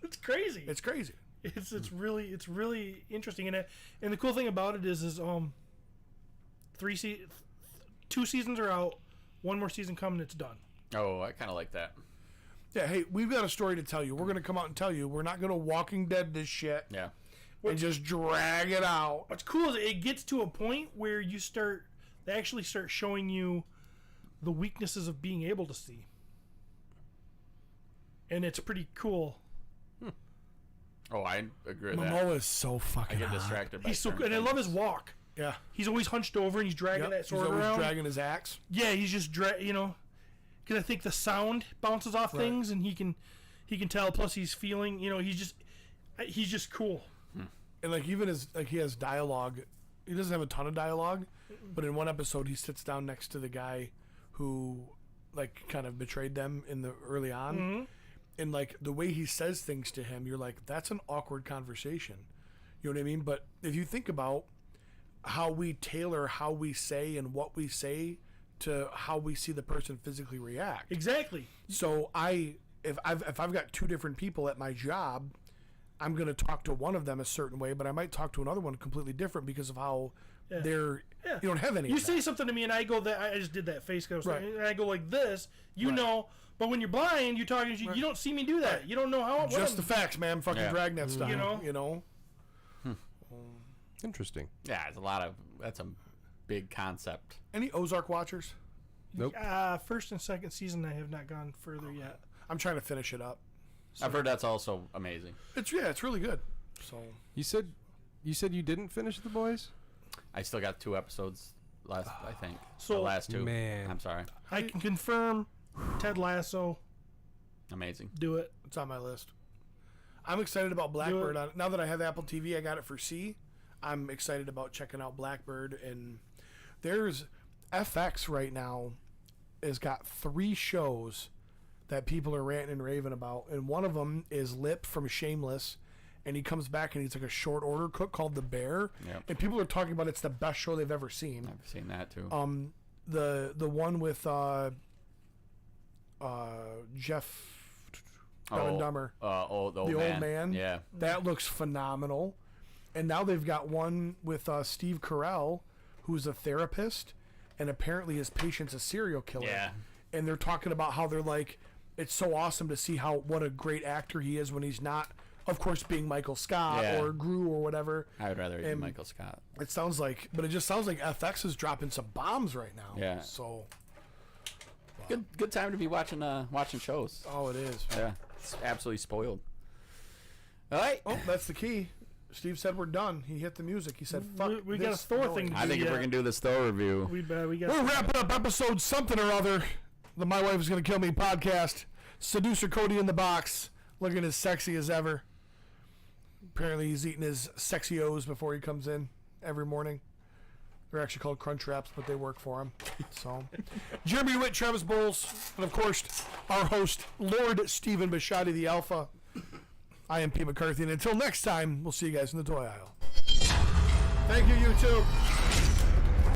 it's crazy. It's crazy. It's really interesting, and the cool thing about it is 2 seasons are out, 1 more season coming, it's done. Oh, I kind of like that. Yeah, hey, we've got a story to tell you. We're gonna come out and tell you. We're not gonna Walking Dead this shit Yeah. and just drag it out. What's cool is it gets to a point where they actually start showing you the weaknesses of being able to see, and it's pretty cool. Oh, I agree with that. Momoa is so I get fucking hot. distracted by He's so certain good, and I love things. his walk. Yeah. He's always hunched over and he's dragging Yep. that He's sword always around. dragging his axe. Yeah, he's just because I think the sound bounces off Right. things, and he can tell. Plus, he's feeling. He's just cool. And like even he has dialogue. He doesn't have a ton of dialogue, but in one episode he sits down next to the guy who like kind of betrayed them in the early on. Mm-hmm. And like the way he says things to him, you're like, that's an awkward conversation. You know what I mean? But if you think about how we tailor how we say and what we say to how we see the person physically react. Exactly. So if I've got two different people at my job, I'm going to talk to one of them a certain way, but I might talk to another one completely different because of how they're. Yeah. You don't have any. You of that. say something to me, and I go that I just did that face, Right. and I go like this. You Right. know, but when you're blind, you're talking. You don't see me do that. Right. You don't know how. Just the facts, man. Fucking Dragnet style. You know? Interesting. Yeah, it's that's a big concept. Any Ozark watchers? Nope. First and second season, I have not gone further yet. I'm trying to finish it up. I've heard that's also amazing. It's really good. So You said you didn't finish The Boys? I still got 2 episodes left, I think. So- the last 2. Man. I'm sorry. I can confirm. Ted Lasso, Amazing. do it. it's on my list. I'm excited about Blackbird. Now that I have Apple TV, I got it for C. I'm excited about checking out Blackbird. And there's FX right now has got 3 shows that people are ranting and raving about. And one of them is Lip from Shameless. And he comes back and he's like a short order cook called The Bear. Yep. And people are talking about it's the best show they've ever seen. I've seen that too. The one with Jeff Dumb and Dumber. The old man. Yeah. That looks phenomenal. And now they've got one with Steve Carell, who's a therapist, and apparently his patient's a serial killer. Yeah. And they're talking about how they're like, it's so awesome to see what a great actor he is when he's not, of course, being Michael Scott or Gru or whatever. I would rather be Michael Scott. It sounds like, but it just sounds like FX is dropping some bombs right now. Yeah. So. Good time to be watching shows. Oh, it is. Yeah. It's absolutely spoiled. All right. Oh, that's the key. Steve said we're done. He hit the music. He said, "Fuck." We got a Thor thing to I think if we're gonna do this Thor review, We got. We're wrapping up episode something or other. The My Wife Is Gonna Kill Me podcast. Seducer Cody in the box, looking as sexy as ever. Apparently, he's eating his sexy O's before he comes in every morning. They're actually called Crunch Wraps, but they work for him. So, Jeremy Witt, Travis Bowles, and of course, our host, Lord Stephen Bishotti, the Alpha. I am Pete McCarthy, and until next time, we'll see you guys in the toy aisle. Thank you, YouTube.